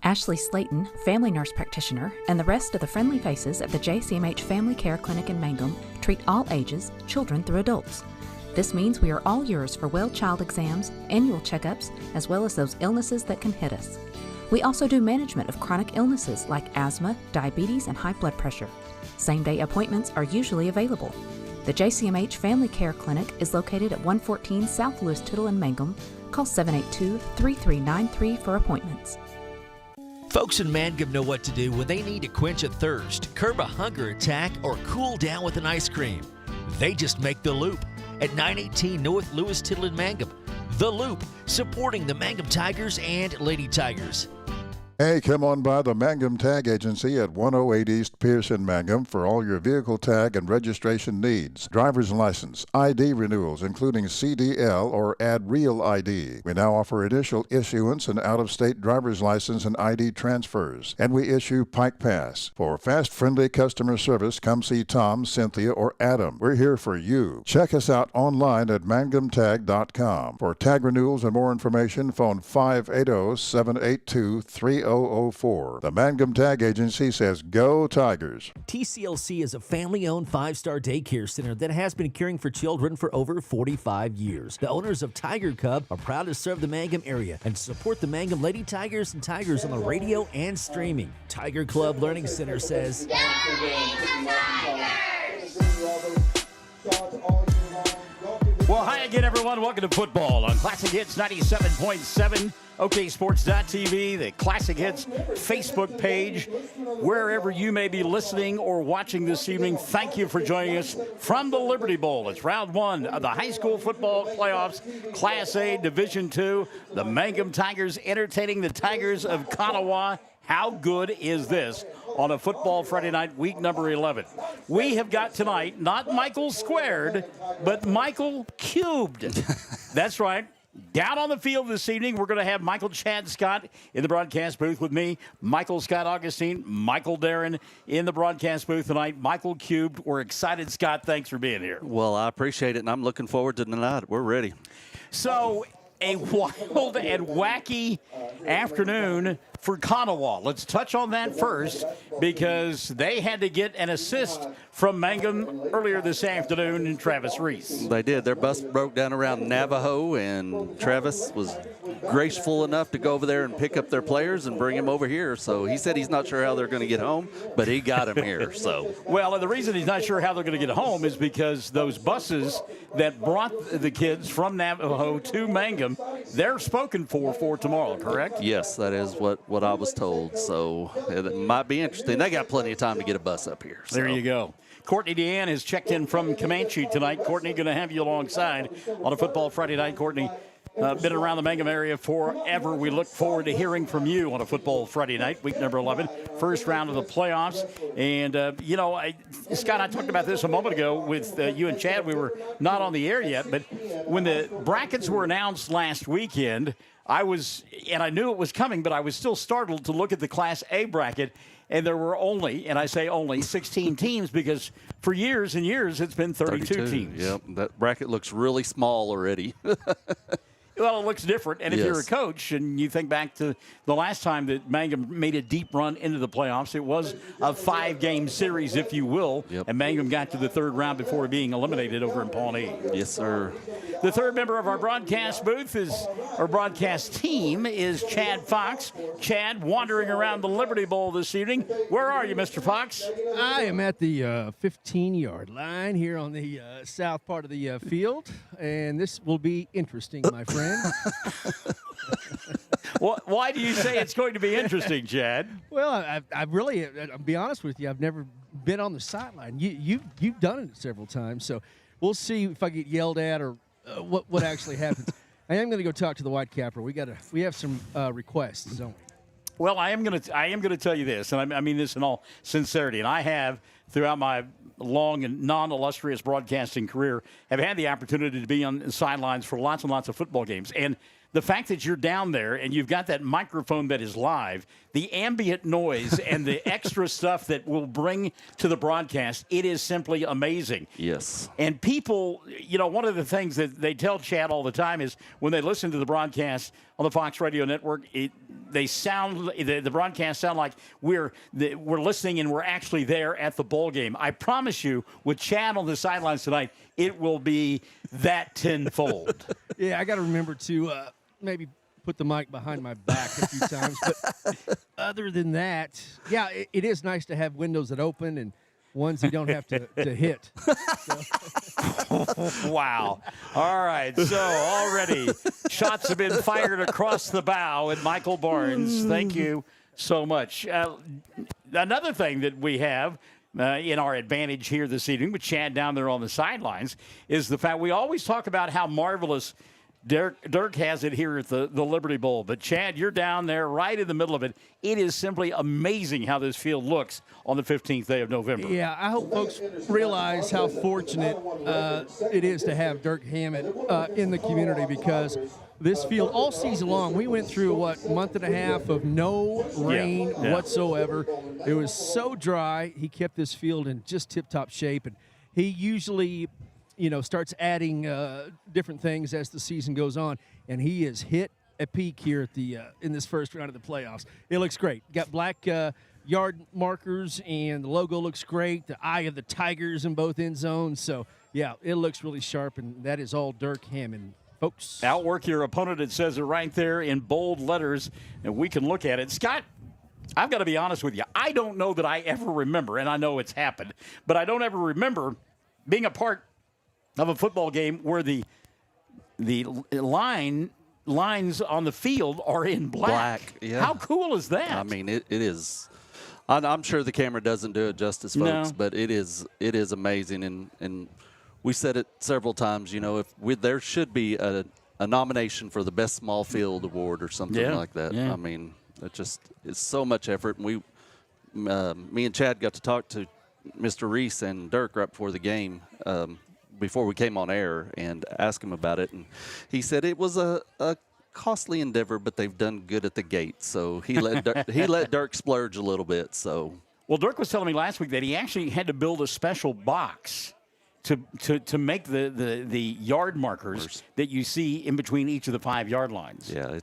Ashley Slayton, family nurse practitioner, and the rest of the friendly faces at the JCMH Family Care Clinic in Mangum treat all ages, children through adults. This means we are all yours for well child exams, annual checkups, as well as those illnesses that can hit us. We also do management of chronic illnesses like asthma, diabetes, and high blood pressure. Same-day appointments are usually available. The JCMH Family Care Clinic is located at 114 South Lewis Tittle in Mangum. Call 782-3393 for appointments. Folks in Mangum know what to do when they need to quench a thirst, curb a hunger attack, or cool down with an ice cream. They just make the Loop at 918 North Lewis Tittle in Mangum. The Loop, supporting the Mangum Tigers and Lady Tigers. Hey, come on by the Mangum Tag Agency at 108 East Pierce in Mangum for all your vehicle tag and registration needs. Driver's license, ID renewals, including CDL or Add Real ID. We now offer initial issuance and out-of-state driver's license and ID transfers. And we issue Pike Pass. For fast, friendly customer service, come see Tom, Cynthia, or Adam. We're here for you. Check us out online at mangumtag.com. For tag renewals and more information, phone 580-782-3004. The Mangum Tag Agency says, go Tigers. TCLC is a family-owned 5-star daycare center that has been caring for children for over 45 years. The owners of Tiger Cub are proud to serve the Mangum area and support the Mangum Lady Tigers and Tigers on the radio and streaming. Tiger Club Learning Center says, well, hi again, everyone. Welcome to football on Classic Hits 97.7, OKSports.tv, the Classic Hits Facebook page. Wherever you may be listening or watching this evening, thank you for joining us from the Liberty Bowl. It's round one of the high school football playoffs, Class A, Division II. The Mangum Tigers entertaining the Tigers of Konawa. How good is this on a football Friday night, week number 11? We have got tonight, not Michael squared, but Michael cubed. That's right. Down on the field this evening, we're going to have Michael Chad Scott in the broadcast booth with me, Michael Scott Augustine, Michael Darren in the broadcast booth tonight. Michael cubed. We're excited, Scott. Thanks for being here. Well, I appreciate it, and I'm looking forward to tonight. We're ready. So, a wild and wacky afternoon for Konawa. Let's touch on that first because they had to get an assist from Mangum earlier this afternoon in Travis Reese. They did. Their bus broke down around Navajo, and Travis was graceful enough to go over there and pick up their players and bring them over here. So he said he's not sure how they're going to get home, but he got them here. So well, and the reason he's not sure how they're going to get home is because those buses that brought the kids from Navajo to Mangum, they're spoken for tomorrow, correct? Yes, that is what I was told. So it might be interesting. They got plenty of time to get a bus up here. So. There you go. Courtney Deanne has checked in from Comanche tonight. Courtney, going to have you alongside on a football Friday night. Courtney, been around the Mangum area forever. We look forward to hearing from you on a football Friday night, week number 11, first round of the playoffs. And, Scott, I talked about this a moment ago with you and Chad. We were not on the air yet, but when the brackets were announced last weekend, I knew it was coming, but I was still startled to look at the Class A bracket. And there were only, and I say only, 16 teams because for years and years it's been 32 teams. Yep, that bracket looks really small already. Well, it looks different. And if Yes. you're a coach and you think back to the last time that Mangum made a deep run into the playoffs, it was a 5-game series, if you will. Yep. And Mangum got to the third round before being eliminated over in Pawnee. Yes, sir. The third member of our broadcast booth our broadcast team is Chad Fox. Chad, wandering around the Liberty Bowl this evening. Where are you, Mr. Fox? I am at the 15-yard line here on the south part of the field, and this will be interesting, my friend. Why do you say it's going to be interesting, Chad? Well, I'll be honest with you, I've never been on the sideline. You've done it several times, so we'll see if I get yelled at or what actually happens. I am going to go talk to the White Capper. We have some requests, don't we? Well, I am going to tell you this, and I mean this in all sincerity, and I have throughout my long and non-illustrious broadcasting career have had the opportunity to be on the sidelines for lots and lots of football games. And the fact that you're down there and you've got that microphone that is live, the ambient noise and the extra stuff that will bring to the broadcast, it is simply amazing. Yes. And people, one of the things that they tell Chad all the time is when they listen to the broadcast on the Fox Radio Network, the broadcasts sound like we're listening and we're actually there at the bowl game. I promise you, with Chad on the sidelines tonight, it will be that tenfold. Yeah, I got to remember to maybe put the mic behind my back a few times. But other than that, yeah, it is nice to have windows that open and ones you don't have to hit. Wow. All right. So already shots have been fired across the bow at Michael Barnes. Thank you so much. Another thing that we have in our advantage here this evening with Chad down there on the sidelines is the fact we always talk about how marvelous Dirk has it here at the Liberty Bowl. But, Chad, you're down there right in the middle of it. It is simply amazing how this field looks on the 15th day of November. Yeah, I hope folks realize how fortunate it is to have Dirk Hammett in the community, because this field all season long, we went through, month and a half of no rain whatsoever. It was so dry. He kept this field in just tip-top shape, and he usually starts adding different things as the season goes on, and he has hit a peak here at in this first round of the playoffs. It looks great. Got black yard markers, and the logo looks great. The eye of the Tigers in both end zones. So, yeah, it looks really sharp, and that is all Dirk Hammond, folks. Outwork your opponent. It says it right there in bold letters, and we can look at it. Scott, I've got to be honest with you. I don't know that I ever remember, and I know it's happened, but I don't ever remember being a part of a football game where the lines on the field are in black. Yeah. How cool is that? I mean, it is. I'm sure the camera doesn't do it justice, folks, but it is amazing. And we said it several times. There should be a nomination for the best small field award or something like that. Yeah. I mean, it's so much effort. And me and Chad got to talk to Mr. Reese and Dirk right before the game. Before we came on air, and ask him about it, and he said it was a costly endeavor, but they've done good at the gate. So he let Dirk splurge a little bit. So, well, Dirk was telling me last week that he actually had to build a special box to make the yard markers that you see in between each of the 5-yard lines. Yeah,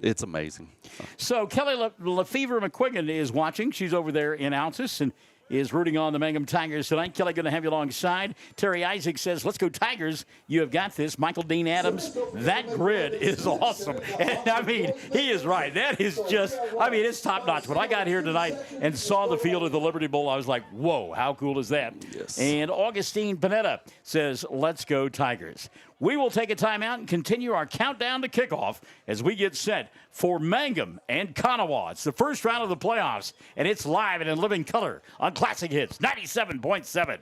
it's amazing. So Kelly Lefevre McQuiggan is watching. She's over there in Altus and is rooting on the Mangum Tigers tonight. Kelly, going to have you alongside. Terry Isaac says, let's go Tigers. You have got this. Michael Dean Adams, that grid is awesome. And, I mean, he is right. That is just, it's top-notch. When I got here tonight and saw the field of the Liberty Bowl, I was like, whoa, how cool is that? Yes. And Augustine Panetta says, let's go Tigers. We will take a timeout and continue our countdown to kickoff as we get set for Mangum and Konawa. It's the first round of the playoffs, and it's live and in living color on Classic Hits 97.7.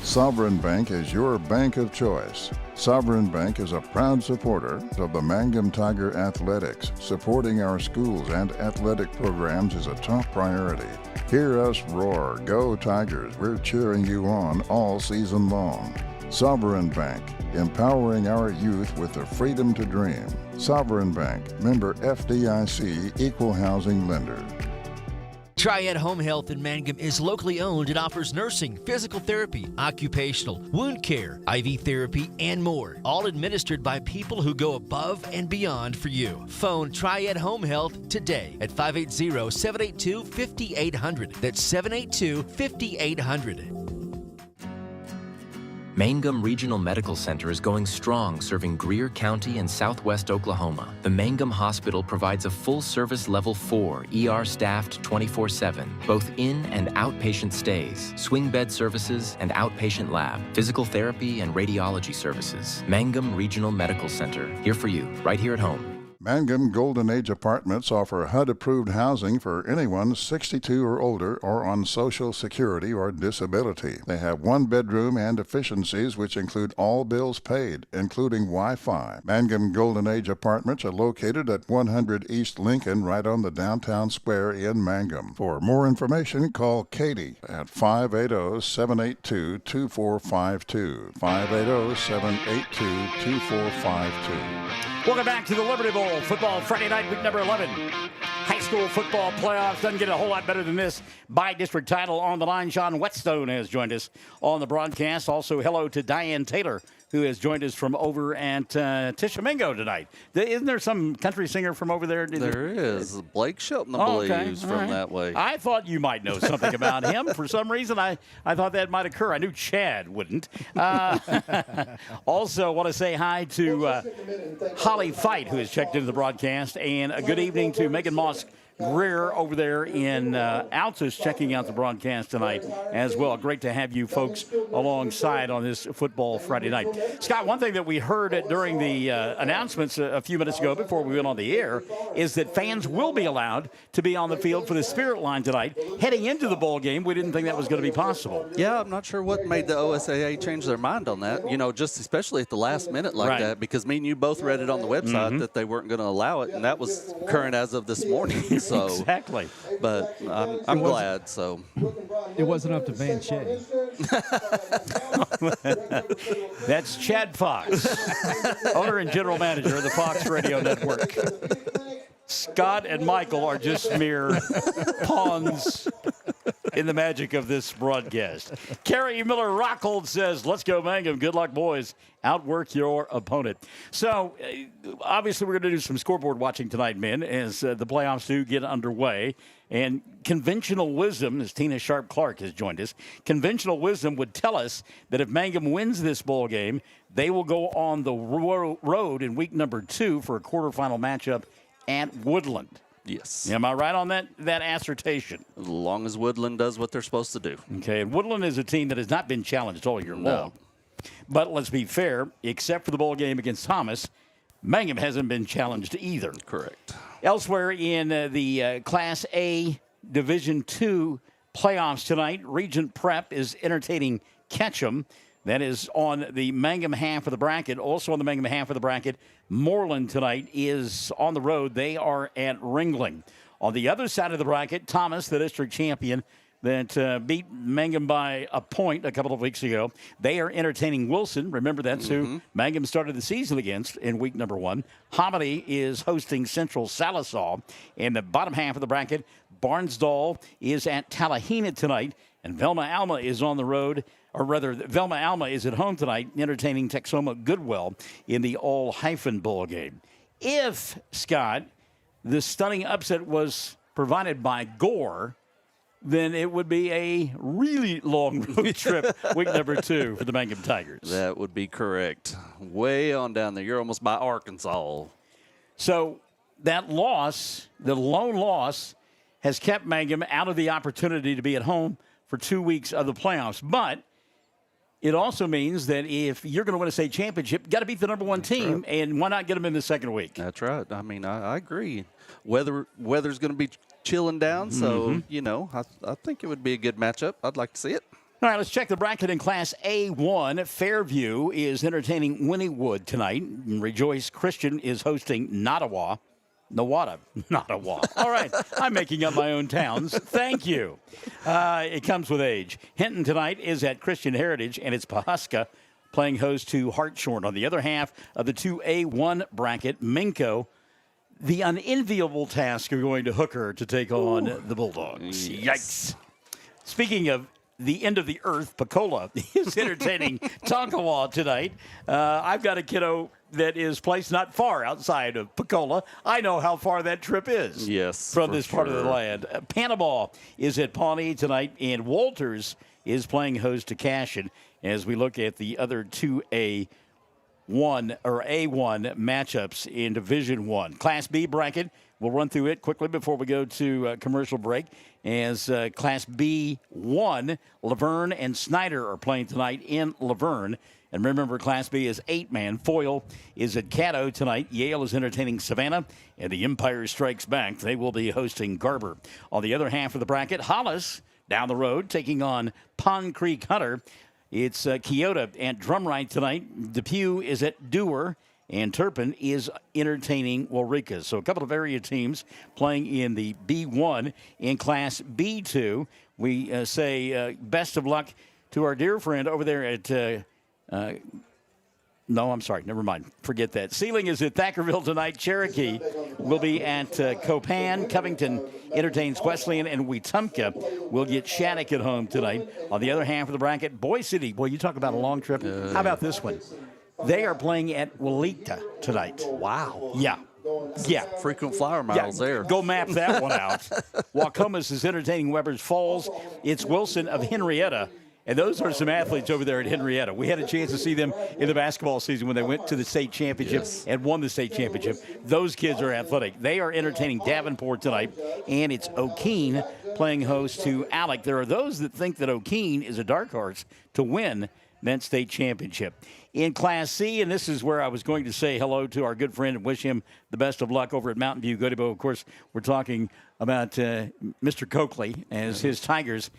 Sovereign Bank is your bank of choice. Sovereign Bank is a proud supporter of the Mangum Tiger Athletics. Supporting our schools and athletic programs is a top priority. Hear us roar, go Tigers. We're cheering you on all season long. Sovereign Bank, empowering our youth with the freedom to dream. Sovereign Bank, member FDIC, equal housing lender. Triad Home Health in Mangum is locally owned and offers nursing, physical therapy, occupational, wound care, IV therapy, and more. All administered by people who go above and beyond for you. Phone Triad Home Health today at 580-782-5800. That's 782-5800. Mangum Regional Medical Center is going strong, serving Greer County and southwest Oklahoma. The Mangum Hospital provides a full-service Level 4, ER-staffed 24/7, both in and outpatient stays, swing bed services and outpatient lab, physical therapy and radiology services. Mangum Regional Medical Center, here for you, right here at home. Mangum Golden Age Apartments offer HUD-approved housing for anyone 62 or older or on Social Security or disability. They have 1 bedroom and efficiencies which include all bills paid, including Wi-Fi. Mangum Golden Age Apartments are located at 100 East Lincoln, right on the downtown square in Mangum. For more information, call Katie at 580-782-2452. 580-782-2452. Welcome back to the Liberty Bowl football Friday night, week number 11. High school football playoffs. Doesn't get a whole lot better than this. By district title on the line. Sean Whetstone has joined us on the broadcast. Also, hello to Diane Taylor, who has joined us from over at Tishomingo tonight. Isn't there some country singer from over there? There is. Blake Shelton, I believe, from that way. I thought you might know something about him. For some reason, I thought that might occur. I knew Chad wouldn't. Also, want to say hi to Holly Fight, who has checked into the broadcast, and a good evening to Megan Moss Greer over there in Altus checking out the broadcast tonight as well. Great to have you folks alongside on this football Friday night. Scott, one thing that we heard during the announcements a few minutes ago before we went on the air is that fans will be allowed to be on the field for the Spirit Line tonight. Heading into the bowl game, we didn't think that was going to be possible. Yeah, I'm not sure what made the OSAA change their mind on that, just especially at the last minute like that, because me and you both read it on the website that they weren't going to allow it, and that was current as of this morning. So, exactly. But I'm glad. So it wasn't up to Van Shea. That's Chad Fox, owner and general manager of the Fox Radio Network. Scott and Michael are just mere pawns in the magic of this broadcast. Kerry Miller Rockhold says, let's go Mangum. Good luck, boys. Outwork your opponent. So, obviously, we're going to do some scoreboard watching tonight, men, as the playoffs do get underway. And conventional wisdom, as Tina Sharp-Clark has joined us, conventional wisdom would tell us that if Mangum wins this ball game, they will go on the road in week number 2 for a quarterfinal matchup at Woodland. Yes. Am I right on that assertion? As long as Woodland does what they're supposed to do. Okay, and Woodland is a team that has not been challenged all year long. But let's be fair, except for the bowl game against Thomas, Mangum hasn't been challenged either. Correct. Elsewhere in the Class A Division II playoffs tonight, Regent Prep is entertaining Ketchum. That is on the Mangum half of the bracket. Also on the Mangum half of the bracket, Moreland tonight is on the road. They are at Ringling. On the other side of the bracket, Thomas, the district champion, that beat Mangum by a point a couple of weeks ago. They are entertaining Wilson. Remember, that's who Mangum started the season against in week number 1. Hominy is hosting Central Salisaw. In the bottom half of the bracket, Barnsdall is at Tallahena tonight, and Velma Alma is on the road. Or rather, Velma Alma is at home tonight, entertaining Texoma Goodwell in the All-Hyphen Bowl game. If, Scott, the stunning upset was provided by Gore, then it would be a really long road trip, week number 2 for the Mangum Tigers. That would be correct. Way on down there. You're almost by Arkansas. So that loss, the lone loss, has kept Mangum out of the opportunity to be at home for 2 weeks of the playoffs. But it also means that if you're going to win a state championship, you got to beat the number 1 team, and why not get them in the second week? That's right. I mean, I agree. Weather's going to be chilling down, so, I think it would be a good matchup. I'd like to see it. All right, let's check the bracket in Class A1. Fairview is entertaining Wynnewood tonight. Rejoice Christian is hosting Nottawa. All right, I'm making up my own towns. Thank you. It comes with age. Hinton tonight is at Christian Heritage, and it's Pahuska playing host to Hartshorn. On the other half of the 2A1 bracket, Minko, the unenviable task of going to Hooker to take on the Bulldogs. Yikes. Speaking of the end of the earth, Pecola is entertaining Tonkawa tonight. I've got a kiddo that is placed not far outside of Pecola. I know how far that trip is from this part of the land. Panama is at Pawnee tonight, and Walters is playing host to Cashin as we look at the other 2A1 or A1 matchups in Division 1. Class B bracket, we'll run through it quickly before we go to commercial break. As Class B1, Laverne and Snyder are playing tonight in Laverne. And remember, Class B is 8-man. Foyle is at Caddo tonight. Yale is entertaining Savannah. And the Empire Strikes Back. They will be hosting Garber. On the other half of the bracket, Hollis down the road taking on Pond Creek Hunter. It's Kyoto and Drumright tonight. Depew is at Dewar. And Turpin is entertaining Waurika. So a couple of area teams playing in the B1. In Class B2, we say best of luck to our dear friend over there at No, I'm sorry. Never mind. Forget that. Sealing is at Thackerville tonight. Cherokee will be at Copan. Covington entertains Wesleyan, and Wetumpka will get Shattuck at home tonight. On the other half of the bracket, Boise City. Boy, you talk about a long trip. How about this one? They are playing at Welita tonight. Wow. Yeah. Yeah. Frequent flyer miles there. Go map that one out. Waukomis is entertaining Weber's Falls. It's Wilson of Henrietta. And those are some athletes over there at Henrietta. We had a chance to see them in the basketball season when they went to the state championship and won the state championship. Those kids are athletic. They are entertaining Davenport tonight, and it's O'Keene playing host to Alec. There are those that think that O'Keene is a dark horse to win that state championship. In Class C, and this is where I was going to say hello to our good friend and wish him the best of luck over at Mountain View Goodebo. Of course, we're talking about Mr. Coakley as his Tigers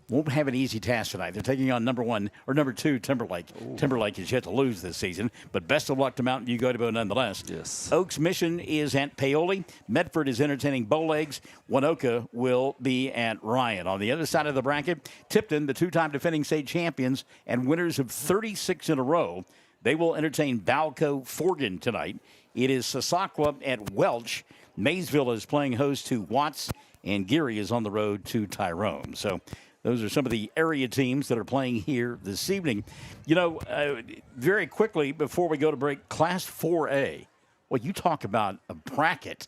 won't have an easy task tonight. They're taking on number 2, Timberlake. Ooh. Timberlake is yet to lose this season, but best of luck to Mountain View Goodebo nonetheless. Yes. Oaks Mission is at Paoli. Medford is entertaining Bowlegs. Winoka will be at Ryan. On the other side of the bracket, Tipton, the two-time defending state champions and winners of 36 in a row, they will entertain Balco Forgan tonight. It is Sasakwa at Welch. Maysville is playing host to Watts, and Geary is on the road to Tyrone. So those are some of the area teams that are playing here this evening. You know, very quickly before we go to break, Class 4A. Well, you talk about a bracket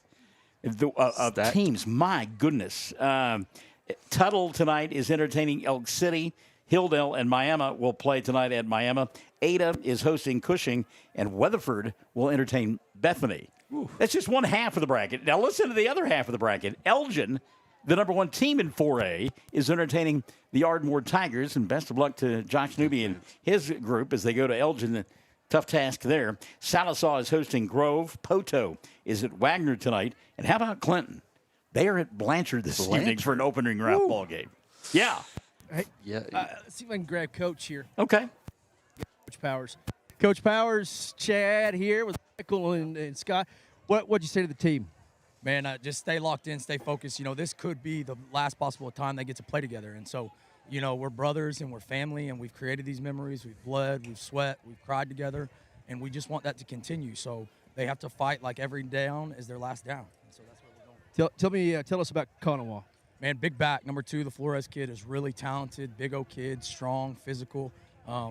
of teams. My goodness. Tuttle tonight is entertaining Elk City. Hilldale and Miami will play tonight at Miami. Ada is hosting Cushing, and Weatherford will entertain Bethany. Ooh. That's just one half of the bracket. Now listen to the other half of the bracket. Elgin, the number 1 team in 4A, is entertaining the Ardmore Tigers, and best of luck to Josh Newby and his group as they go to Elgin. Tough task there. Salisaw is hosting Grove. Poto is at Wagner tonight. And how about Clinton? They are at Blanchard this evening for an opening round ball game. Yeah. Hey, let's see if I can grab Coach here. Okay. Coach Powers. Coach Powers, Chad here with Michael and Scott. What'd you say to the team? Man, just stay locked in, stay focused. You know, this could be the last possible time they get to play together. And so, you know, we're brothers and we're family, and we've created these memories. We've bled, we've sweat, we've cried together, and we just want that to continue. So they have to fight like every down is their last down. And so that's where we're going. Tell us about Konawa. Man, big back. Number 2, the Flores kid is really talented, big old kid, strong, physical.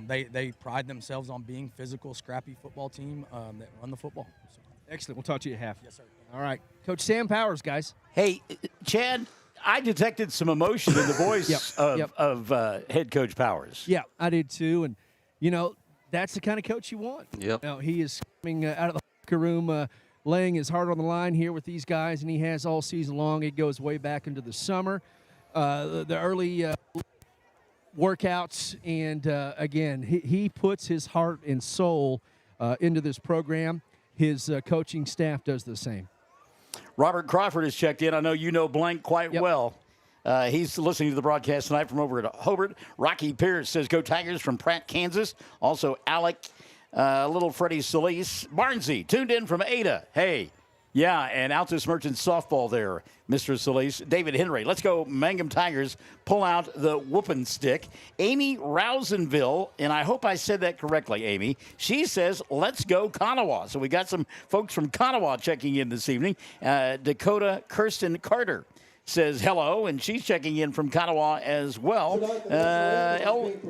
They pride themselves on being physical, scrappy football team that run the football. So. Excellent. We'll talk to you at half. Yes, sir. All right. Coach Sam Powers, guys. Hey, Chad, I detected some emotion in the voice of head coach Powers. Yeah, I did too. And, you know, that's the kind of coach you want. Yep. You know, he is coming out of the locker room, laying his heart on the line here with these guys, and he has all season long. It goes way back into the summer, the early workouts. And, again, he puts his heart and soul into this program. His coaching staff does the same. Robert Crawford has checked in. I know you know Blank quite well. He's listening to the broadcast tonight from over at Hobart. Rocky Pierce says, go Tigers from Pratt, Kansas. Also, Alec, little Freddie Solis. Barnsey, tuned in from Ada. Hey. Yeah, and Altus Merchant softball there, Mr. Solis. David Henry, let's go Mangum Tigers. Pull out the whooping stick. Amy Rousenville, and I hope I said that correctly, Amy. She says, let's go Konawa. So we got some folks from Konawa checking in this evening. Dakota Kirsten Carter says hello, and she's checking in from Konawa as well.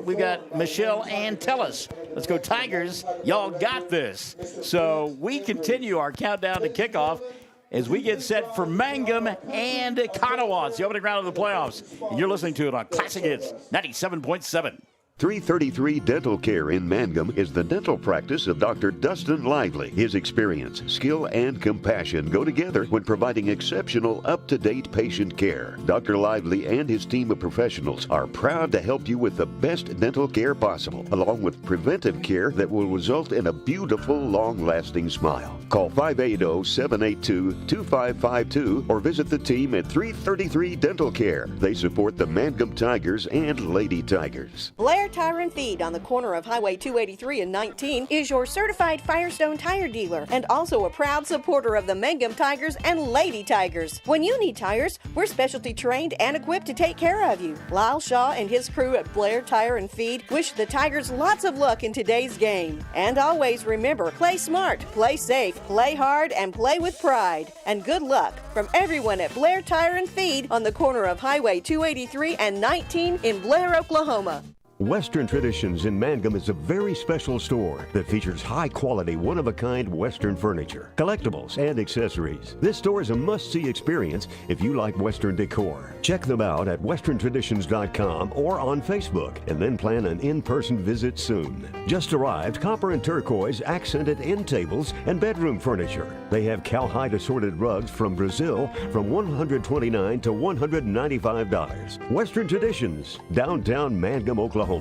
We got Michelle Antellis. Let's go Tigers. Y'all got this. So we continue our countdown to kickoff as we get set for Mangum and Konawa. It's the opening round of the playoffs. And you're listening to it on Classic Hits 97.7. 333 Dental Care in Mangum is the dental practice of Dr. Dustin Lively. His experience, skill, and compassion go together when providing exceptional, up-to-date patient care. Dr. Lively and his team of professionals are proud to help you with the best dental care possible, along with preventive care that will result in a beautiful, long-lasting smile. Call 580-782-2552 or visit the team at 333 Dental Care. They support the Mangum Tigers and Lady Tigers. Blair Blair Tire and Feed on the corner of Highway 283 and 19 is your certified Firestone tire dealer and also a proud supporter of the Mangum Tigers and Lady Tigers. When you need tires, we're specialty trained and equipped to take care of you. Lyle Shaw and his crew at Blair Tire and Feed wish the Tigers lots of luck in today's game. And always remember, play smart, play safe, play hard, and play with pride. And good luck from everyone at Blair Tire and Feed on the corner of Highway 283 and 19 in Blair, Oklahoma. Western Traditions in Mangum is a very special store that features high-quality, one-of-a-kind Western furniture, collectibles, and accessories. This store is a must-see experience if you like Western decor. Check them out at westerntraditions.com or on Facebook, and then plan an in-person visit soon. Just arrived copper and turquoise accented end tables and bedroom furniture. They have cowhide assorted rugs from Brazil from $129 to $195. Western Traditions, downtown Mangum, Oklahoma.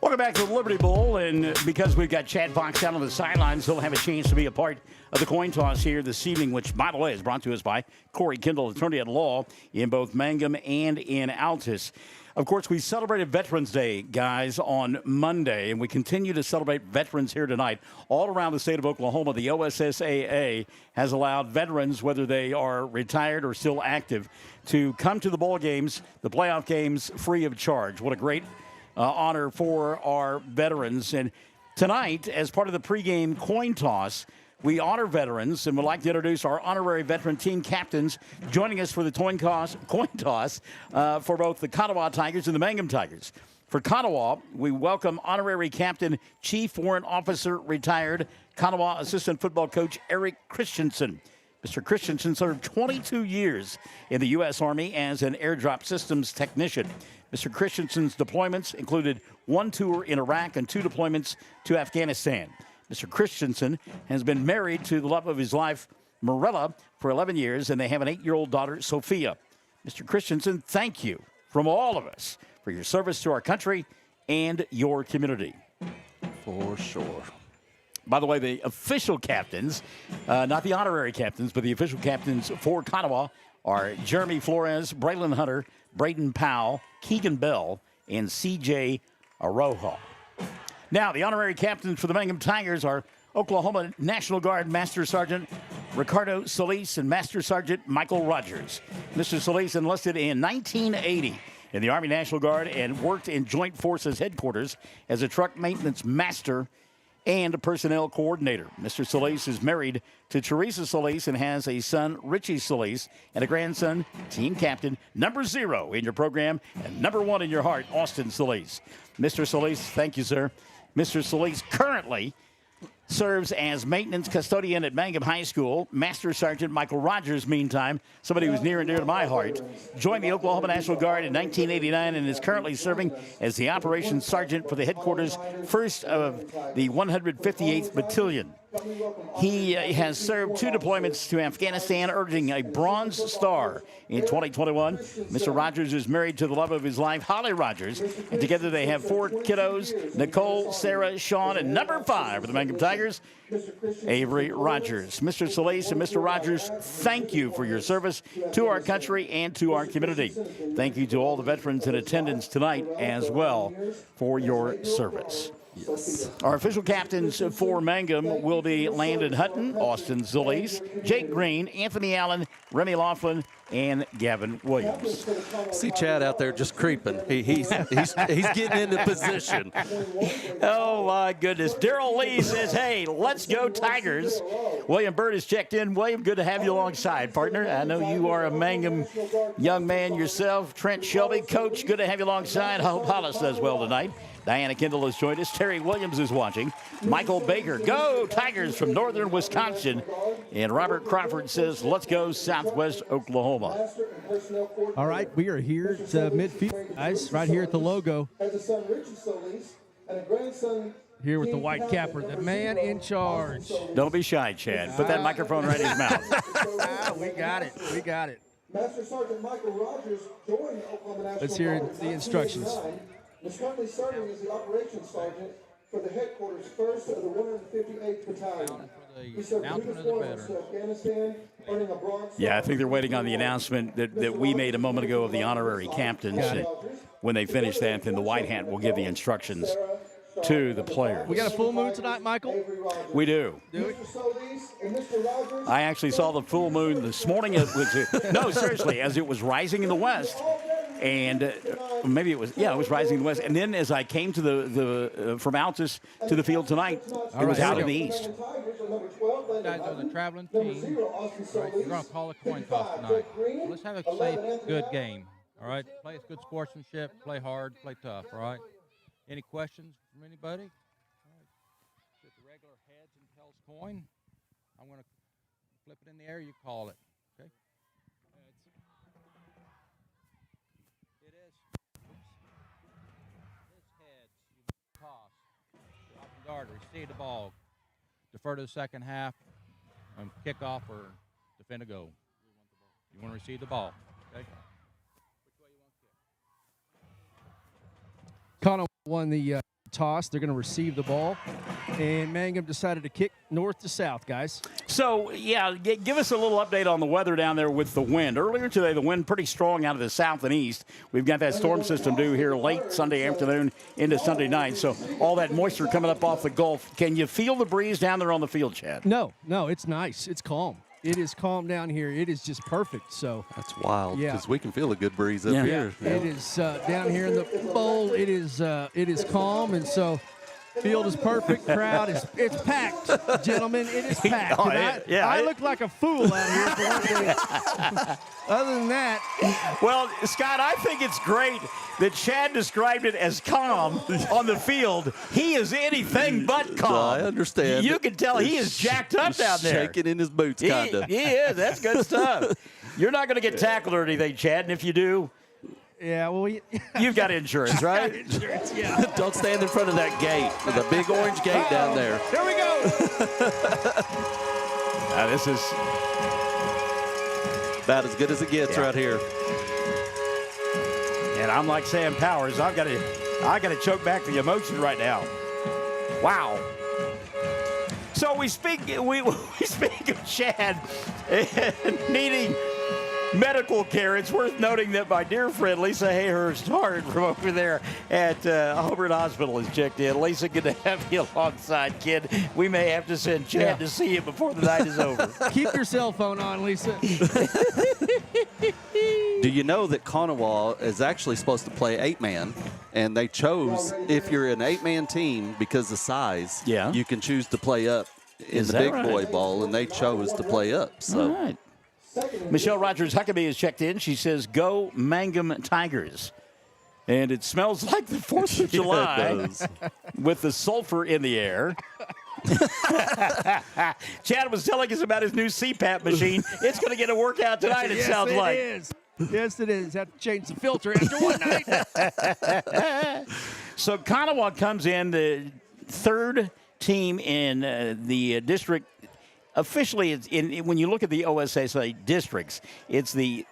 Welcome back to the Liberty Bowl, and because we've got Chad Fox down on the sidelines, he'll have a chance to be a part of the coin toss here this evening, which, by the way, is brought to us by Corey Kendall, attorney at law in both Mangum and in Altus. Of course, we celebrated Veterans Day, guys, on Monday, and we continue to celebrate veterans here tonight. All around the state of Oklahoma, the OSSAA has allowed veterans, whether they are retired or still active, to come to the bowl games, the playoff games, free of charge. What a great honor for our veterans. And tonight, as part of the pregame coin toss, we honor veterans and would like to introduce our honorary veteran team captains joining us for the coin toss for both the Konawa Tigers and the Mangum Tigers. For Konawa, we welcome honorary captain, Chief Warrant Officer, retired Konawa assistant football coach Eric Christensen. Mr. Christensen served 22 years in the U.S. Army as an airdrop systems technician. Mr. Christensen's deployments included 1 tour in Iraq and 2 deployments to Afghanistan. Mr. Christensen has been married to the love of his life, Marilla, for 11 years, and they have an 8-year-old daughter, Sophia. Mr. Christensen, thank you from all of us for your service to our country and your community. For sure. By the way, the official captains, not the honorary captains, but the official captains for Konawa are Jeremy Flores, Braylon Hunter, Braden Powell, Keegan Bell, and C.J. Aroha. Now, the honorary captains for the Mangum Tigers are Oklahoma National Guard Master Sergeant Ricardo Solis and Master Sergeant Michael Rogers. Mr. Solis enlisted in 1980 in the Army National Guard and worked in Joint Forces Headquarters as a truck maintenance master and a personnel coordinator. Mr. Solis is married to Teresa Solis and has a son, Richie Solis, and a grandson, team captain, number 0 in your program, and number 1 in your heart, Austin Solis. Mr. Solis, thank you, sir. Mr. Solis currently serves as maintenance custodian at Mangum High School. Master Sergeant Michael Rogers, meantime, somebody who's near and dear to my heart, joined the Oklahoma National Guard in 1989 and is currently serving as the operations sergeant for the headquarters 1st of the 158th Battalion. He has served 2 deployments to Afghanistan, earning a Bronze Star in 2021. Mr. Rogers is married to the love of his life, Holly Rogers, and together they have 4 kiddos, Nicole, Sarah, Sean, and number 5 for the Mangum Tigers, Avery Rogers. Mr. Solis and Mr. Rogers, thank you for your service to our country and to our community. Thank you to all the veterans in attendance tonight as well for your service. Yes. Our official captains for Mangum will be Landon Hutton, Austin Solis, Jake Green, Anthony Allen, Remy Laughlin, and Gavin Williams. See Chad out there just creeping. He's getting into position. Oh, my goodness. Daryl Lee says, hey, let's go Tigers. William Bird has checked in. William, good to have you alongside, partner. I know you are a Mangum young man yourself. Trent Shelby, coach, good to have you alongside. I hope Hollis does well tonight. Diana Kendall has joined us. Terry Williams is watching. Michael Baker, go Tigers from northern Wisconsin. And Robert Crawford says, let's go Southwest Oklahoma. All right, we are here at midfield, guys, right here at the logo. Here with the white capper, the man in charge. Don't be shy, Chad. Put that microphone right in his mouth. We got it. We got it. Master Sergeant Michael Rogers joined Oklahoma National Let's hear Guard the instructions. is currently serving as the operations sergeant for the headquarters first of the 158th Battalion. He served British Forces to Afghanistan, earning a Bronze Star. Yeah, I think they're waiting on the announcement that we made a moment ago of the honorary captains. When they finish that, then the white hat will give the instructions to the players. We got a full moon tonight, Michael? We do. I actually saw the full moon this morning. It was no, seriously, as it was rising in the west, and maybe it was rising in the west. And then as I came to the from Altus to the field tonight, it was out in the east. You guys are the traveling team. All right, you're going to call a coin toss tonight. Let's have a safe, good game. All right, play good sportsmanship, play hard, play tough. All right. Any questions from anybody? All right. Get the regular heads and tails coin. I'm going to flip it in the air. You call it. Okay. It is. This heads. You toss. Off the guard. Receive the ball. Defer to the second half. Kickoff or defend a goal. You want to receive the ball. Okay. Konawa won the toss. They're going to receive the ball. And Mangum decided to kick north to south, guys. So, yeah, give us a little update on the weather down there with the wind. Earlier today, the wind pretty strong out of the south and east. We've got that storm system due here late Sunday afternoon into Sunday night. So all that moisture coming up off the Gulf. Can you feel the breeze down there on the field, Chad? No, it's nice. It's calm. It is calm down here. It is just perfect. So that's wild because yeah. We can feel a good breeze up here. Yeah. It is down here in the bowl. It is calm, and so field is perfect. Crowd it's packed, gentlemen. It is packed. I look like a fool out here for one thing. Other than that, well, Scott, I think it's great that Chad described it as calm on the field. He is anything but calm. I understand. You can tell he is jacked up down there. Shaking in his boots, kind of. He is. That's good stuff. You're not going to get tackled or anything, Chad, and if you do, yeah, well, you've got insurance, right? Insurance, yeah. Don't stand in front of that gate. There's a big orange gate down there. Here we go. This is about as good as it gets right here. And I'm like Sam Powers. I got to choke back the emotion right now. Wow. So we speak of Chad needing medical care. It's worth noting that my dear friend Lisa Hayhurst-Hart from over there at Hobart Hospital has checked in. Lisa, good to have you alongside, kid. We may have to send Chad to see you before the night is over. Keep your cell phone on, Lisa. Do you know that Konawa is actually supposed to play 8-man, and they chose, if you're an 8-man team, because of size, you can choose to play up in the big boy ball, and they chose to play up. So. All right. Michelle Rogers-Huckabee has checked in. She says, "Go Mangum Tigers." And it smells like the 4th of July with the sulfur in the air. Chad was telling us about his new CPAP machine. It's going to get a workout tonight, it sounds like. Yes, it is. Have to change the filter after one night. So Konawa comes in, the third team in the district. Officially, it's when you look at the OSSA districts, it's the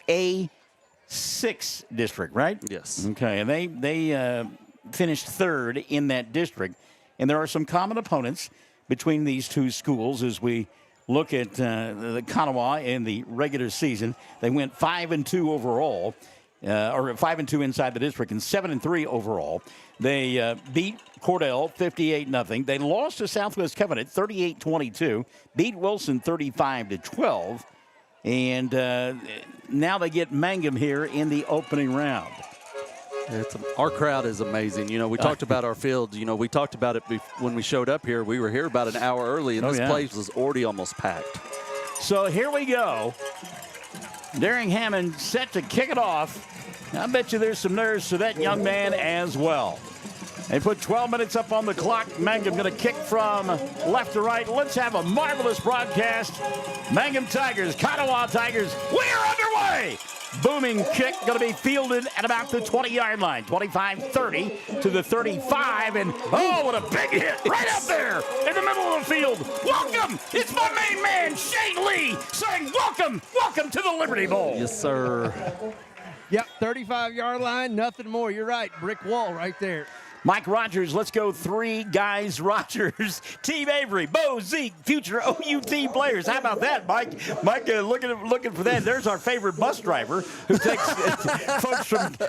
A6 district, right? Yes. Okay, and they finished third in that district. And there are some common opponents between these two schools as we look at the Konawa in the regular season. They went 5-2 overall, or 5-2 inside the district, and 7-3 overall. They beat Cordell 58-0. They lost to Southwest Covenant 38-22, beat Wilson 35-12, and now they get Mangum here in the opening round. Our crowd is amazing. You know, we talked about our field. You know, we talked about it when we showed up here. We were here about an hour early, and this place was already almost packed. So here we go. Daring Hammond set to kick it off. I bet you there's some nerves to that young man as well. They put 12 minutes up on the clock. Mangum going to kick from left to right. Let's have a marvelous broadcast. Mangum Tigers, Konawa Tigers, we are underway. Booming kick going to be fielded at about the 20-yard line. 25-30 to the 35. And, oh, what a big hit right up there in the middle of the field. Welcome. It's my main man, Shane Lee, saying welcome to the Liberty Bowl. Yes, sir. Yep, 35-yard line, nothing more. You're right. Brick wall right there. Mike Rogers, let's go 3 guys. Rogers, Team Avery, Bo, Zeke, future OUT players. How about that, Mike? Mike, looking for that. There's our favorite bus driver who takes folks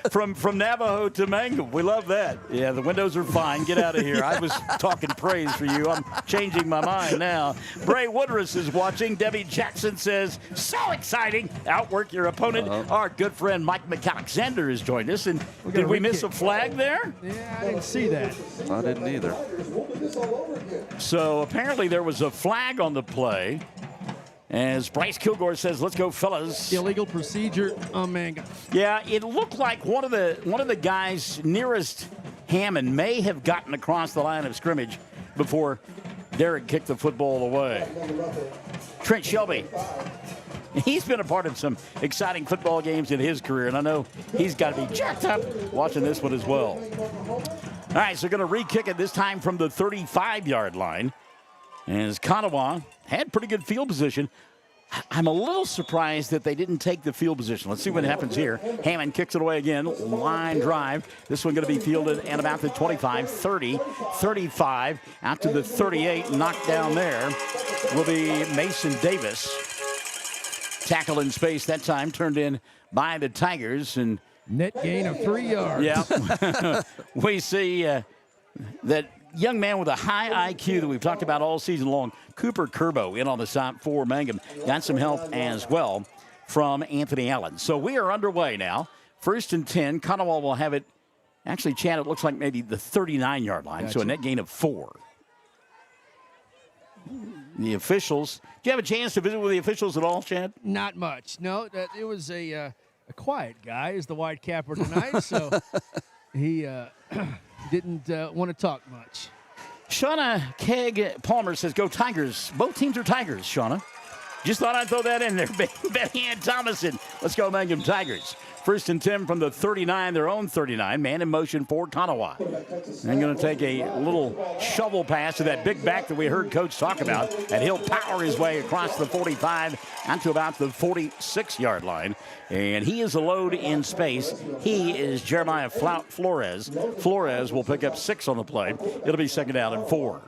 from Navajo to Mangum. We love that. Yeah, the windows are fine. Get out of here. I was talking praise for you. I'm changing my mind now. Bray Woodruss is watching. Debbie Jackson says, so exciting. Outwork your opponent. Our good friend Mike McAlexander has joined us. And did we miss a flag there? Yeah, I didn't see that. I didn't either. So apparently there was a flag on the play. As Bryce Kilgore says, let's go, fellas. Illegal procedure on Mangum. Yeah, it looked like one of the guys nearest Hammond may have gotten across the line of scrimmage before Derek kicked the football away. Trent Shelby. He's been a part of some exciting football games in his career, and I know he's got to be jacked up watching this one as well. All right, so going to re-kick it this time from the 35-yard line. As Konawa had pretty good field position. I'm a little surprised that they didn't take the field position. Let's see what happens here. Hammond kicks it away again. Line drive. This one going to be fielded at about the 25, 30, 35, out to the 38. Knocked down there will be Mason Davis. Tackle in space that time, turned in by the Tigers. And net gain of 3 yards. Yeah. We see that young man with a high IQ that we've talked about all season long, Cooper Curbo, in on the stop for Mangum. Got some help as well from Anthony Allen. So we are underway now. 1st and 10. Konawa will have it. Actually, Chad, it looks like maybe the 39-yard line, gotcha. So a net gain of 4. The officials. Do you have a chance to visit with the officials at all, Chad? Not much. No, it was a quiet guy is the white capper tonight, so he didn't want to talk much. Shauna Keg Palmer says, go Tigers. Both teams are Tigers, Shauna. Just thought I'd throw that in there. Betty Ann Thomason. Let's go Mangum Tigers. 1st and 10 from the 39, their own 39. Man in motion for Konawa. They're going to take a little shovel pass to that big back that we heard Coach talk about, and he'll power his way across the 45 out to about the 46-yard line. And he is a load in space. He is Jeremiah Flores. Flores will pick up 6 on the play. It'll be 2nd down and 4.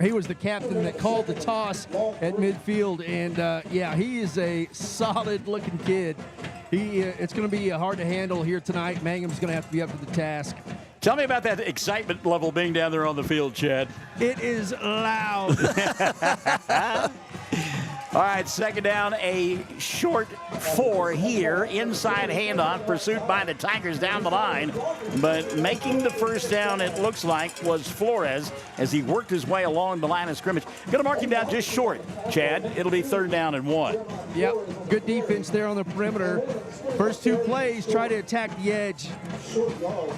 He was the captain that called the toss at midfield, and yeah, he is a solid-looking kid. It's going to be hard to handle here tonight. Mangum's going to have to be up to the task. Tell me about that excitement level being down there on the field, Chad. It is loud. All right, 2nd down, a short 4 here. Inside handoff, pursued by the Tigers down the line. But making the 1st down, it looks like, was Flores as he worked his way along the line of scrimmage. Going to mark him down just short, Chad. It'll be 3rd down and 1. Yep, good defense there on the perimeter. First 2 plays, try to attack the edge.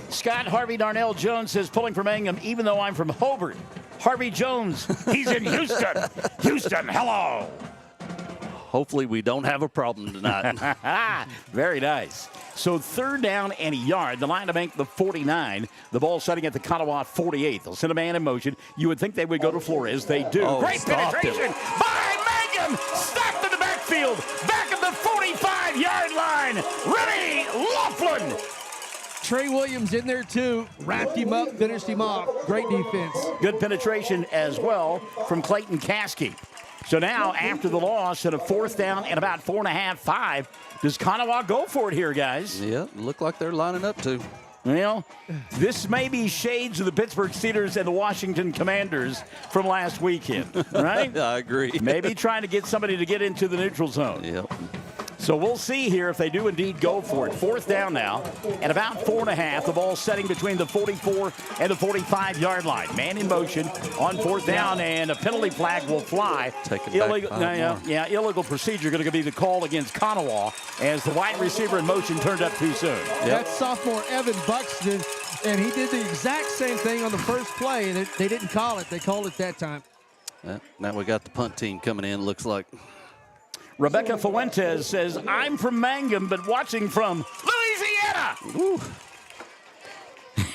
Scott Harvey Darnell Jones says, pulling for Mangum, even though I'm from Hobart. Harvey Jones, he's in Houston. Houston, hello. Hopefully we don't have a problem tonight. Very nice. So 3rd down and a yard. The line to make the 49. The ball setting at the Konawa 48. They'll send a man in motion. You would think they would go to Flores. They do. Great penetration by Mangum. Stopped in the backfield. Back at the 45-yard line. Remy Laughlin. Trey Williams in there, too. Wrapped him up, finished him off. Great defense. Good penetration as well from Clayton Caskey. So now, after the loss at a 4th down and about 4.5, 5, does Konawa go for it here, guys? Yeah, look like they're lining up to. Well, this may be shades of the Pittsburgh Steelers and the Washington Commanders from last weekend, right? I agree. Maybe trying to get somebody to get into the neutral zone. Yep. So we'll see here if they do indeed go for it. 4th down now, and about 4.5. The ball setting between the 44 and the 45-yard line. Man in motion on 4th down, and a penalty flag will fly. Take it illegal, back illegal procedure going to be the call against Konawa as the wide receiver in motion turned up too soon. Yep. That's sophomore Evan Buxton, and he did the exact same thing on the first play, and they didn't call it. They called it that time. Now we got the punt team coming in, looks like. Rebecca Fuentes says, I'm from Mangum, but watching from Louisiana.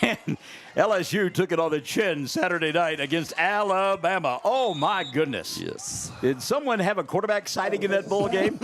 And LSU took it on the chin Saturday night against Alabama. Oh, my goodness. Yes. Did someone have a quarterback sighting in that bowl game?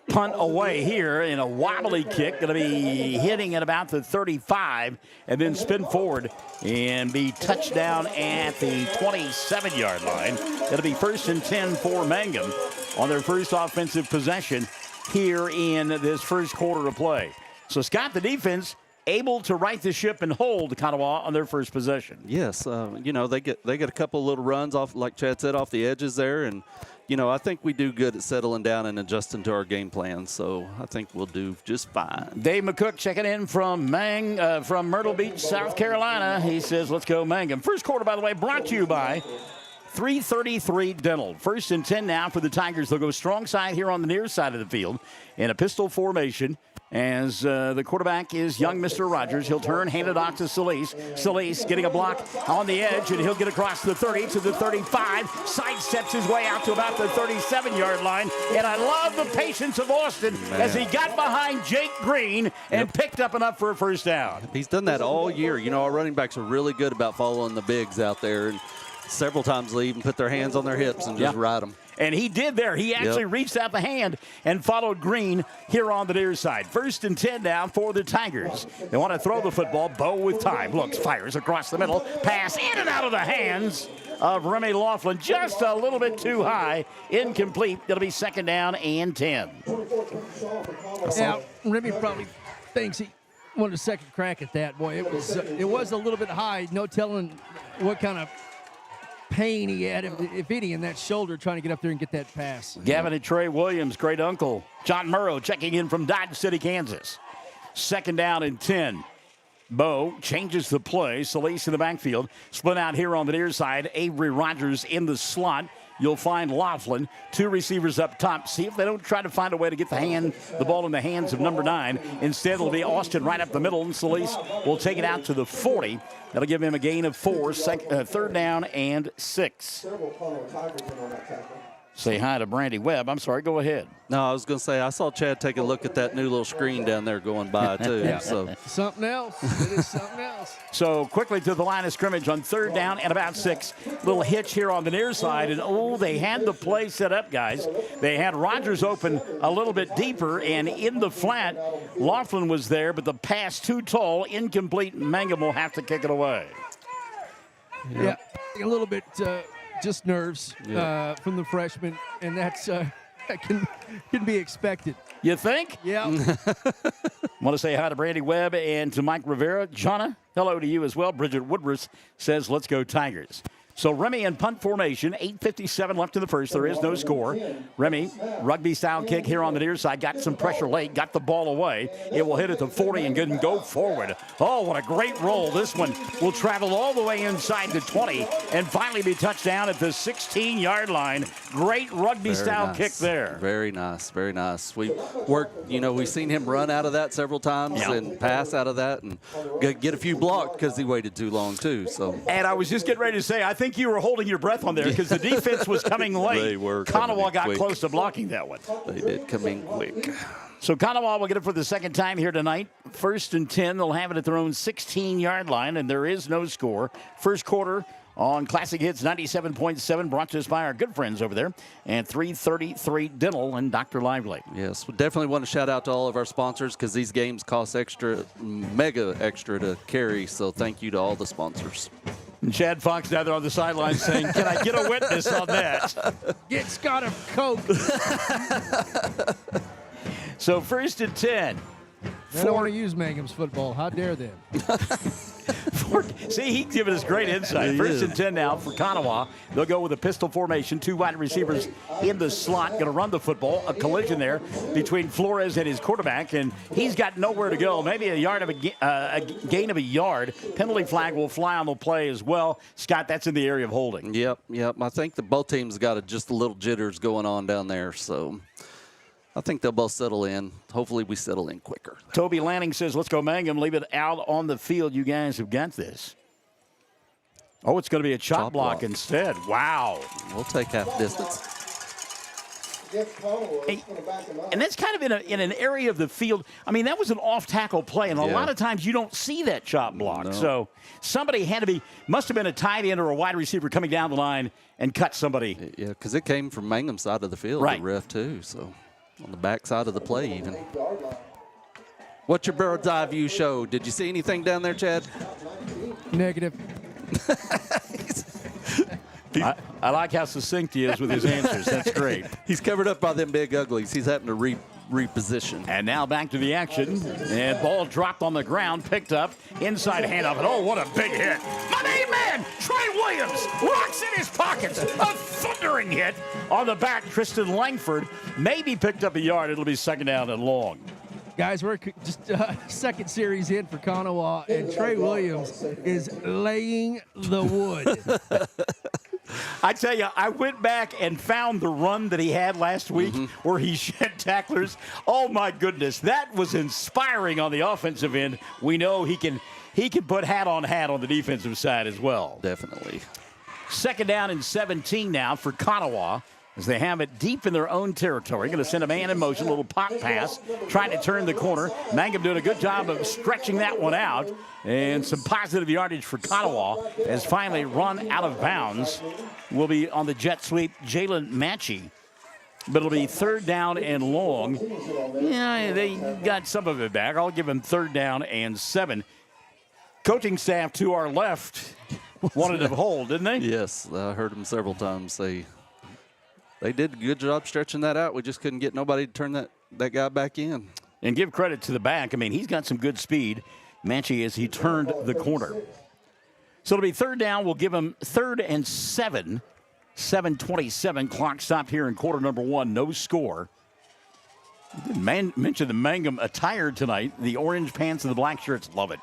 Punt away here in a wobbly kick. Going to be hitting at about the 35 and then spin forward and be touchdown at the 27-yard line. It'll be 1st and 10 for Mangum on their first offensive possession here in this first quarter of play. So, Scott, the defense able to right the ship and hold Konawa on their first possession. Yes, they get a couple little runs off, like Chad said, off the edges there, and I think we do good at settling down and adjusting to our game plan. So I think we'll do just fine. Dave McCook checking in from Myrtle Beach, South Carolina. He says, "Let's go Mangum." First quarter, by the way, brought to you by 333 Dental. 1st and 10 now for the Tigers. They'll go strong side here on the near side of the field in a pistol formation. As the quarterback is young Mr. Rogers. He'll turn, hand it off to Solis. Solis getting a block on the edge, and he'll get across the 30 to the 35. Sidesteps his way out to about the 37-yard line. And I love the patience of Austin as he got behind Jake Green and picked up enough for a first down. He's done that all year. Our running backs are really good about following the bigs out there. And several times they even put their hands on their hips and just ride them. And he did there. He actually reached out the hand and followed Green here on the near side. 1st and 10 now for the Tigers. They want to throw the football. Bo with time. Looks, fires across the middle. Pass in and out of the hands of Remy Laughlin. Just a little bit too high. Incomplete. It'll be 2nd down and 10. Now, Remy probably thinks he wanted a second crack at that. Boy, it was a little bit high. No telling what kind of pain he had, if any, in that shoulder trying to get up there and get that pass. Gavin and Trey Williams, great uncle. John Murrow checking in from Dodge City, Kansas. 2nd down and 10. Bo changes the play. Solis in the backfield. Split out here on the near side. Avery Rogers in the slot. You'll find Laughlin. 2 receivers up top. See if they don't try to find a way to get the ball in the hands of number 9. Instead, it'll be Austin right up the middle, and Solis will take it out to the 40. That'll give him a gain of 4, 3rd down and 6. Say hi to Brandy Webb. I'm sorry, go ahead. No, I was going to say, I saw Chad take a look at that new little screen down there going by, too. So something else. It is something else. So quickly to the line of scrimmage on 3rd down and about 6. Little hitch here on the near side. And, they had the play set up, guys. They had Rogers open a little bit deeper, and in the flat, Laughlin was there, but the pass too tall, incomplete. Mangum will have to kick it away. Yeah, a little bit just nerves from the freshman, and that can be expected. You think? Yeah. Want to say hi to Brandy Webb and to Mike Rivera. Jonna, hello to you as well. Bridget Woodruff says, "Let's go Tigers." So Remy in punt formation, 8:57 left in the first. There is no score. Remy, rugby-style kick here on the near side. Got some pressure late, got the ball away. It will hit at the 40 and go forward. Oh, what a great roll. This one will travel all the way inside the 20 and finally be touched down at the 16-yard line. Great rugby-style kick there. Very nice, very nice. We worked, we've seen him run out of that several times and pass out of that and get a few blocked because he waited too long, too. So. And I was just getting ready to say, I think you were holding your breath on there because the defense was coming late. They were. Konawa got close to blocking that one. They did come in quick. So Konawa will get it for the 2nd time here tonight. 1st and 10. They'll have it at their own 16-yard line, and there is no score. First quarter on Classic Hits 97.7, brought to us by our good friends over there and 333 Dental and Dr. Lively. Yes, we definitely want to shout out to all of our sponsors because these games cost mega extra to carry, so thank you to all the sponsors. And Chad Fox down there on the sideline saying, "Can I get a witness on that?" Get Scott a Coke. So 1st and 10. They don't want to use Mangum's football. How dare them? See, he's giving us great insight. 1st and 10 now for Konawa. They'll go with a pistol formation. 2 wide receivers in the slot. Going to run the football. A collision there between Flores and his quarterback, and he's got nowhere to go. Maybe a gain of a yard. Penalty flag will fly on the play as well. Scott, that's in the area of holding. Yep. I think that both teams got just a little jitters going on down there, so I think they'll both settle in. Hopefully we settle in quicker. Toby Lanning says, "Let's go Mangum. Leave it out on the field. You guys have got this." Oh, it's going to be a chop block instead. Wow. We'll take half distance. And that's kind of in an area of the field. I mean, that was an off-tackle play, and a lot of times you don't see that chop block. No. So somebody must have been a tight end or a wide receiver coming down the line and cut somebody. Yeah, because it came from Mangum's side of the field, right. the ref, too. So on the back side of the play, even. What's your bird's eye view show? Did you see anything down there, Chad? Negative. I like how succinct he is with his answers. That's great. He's covered up by them big uglies. He's having to reposition. And now back to the action. And ball dropped on the ground, picked up, inside handoff. And oh, what a big hit. My main man, Trey Williams, rocks in his pockets. A thundering hit on the back. Tristan Langford maybe picked up a yard. It'll be second down and long. Guys, we're just second series in for Konawa, and Trey Williams is laying the wood. I tell you, I went back and found the run that he had last week where he shed tacklers. Oh, my goodness. That was inspiring on the offensive end. We know he can put hat on the defensive side as well. Definitely. Second down and 17 now for Konawa, as they have it deep in their own territory. Going to send a man in motion, a little pop pass, trying to turn the corner. Mangum doing a good job of stretching that one out. And some positive yardage for Konawa as finally run out of bounds. Will be on the jet sweep, Jalen Matchey. But it'll be third down and long. Yeah, they got some of it back. I'll give them third down and 7. Coaching staff to our left wanted to hold, didn't they? Yes, I heard them several times. They did a good job stretching that out. We just couldn't get nobody to turn that guy back in. And give credit to the back. I mean, he's got some good speed, Manchi, as he turned the corner. So it'll be third down. We'll give him third and 7. 7:27. Clock stopped here in quarter number 1. No score. I didn't mention the Mangum attire tonight. The orange pants and the black shirts. Love it.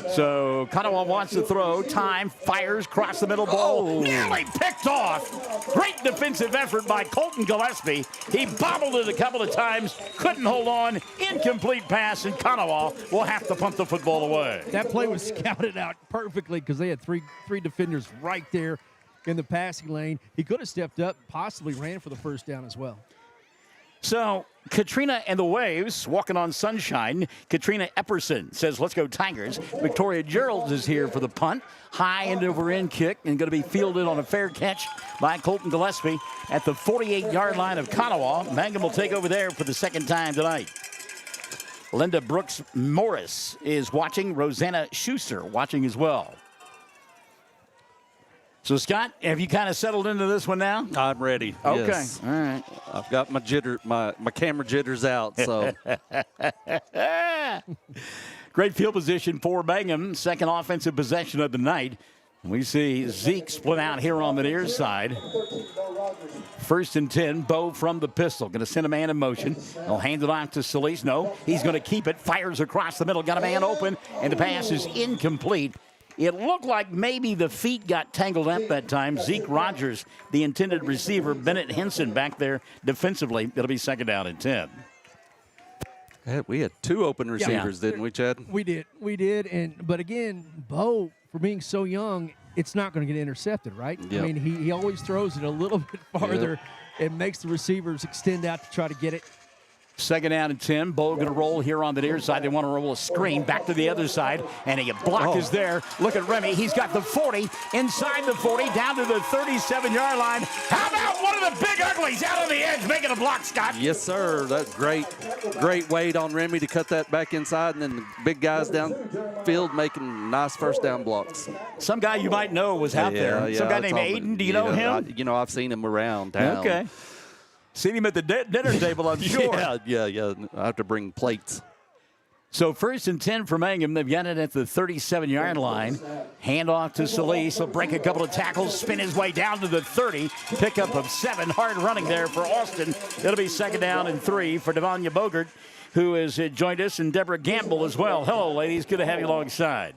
So Konawa wants to throw. Time, fires, cross the middle, ball nearly picked off. Great defensive effort by Colton Gillespie. He bobbled it a couple of times, couldn't hold on. Incomplete pass, and Konawa will have to punt the football away. That play was scouted out perfectly because they had three defenders right there in the passing lane. He could have stepped up, possibly ran for the first down as well. So, Katrina and the Waves walking on sunshine. Katrina Epperson says, let's go Tigers. Victoria Geralds is here for the punt. High end-over-end kick and going to be fielded on a fair catch by Colton Gillespie at the 48-yard line of Konawa. Mangum will take over there for the second time tonight. Linda Brooks Morris is watching. Rosanna Schuster watching as well. So, Scott, have you kind of settled into this one now? I'm ready. Okay. Yes. All right. I've got my camera jitters out, so. Great field position for Mangum. Second offensive possession of the night. We see Zeke split out here on the near side. First and 10, Bo from the pistol. Going to send a man in motion. He'll hand it off to Solis. No, he's going to keep it. Fires across the middle. Got a man open, and the pass is incomplete. It looked like maybe the feet got tangled up that time. Zeke Rogers, the intended receiver. Bennett Henson back there defensively. It'll be second down and 10. We had 2 open receivers, didn't we, Chad? We did. But again, Bo, for being so young, it's not going to get intercepted, right? Yep. I mean, he always throws it a little bit farther and makes the receivers extend out to try to get it. Second down and 10. Bo going to roll here on the near side. They want to roll a screen back to the other side, and a block is there. Look at Remy. He's got the 40, inside the 40, down to the 37-yard line. How about one of the big uglies out on the edge making a block, Scott? Yes, sir. That's great weight on Remy to cut that back inside, and then the big guys downfield making nice first down blocks. Some guy you might know was out there. Yeah, Some guy named Aiden. Do you know him? I've seen him around town. Okay. Seen him at the dinner table, I'm sure. Yeah. I have to bring plates. So first and 10 for Mangum. They've got it at the 37-yard line. Hand off to Solis. He'll break a couple of tackles, spin his way down to the 30. Pickup of 7. Hard running there for Austin. It'll be second down and 3 for Devanya Bogert, who has joined us, and Deborah Gamble as well. Hello, ladies. Good to have you alongside.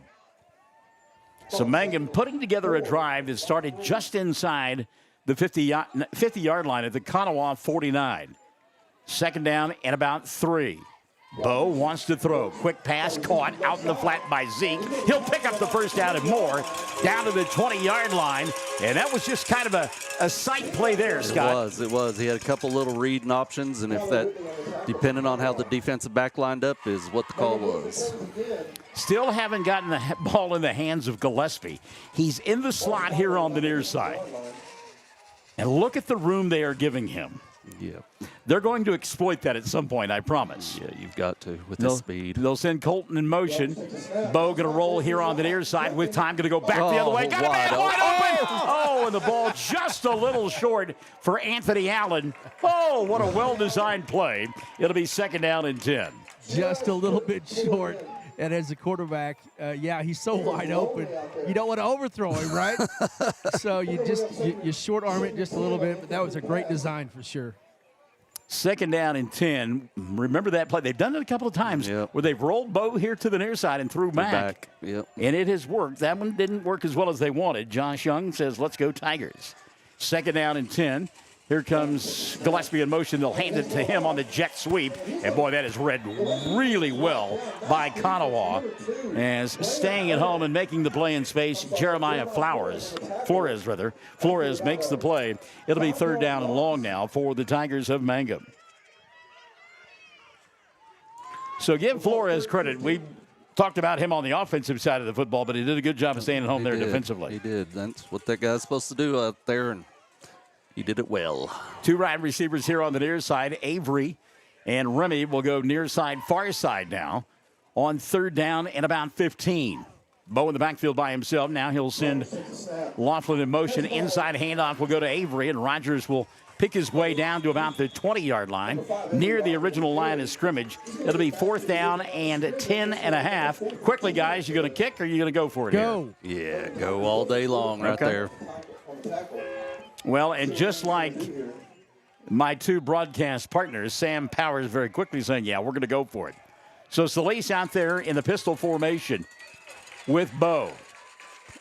So Mangum putting together a drive that started just inside the 50-yard line at the Konawa 49. Second down and about 3. Bo wants to throw. Quick pass caught out in the flat by Zeke. He'll pick up the first down and more down to the 20-yard line. And that was just kind of a sight play there, Scott. It was. He had a couple little reading options, and if that, depending on how the defensive back lined up, is what the call was. Still haven't gotten the ball in the hands of Gillespie. He's in the slot here on the near side. And look at the room they are giving him. Yeah. They're going to exploit that at some point, I promise. Yeah, you've got to with this speed. They'll send Colton in motion. Bo going to roll here on the near side with time. Going to go back the other way. Got a man wide open. Oh, and the ball just a little short for Anthony Allen. Oh, what a well-designed play. It'll be 2nd down and 10. Just a little bit short. And as a quarterback, he's so wide open. You don't want to overthrow him, right? So you short arm it just a little bit. But that was a great design for sure. 2nd down and 10. Remember that play? They've done it a couple of times where they've rolled Bo here to the near side and threw back. Yep. And it has worked. That one didn't work as well as they wanted. Josh Young says, let's go Tigers. 2nd down and 10. Here comes Gillespie in motion. They'll hand it to him on the jet sweep. And, boy, that is read really well by Konawa. As staying at home and making the play in space, Jeremiah Flores makes the play. It'll be 3rd down and long now for the Tigers of Mangum. So give Flores credit. We talked about him on the offensive side of the football, but he did a good job of staying at home defensively. He did. That's what that guy's supposed to do out there, and he did it well. 2 wide receivers here on the near side. Avery and Remy will go near side, far side now on 3rd down and about 15. Bo in the backfield by himself. Now he'll send Laughlin in motion. Inside handoff will go to Avery, and Rogers will pick his way down to about the 20-yard line, near the original line of scrimmage. It'll be 4th down and 10.5. Quickly, guys, you going to kick or you going to go for it? Go. Here? Yeah, go all day long right there. Well, and just like my 2 broadcast partners, Sam Powers very quickly saying, yeah, we're going to go for it. So Solis out there in the pistol formation with Bo.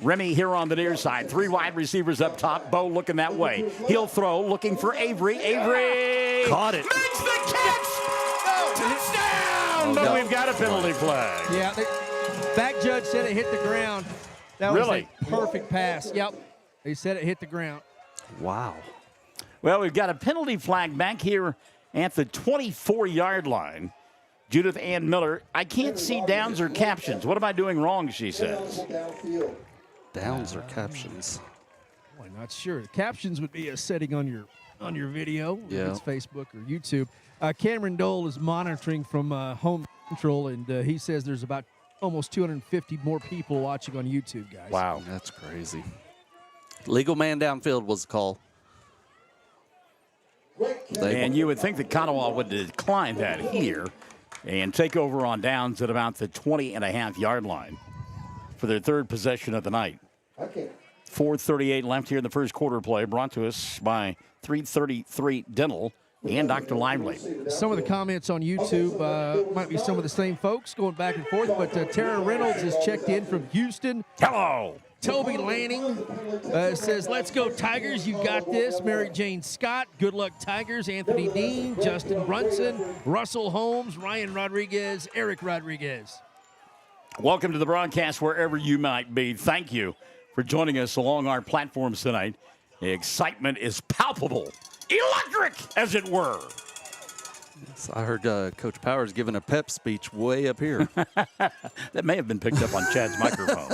Remy here on the near side. 3 wide receivers up top. Bo looking that way. He'll throw, looking for Avery. Avery caught it. Makes the catch. Touchdown. But we've got a penalty flag. Yeah, back judge said it hit the ground. That was a perfect pass. Yep. He said it hit the ground. Wow. Well, we've got a penalty flag back here at the 24-yard line. Judith Ann Miller, I can't see downs or captions. What am I doing wrong, she says. Downs or captions? Boy, not sure. The captions would be a setting on your video, if it's Facebook or YouTube. Cameron Dole is monitoring from home control, and he says there's about almost 250 more people watching on YouTube, guys. Wow, that's crazy. Legal man downfield was the call. And you would think that Konawa would decline that here and take over on downs at about the 20.5-yard line for their 3rd possession of the night. 4:38 left here in the first quarter play, brought to us by 333 Dental and Dr. Lively. Some of the comments on YouTube might be some of the same folks going back and forth, but Tara Reynolds has checked in from Houston. Hello. Toby Lanning says, let's go Tigers, you got this. Mary Jane Scott, good luck Tigers. Anthony Dean, Justin Brunson, Russell Holmes, Ryan Rodriguez, Eric Rodriguez. Welcome to the broadcast wherever you might be. Thank you for joining us along our platforms tonight. The excitement is palpable, electric, as it were. Yes, I heard Coach Powers giving a pep speech way up here. That may have been picked up on Chad's microphone.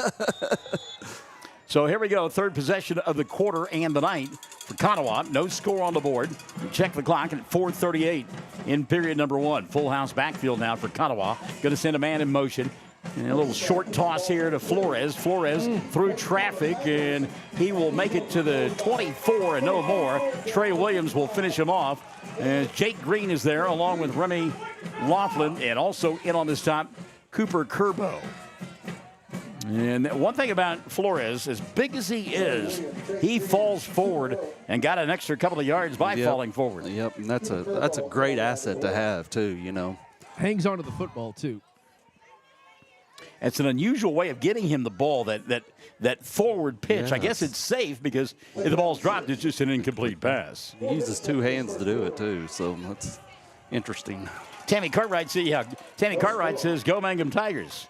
So here we go, 3rd possession of the quarter and the night for Konawa. No score on the board. Check the clock at 4:38 in period number 1. Full house backfield now for Konawa. Going to send a man in motion. And a little short toss here to Flores. Flores through traffic, and he will make it to the 24 and no more. Trey Williams will finish him off. And Jake Green is there along with Remy Laughlin, and also in on this top, Cooper Curbo. And one thing about Flores, as big as he is, he falls forward and got an extra couple of yards by falling forward. Yep, and that's a great asset to have too, you know. Hangs onto the football too. It's an unusual way of getting him the ball, that forward pitch. Yes. I guess it's safe because if the ball's dropped, it's just an incomplete pass. He uses 2 hands to do it too, so that's interesting. Tammy Cartwright says, go Mangum Tigers.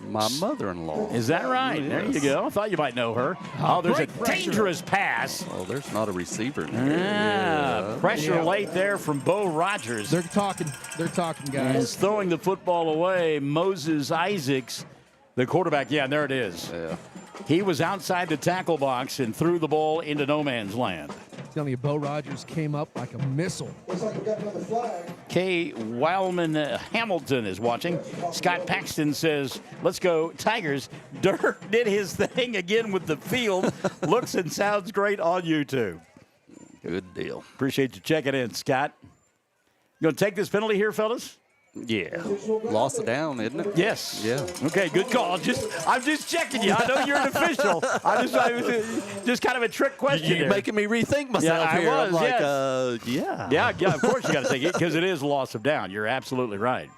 My mother-in-law. Is that right? Yes. There you go. I thought you might know her. Oh, there's a dangerous pass. Oh, there's not a receiver there. Pressure late there from Bo Rogers. They're talking, guys. He's throwing the football away. Moses Isaacs, the quarterback. Yeah, there it is. Yeah. He was outside the tackle box and threw the ball into no man's land. I'm telling you, Bo Rogers came up like a missile. Looks like we got another flag. Kay Wildman Hamilton is watching. Scott Paxton says, let's go Tigers. Dirk did his thing again with the field. Looks and sounds great on YouTube. Good deal. Appreciate you checking in, Scott. You going to take this penalty here, fellas? Yeah. Lost it down, isn't it? Yes. Yeah. Okay, good call. I'm just checking you. I know you're an official. Just kind of a trick question. You're making me rethink myself here. I was, I'm like, yeah. Yeah, of course you got to take it because it is loss of down. You're absolutely right.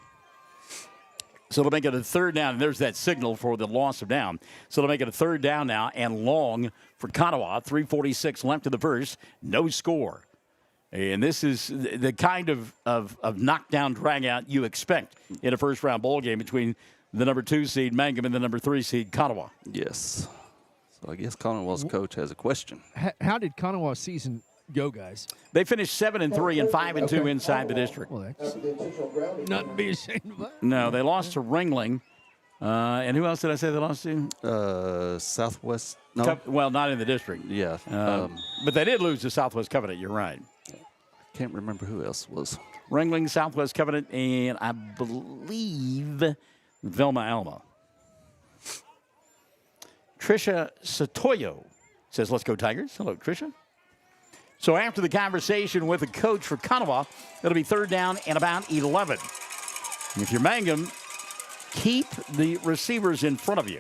So it'll make it a third down, and there's that signal for the loss of down. So it'll make it a third down now and long for Konawa. 3:46 left in the first. No score. And this is the kind of knockdown dragout you expect in a first-round bowl game between the number 2 seed Mangum and the number 3 seed Konawa. Yes. So I guess Konawa's coach has a question. How did Konawa's season go, guys? They finished 7-3 and 5-2 inside the district. Well, that's nothing to be ashamed about. No, they lost to Ringling. And who else did I say they lost to? Southwest. No. Well, not in the district. Yeah. But they did lose to Southwest Covenant. You're right. Can't remember who else was. Ringling, Southwest Covenant, and I believe Velma Alma. Tricia Satoyo says, let's go Tigers. Hello, Tricia. So after the conversation with the coach for Konawa, it'll be third down and about 11. And if you're Mangum, keep the receivers in front of you.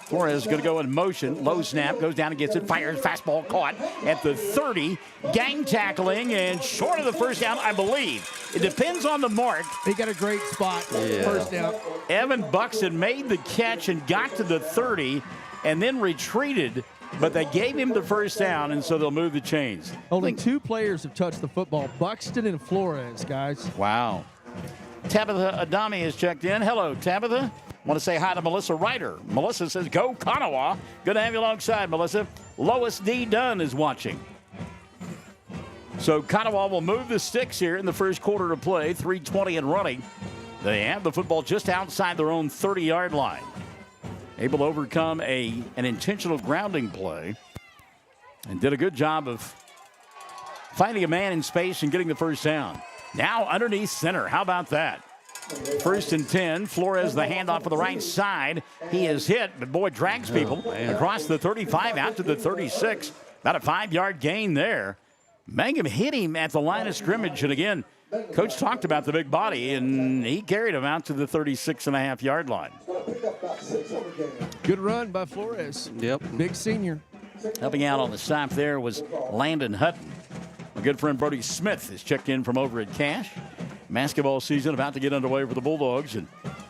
Flores is going to go in motion. Low snap, goes down and gets it. Fires, fastball caught at the 30. Gang tackling and short of the first down, I believe. It depends on the mark. He got a great spot. First down. Evan Buxton made the catch and got to the 30 and then retreated. But they gave him the first down, and so they'll move the chains. Only 2 players have touched the football, Buxton and Flores, guys. Wow. Tabitha Adami has checked in. Hello, Tabitha. Want to say hi to Melissa Ryder. Melissa says, go Konawa. Good to have you alongside, Melissa. Lois D. Dunn is watching. So Konawa will move the sticks here in the first quarter of play, 3:20 and running. They have the football just outside their own 30-yard line. Able to overcome an intentional grounding play and did a good job of finding a man in space and getting the first down. Now underneath center. How about that? First and 10. Flores, the handoff for the right side. He is hit, but boy, drags people across the 35 out to the 36. About a 5-yard gain there. Mangum hit him at the line of scrimmage. And again, Coach talked about the big body, and he carried him out to the 36.5-yard line. Good run by Flores. Yep. Big senior. Helping out on the stop there was Landon Hutton. My good friend Brody Smith is checked in from over at Cash. Basketball season about to get underway for the Bulldogs. And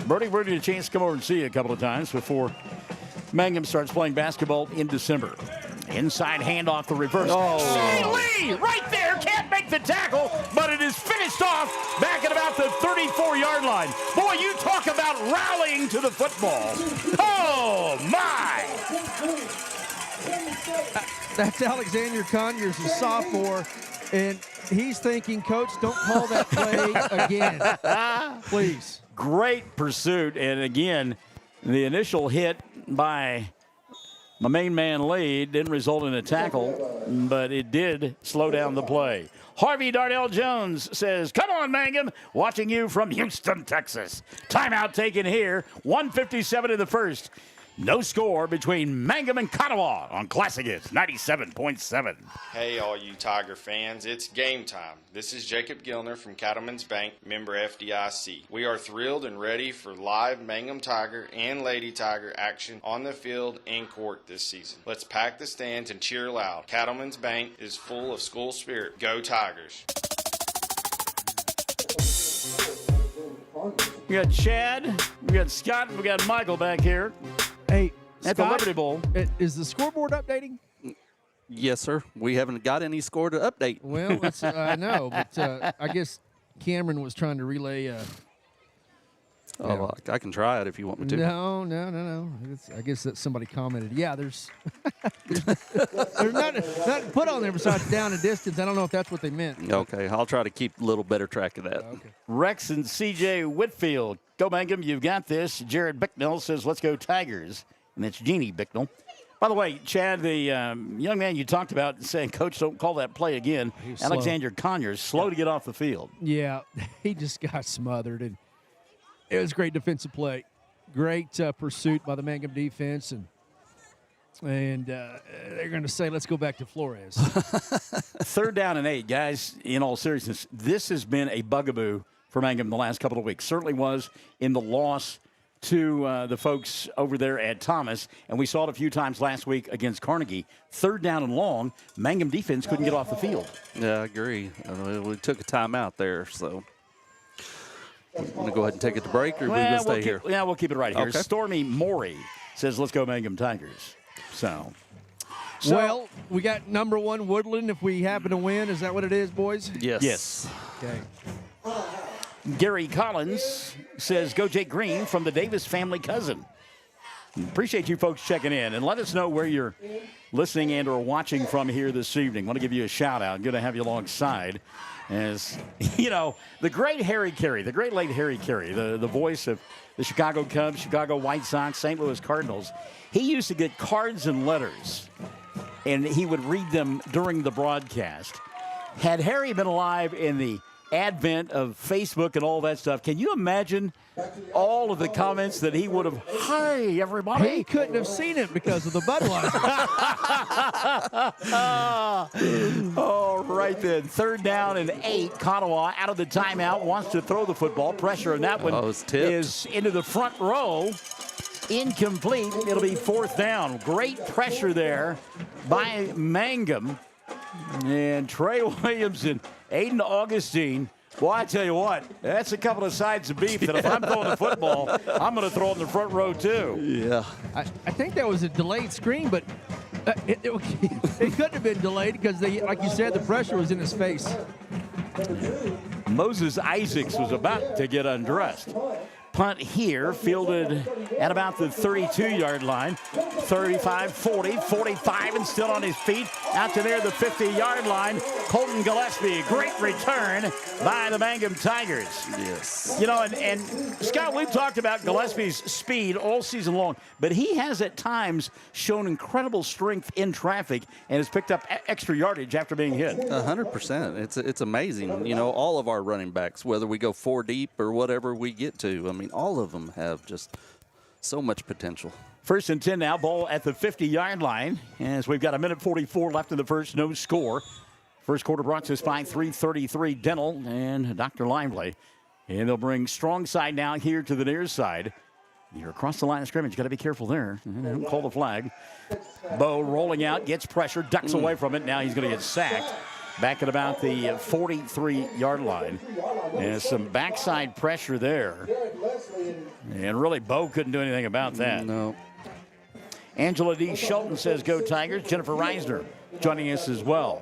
Brody, we're going to get a chance to come over and see you a couple of times before Mangum starts playing basketball in December. Inside handoff, the reverse. Shane Lee right there, can't make the tackle, but it is finished off back at about the 34-yard line. Boy, you talk about rallying to the football. Oh, my. That's Alexander Conyers, a sophomore, and he's thinking, Coach, don't call that play again, please. Great pursuit, and again, the initial hit by my main man Lee didn't result in a tackle, but it did slow down the play. Harvey Darnell Jones says, come on, Mangum, watching you from Houston, Texas. Timeout taken here, 1:57 in the first. No score between Mangum and Konawa on Classic Hits 97.7. Hey, all you Tiger fans, it's game time. This is Jacob Gilner from Cattlemen's Bank, member FDIC. We are thrilled and ready for live Mangum Tiger and Lady Tiger action on the field and court this season. Let's pack the stands and cheer loud. Cattlemen's Bank is full of school spirit. Go Tigers! We got Chad, we got Scott, we got Michael back here. Hey, at the Liberty Bowl. Is the scoreboard updating? Yes, sir. We haven't got any score to update. Well, I know, but I guess Cameron was trying to relay. I can try it if you want me to. No. I guess that somebody commented. Yeah, there's not put on there besides down and distance. I don't know if that's what they meant. Okay, I'll try to keep a little better track of that. Okay. Rex and C.J. Whitfield. Go Mangum, you've got this. Jared Bicknell says, let's go Tigers. And that's Jeannie Bicknell. By the way, Chad, the young man you talked about saying, Coach, don't call that play again. Alexander Conyers, slow to get off the field. Yeah, he just got smothered. And it was great defensive play. Great pursuit by the Mangum defense. And they're going to say, let's go back to Flores. 3rd down and 8, guys, in all seriousness, this has been a bugaboo for Mangum the last couple of weeks. Certainly was in the loss to the folks over there at Thomas, and we saw it a few times last week against Carnegie. 3rd down and long, Mangum defense couldn't get off the field. Yeah, I agree. We took a timeout there, so we're going to go ahead and take it to break, or we're going to stay here? Yeah, we'll keep it right here. Okay. Stormy Morey says, let's go Mangum Tigers. So, well, we got number 1 Woodland if we happen to win. Is that what it is, boys? Yes. Okay. Gary Collins says, go Jake Green from the Davis family cousin. Appreciate you folks checking in, and let us know where you're listening and or watching from here this evening. Want to give you a shout-out. Good to have you alongside. As, you know, the great Harry Carey, the great late Harry Carey, the voice of the Chicago Cubs, Chicago White Sox, St. Louis Cardinals, he used to get cards and letters, and he would read them during the broadcast. Had Harry been alive in the advent of Facebook and all that stuff, can you imagine all of the comments that he would have? Hi, everybody. He couldn't have seen it because of the Budweiser. Oh, right then. 3rd down and 8. Konawa out of the timeout, wants to throw the football. Pressure on that one is into the front row. Incomplete. It'll be 4th down. Great pressure there by Mangum. And Trey Williams and Aiden Augustine. Well, I tell you what, that's a couple of sides of beef that if I'm throwing the football, I'm going to throw it in the front row too. Yeah. I think that was a delayed screen, but it couldn't have been delayed because, like you said, the pressure was in his face. Moses Isaacs was about to get undressed. Punt here, fielded at about the 32-yard line. 35, 40, 45, and still on his feet. Out to near the 50-yard line. Colton Gillespie, great return by the Mangum Tigers. Yes. You know, and Scott, we've talked about Gillespie's speed all season long, but he has at times shown incredible strength in traffic and has picked up extra yardage after being hit. 100%. It's amazing. You know, all of our running backs, whether we go 4 deep or whatever we get to, I mean, all of them have just so much potential. 1st and 10 now, ball at the 50-yard line. As we've got 1:44 left in the first, no score. First quarter brought to us by 333 Dental and Dr. Lively. And they'll bring strong side now here to the near side. You're across the line of scrimmage. Got to be careful there. Don't call the flag. Bo rolling out, gets pressure, ducks away from it. Now he's going to get sacked. Back at about the 43-yard line. And some backside pressure there. And really, Bo couldn't do anything about that. No. Angela D. Shelton says, go Tigers. Jennifer Reisner joining us as well.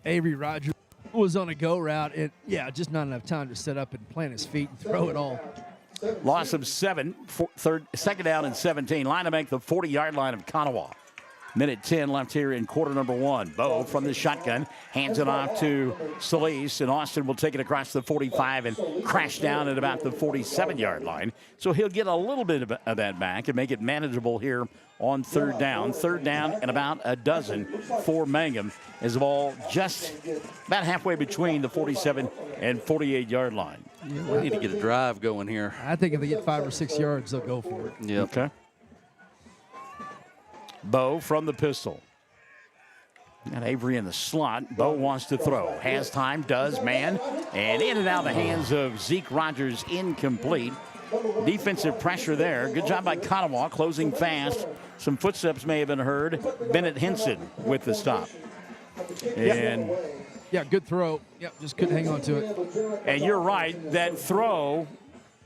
Avery Rogers was on a go route. And, yeah, just not enough time to set up and plant his feet and throw it all. Loss of 7, 2nd down and 17. Line to make the 40-yard line of Konawa. Minute 10 left here in quarter number 1. Bo from the shotgun hands it off to Solis, and Austin will take it across the 45 and crash down at about the 47-yard line. So he'll get a little bit of that back and make it manageable here on 3rd down. 3rd down and about a dozen for Mangum as the ball just about halfway between the 47 and 48-yard line. Yeah, we need to get a drive going here. I think if they get 5 or 6 yards, they'll go for it. Yeah. Okay. Bo from the pistol. Got Avery in the slot. Bo wants to throw. Has time, does, man. And in and out of the hands of Zeke Rogers, incomplete. Defensive pressure there. Good job by Konawa, closing fast. Some footsteps may have been heard. Bennett Henson with the stop. And yeah, good throw. Yep, just couldn't hang on to it. And you're right, that throw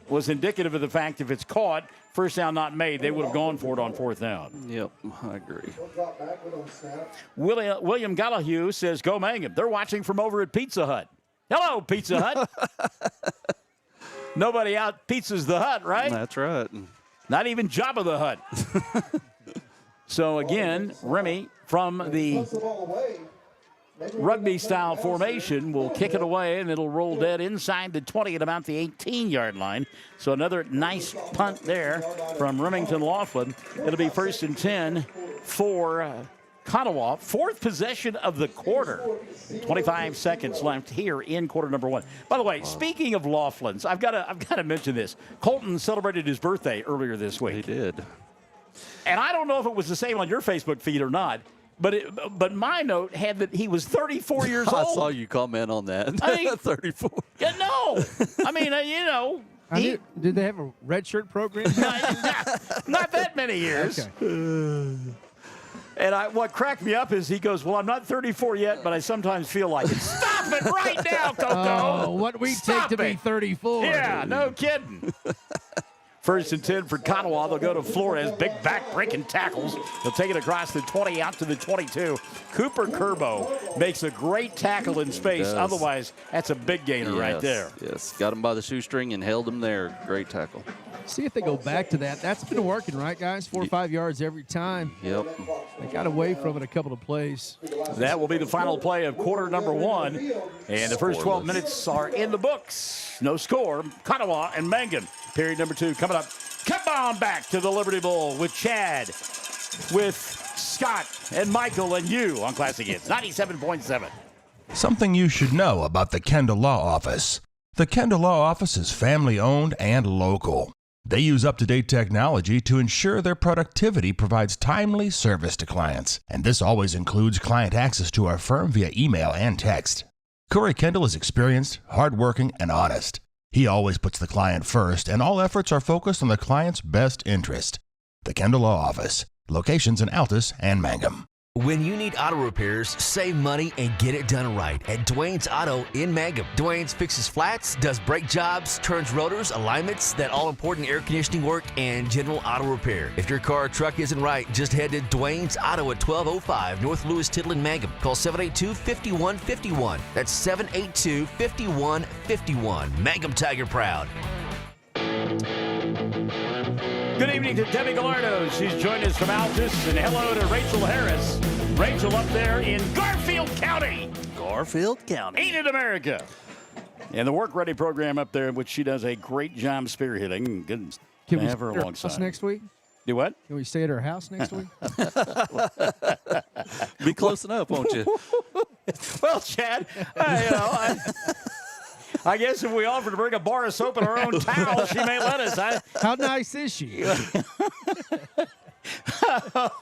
was indicative of the fact if it's caught, first down not made, they would have gone for it on 4th down. Yep, I agree. William Gallahue says, go Mangum. They're watching from over at Pizza Hut. Hello, Pizza Hut. Nobody out pizzas the Hut, right? That's right. Not even Jabba the Hutt. So, again, Remy from the rugby-style formation will kick it away, and it'll roll dead inside the 20 at about the 18-yard line. So another nice punt there from Remington Laughlin. It'll be 1st and 10 for Konawa. 4th possession of the quarter. 25 seconds left here in quarter number 1. By the way, speaking of Laughlin's, I've got to mention this. Colton celebrated his birthday earlier this week. He did. And I don't know if it was the same on your Facebook feed or not. But my note had that he was 34 years old. I saw you comment on that. I mean, 34. Yeah, no. I mean, did they have a red shirt program? not that many years. Okay. And what cracked me up is he goes, well, I'm not 34 yet, but I sometimes feel like it. Stop it right now, Coco. Oh, what we take to be 34. Yeah, no kidding. 1st and 10 for Konawa. They'll go to Flores. Big back-breaking tackles. They'll take it across the 20 out to the 22. Cooper Curbo makes a great tackle in space. Otherwise, that's a big gainer right there. Yes, got him by the shoestring and held him there. Great tackle. See if they go back to that. That's been working, right, guys? 4 or 5 yards every time. Yep. They got away from it a couple of plays. That will be the final play of quarter number 1. And the first 12 minutes are in the books. No score. Konawa and Mangum. Period number 2 coming up. Come on back to the Liberty Bowl with Chad, with Scott and Michael and you on Classic Hits 97.7. Something you should know about the Kendall Law Office. The Kendall Law Office is family-owned and local. They use up-to-date technology to ensure their productivity provides timely service to clients, and this always includes client access to our firm via email and text. Corey Kendall is experienced, hardworking, and honest. He always puts the client first, and all efforts are focused on the client's best interest. The Kendall Law Office, locations in Altus and Mangum. When you need auto repairs, save money and get it done right at Dwayne's Auto in Mangum. Dwayne's fixes flats, does brake jobs, turns rotors, alignments, that all-important air conditioning work, and general auto repair. If your car or truck isn't right, just head to Dwayne's Auto at 1205 North Lewis Tittle in Mangum. Call 782-5151. That's 782-5151. Mangum Tiger Proud. Good evening to Debbie Gallardo. She's joined us from Altus. And hello to Rachel Harris. Rachel up there in Garfield County. Garfield County. Ain't it America? And the Work Ready program up there, which she does a great job spearheading. Good Can to we have her stay at her alongside. house next week? Do what? Can we stay at her house next week? Be close enough, won't you? Well, Chad, I guess if we offer to bring a bar of soap and our own towel, she may let us. How nice is she?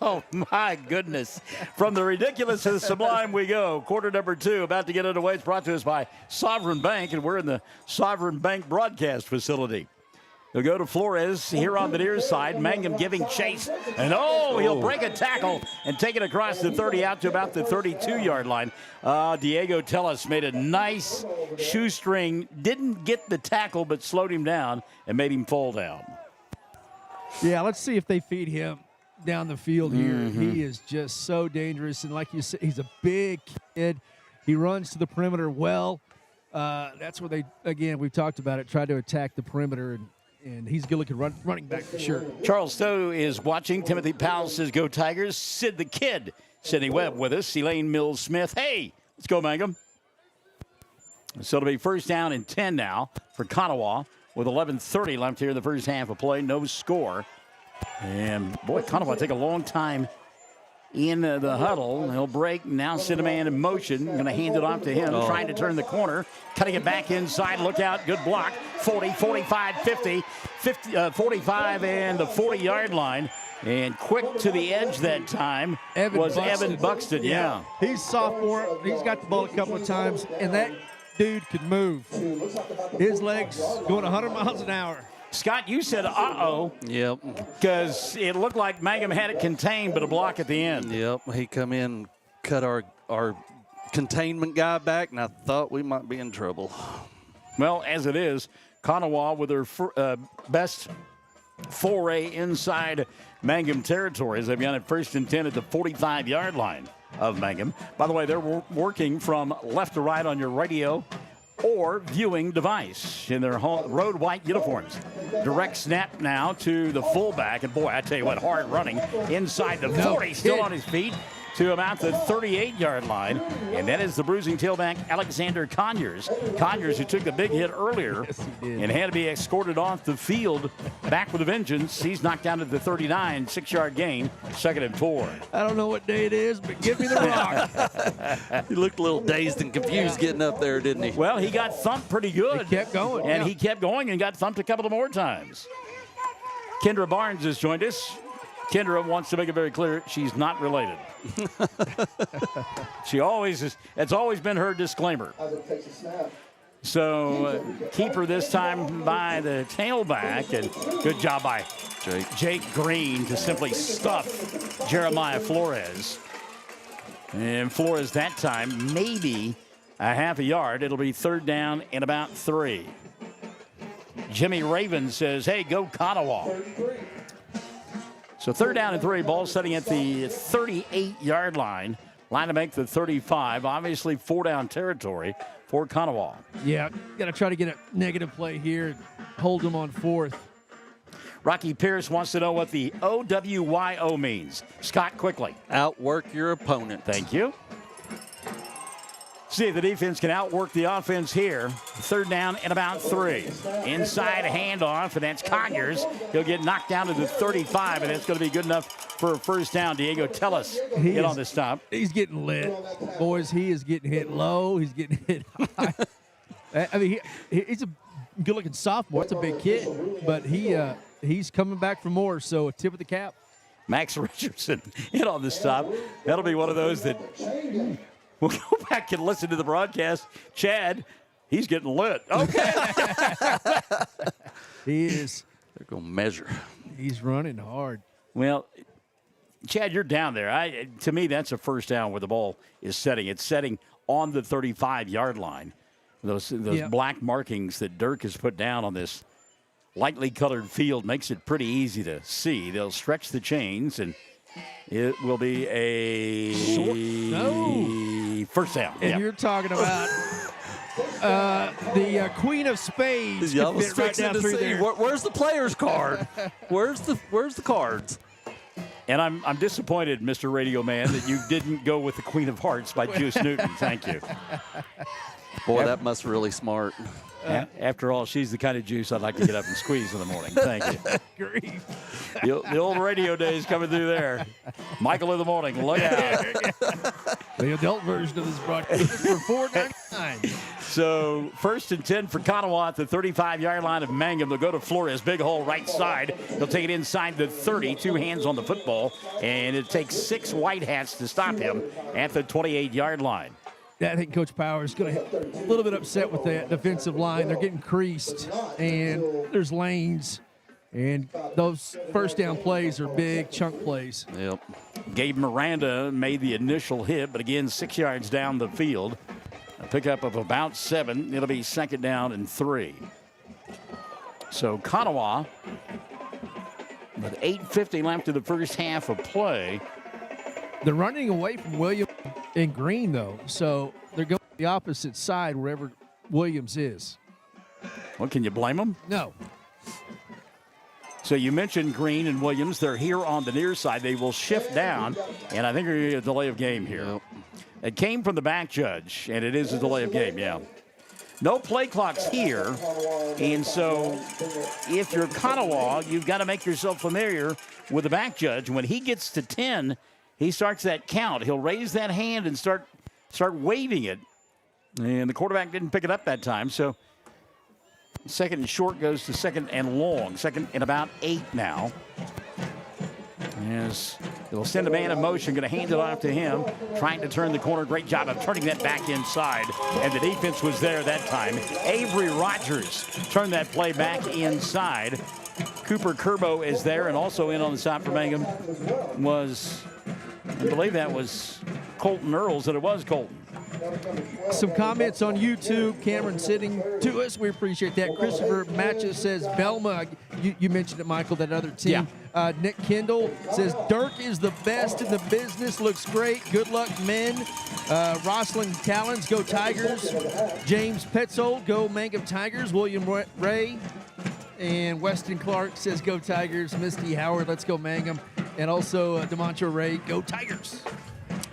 Oh, my goodness. From the ridiculous to the sublime we go. Quarter number 2 about to get underway. It's brought to us by Sovereign Bank, and we're in the Sovereign Bank broadcast facility. They'll go to Flores here on the near side. Mangum giving chase. And, he'll break a tackle and take it across the 30 out to about the 32-yard line. Diego Tellis made a nice shoestring. Didn't get the tackle, but slowed him down and made him fall down. Yeah, let's see if they feed him down the field here. Mm-hmm. He is just so dangerous. And like you said, he's a big kid. He runs to the perimeter well. That's where we've talked about it, tried to attack the perimeter, and he's a good-looking running back for sure. Charles Stowe is watching. Timothy Powell says, go Tigers. Sid the Kid, Sidney Webb with us. Elaine Mills-Smith. Hey, let's go, Mangum. So it'll be 1st down and 10 now for Konawa with 11:30 left here in the first half of play. No score. And, boy, Konawa take a long time in the huddle. He'll break. Now send a man in motion. Going to hand it off to him. Trying to turn the corner. Cutting it back inside. Look out. Good block. 40, 45, 50, 45 and the 40-yard line. And quick to the edge that time was Evan Buxton. Yeah. He's sophomore. He's got the ball a couple of times, and that dude can move. His legs going 100 miles an hour. Scott, you said uh-oh. Yep. Because it looked like Mangum had it contained, but a block at the end. Yep. He come in, cut our containment guy back, and I thought we might be in trouble. Well, as it is, Konawa with their best foray inside Mangum territory as they've got it 1st and 10 at the 45-yard line of Mangum. By the way, they're working from left to right on your radio or viewing device in their road white uniforms. Direct snap now to the fullback. And, boy, I tell you what, hard running inside the 40, still on his feet, to about the 38-yard line. And that is the bruising tailback, Alexander Conyers. Conyers, who took the big hit earlier and had to be escorted off the field, back with a vengeance. He's knocked down to the 39, 6-yard gain, 2nd and 4. I don't know what day it is, but give me the rock. He looked a little dazed and confused getting up there, didn't he? Well, he got thumped pretty good. He kept going. And he kept going and got thumped a couple of more times. Kendra Barnes has joined us. Kendra wants to make it very clear she's not related. She always is. It's always been her disclaimer. So keeper this time by the tailback, and good job by Jake Green to simply stuff Jeremiah Flores. And Flores that time maybe a half a yard. It'll be 3rd down and about 3. Jimmy Raven says, hey, go Konawa. So 3rd down and 3, ball setting at the 38-yard line. Line to make the 35. Obviously 4-down territory for Konawa. Yeah, got to try to get a negative play here. Hold them on 4th. Rocky Pierce wants to know what the OWYO means. Scott, quickly. Outwork your opponent. Thank you. See if the defense can outwork the offense here. 3rd down and about 3. Inside handoff, and that's Conyers. He'll get knocked down to the 35, and that's going to be good enough for a 1st down. Diego, tell us. Get on this stop. He's getting lit. Boys, he is getting hit low. He's getting hit high. I mean, he's a good-looking sophomore. It's a big kid, but he's coming back for more, so a tip of the cap. Max Richardson in on the stop. That'll be one of those that we'll go back and listen to the broadcast. Chad, he's getting lit. Okay. He is. They're going to measure. He's running hard. Well, Chad, you're down there. To me, that's a 1st down where the ball is setting. It's setting on the 35-yard line. Those black markings that Dirk has put down on this lightly colored field makes it pretty easy to see. They'll stretch the chains, and it will be a 1st down. And you're talking about the Queen of Spades. I was fixing to see where's the player's card. Where's the cards? And I'm disappointed, Mr. Radio Man, that you didn't go with the Queen of Hearts by Juice Newton. Thank you. Boy, that must be really smart. After all, she's the kind of juice I'd like to get up and squeeze in the morning. Thank you. The old radio days coming through there. Michael in the morning, look out. The adult version of this broadcast for $4.99. So 1st and 10 for Konawa at the 35-yard line of Mangum. They'll go to Flores, big hole right side. They'll take it inside the 30, 2 hands on the football, and it takes 6 white hats to stop him at the 28-yard line. I think Coach Power is going to get a little bit upset with the defensive line. They're getting creased, and there's lanes, and those 1st down plays are big chunk plays. Yep. Gabe Miranda made the initial hit, but again, 6 yards down the field. A pickup of about 7. It'll be 2nd down and 3. So Konawa, with 8:50 left in the first half of play. They're running away from Williams and Green, though, so they're going the opposite side wherever Williams is. Well, can you blame them? No. So you mentioned Green and Williams. They're here on the near side. They will shift down, and I think we're going to get a delay of game here. Yep. It came from the back judge, and it is a delay of game, yeah. No play clocks here, and so if you're Konawa, you've got to make yourself familiar with the back judge. When he gets to 10, he starts that count. He'll raise that hand and start waving it. And the quarterback didn't pick it up that time. So 2nd and short goes to 2nd and long. 2nd and about 8 now. As they'll send a man in motion, going to hand it off to him. Trying to turn the corner. Great job of turning that back inside. And the defense was there that time. Avery Rogers turned that play back inside. Cooper Curbo is there, and also in on the stop for Mangum was, I believe that was Colton Earls, and it was Colton. Some comments on YouTube. Cameron sitting to us. We appreciate that. Christopher Matches says, Belma, you mentioned it, Michael, that other team. Yeah. Nick Kendall says, Dirk is the best in the business. Looks great. Good luck, men. Rosalind Callens, go Tigers. James Petzold, go Mangum Tigers. William Ray. And Weston Clark says, go Tigers. Misty Howard, let's go Mangum. And also DeMontre Ray, go Tigers.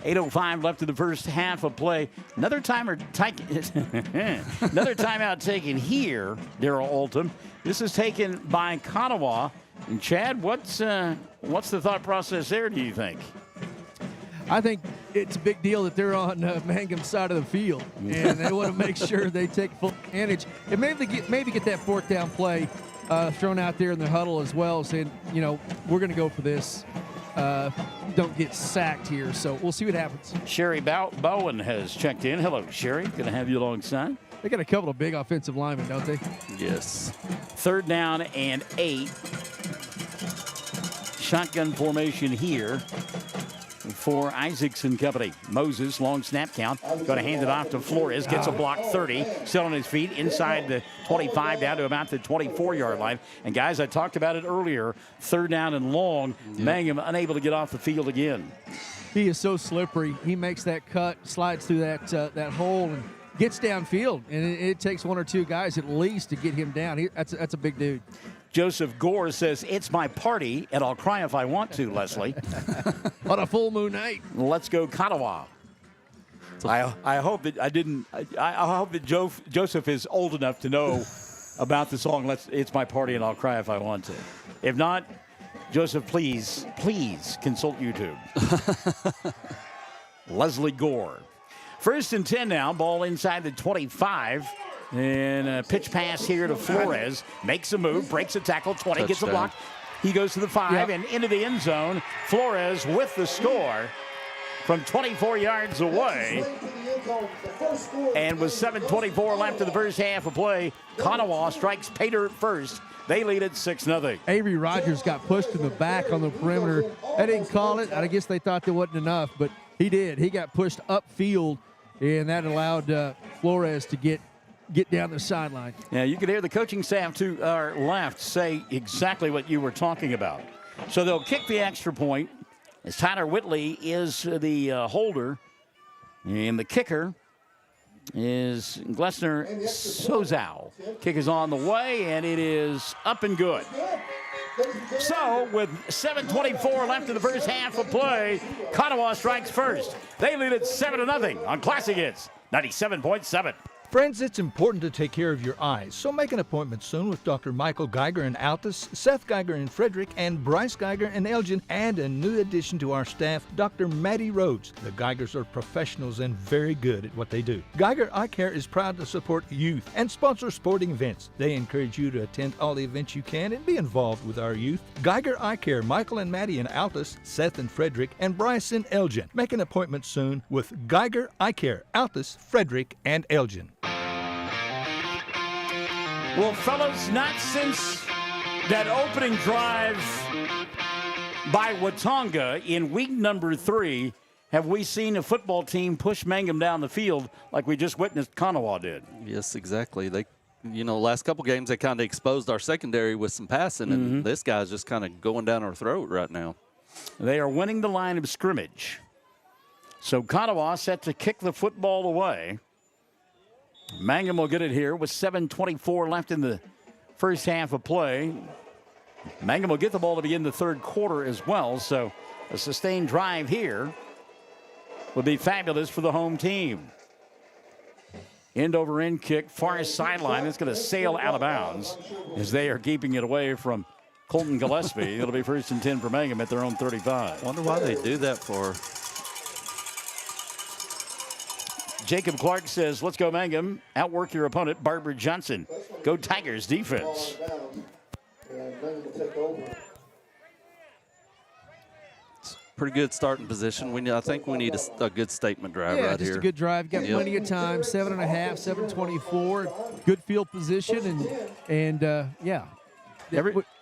8:05 left in the first half of play. Another timeout taken here, Darrell Oldham. This is taken by Konawa. And Chad, what's the thought process there, do you think? I think it's a big deal that they're on Mangum's side of the field, and they want to make sure they take full advantage. And maybe get that fourth down play thrown out there in the huddle as well, saying, we're going to go for this. Don't get sacked here, so we'll see what happens. Sherry Bowen has checked in. Hello, Sherry. Good to have you alongside. They got a couple of big offensive linemen, don't they? Yes. 3rd down and 8. Shotgun formation here for Isaacs and company. Moses, long snap count. Going to hand it off to Flores. Gets a block 30. Still on his feet inside the 25 down to about the 24-yard line. And, guys, I talked about it earlier. 3rd down and long. Mangum unable to get off the field again. He is so slippery. He makes that cut, slides through that hole, and gets downfield. And it takes 1 or 2 guys at least to get him down. That's a big dude. Joseph Gore says, it's my party, and I'll cry if I want to, Leslie. On a full moon night. Let's go Konawa. I hope that I hope that Joseph is old enough to know about the song, It's My Party, and I'll cry if I want to. If not, Joseph, please consult YouTube. Leslie Gore. 1st and 10 now, ball inside the 25. And a pitch pass here to Flores. Makes a move, breaks a tackle, 20, gets a block. He goes to the 5 and into the end zone. Flores with the score from 24 yards away. And with 7:24 left in the first half of play, Konawa strikes Pater at first. They lead it 6-0. Avery Rogers got pushed in the back on the perimeter. They didn't call it. I guess they thought there wasn't enough, but he did. He got pushed upfield, and that allowed Flores to get down the sideline. Yeah, you could hear the coaching staff to our left say exactly what you were talking about. So they'll kick the extra point as Tyler Whitley is the holder. And the kicker is Glessner Sozow. Kick is on the way, and it is up and good. So, with 7:24 left in the first half of play, Konawa strikes first. They lead it 7-0 on Classic Hits 97.7. Friends, it's important to take care of your eyes, so make an appointment soon with Dr. Michael Geiger in Altus, Seth Geiger in Frederick, and Bryce Geiger in Elgin, and a new addition to our staff, Dr. Maddie Rhodes. The Geigers are professionals and very good at what they do. Geiger Eye Care is proud to support youth and sponsor sporting events. They encourage you to attend all the events you can and be involved with our youth. Geiger Eye Care, Michael and Maddie in Altus, Seth in Frederick, and Bryce in Elgin. Make an appointment soon with Geiger Eye Care, Altus, Frederick, and Elgin. Well, fellas, not since that opening drive by Watonga in week number 3 have we seen a football team push Mangum down the field like we just witnessed Konawa did. Yes, exactly. They, last couple games they kind of exposed our secondary with some passing, and this guy's just kind of going down our throat right now. They are winning the line of scrimmage. So Konawa set to kick the football away. Mangum will get it here with 7:24 left in the first half of play. Mangum will get the ball to begin the third quarter as well, so a sustained drive here would be fabulous for the home team. End-over-end kick, far sideline. It's going to sail out of bounds as they are keeping it away from Colton Gillespie. It'll be 1st and 10 for Mangum at their own 35. Wonder why they do that for. Jacob Clark says, let's go Mangum. Outwork your opponent, Barbara Johnson. Go Tigers defense. Pretty good starting position. I think we need a good statement drive right here. Just a good drive. Got plenty of time. 7.5, 7:24. Good field position, and yeah.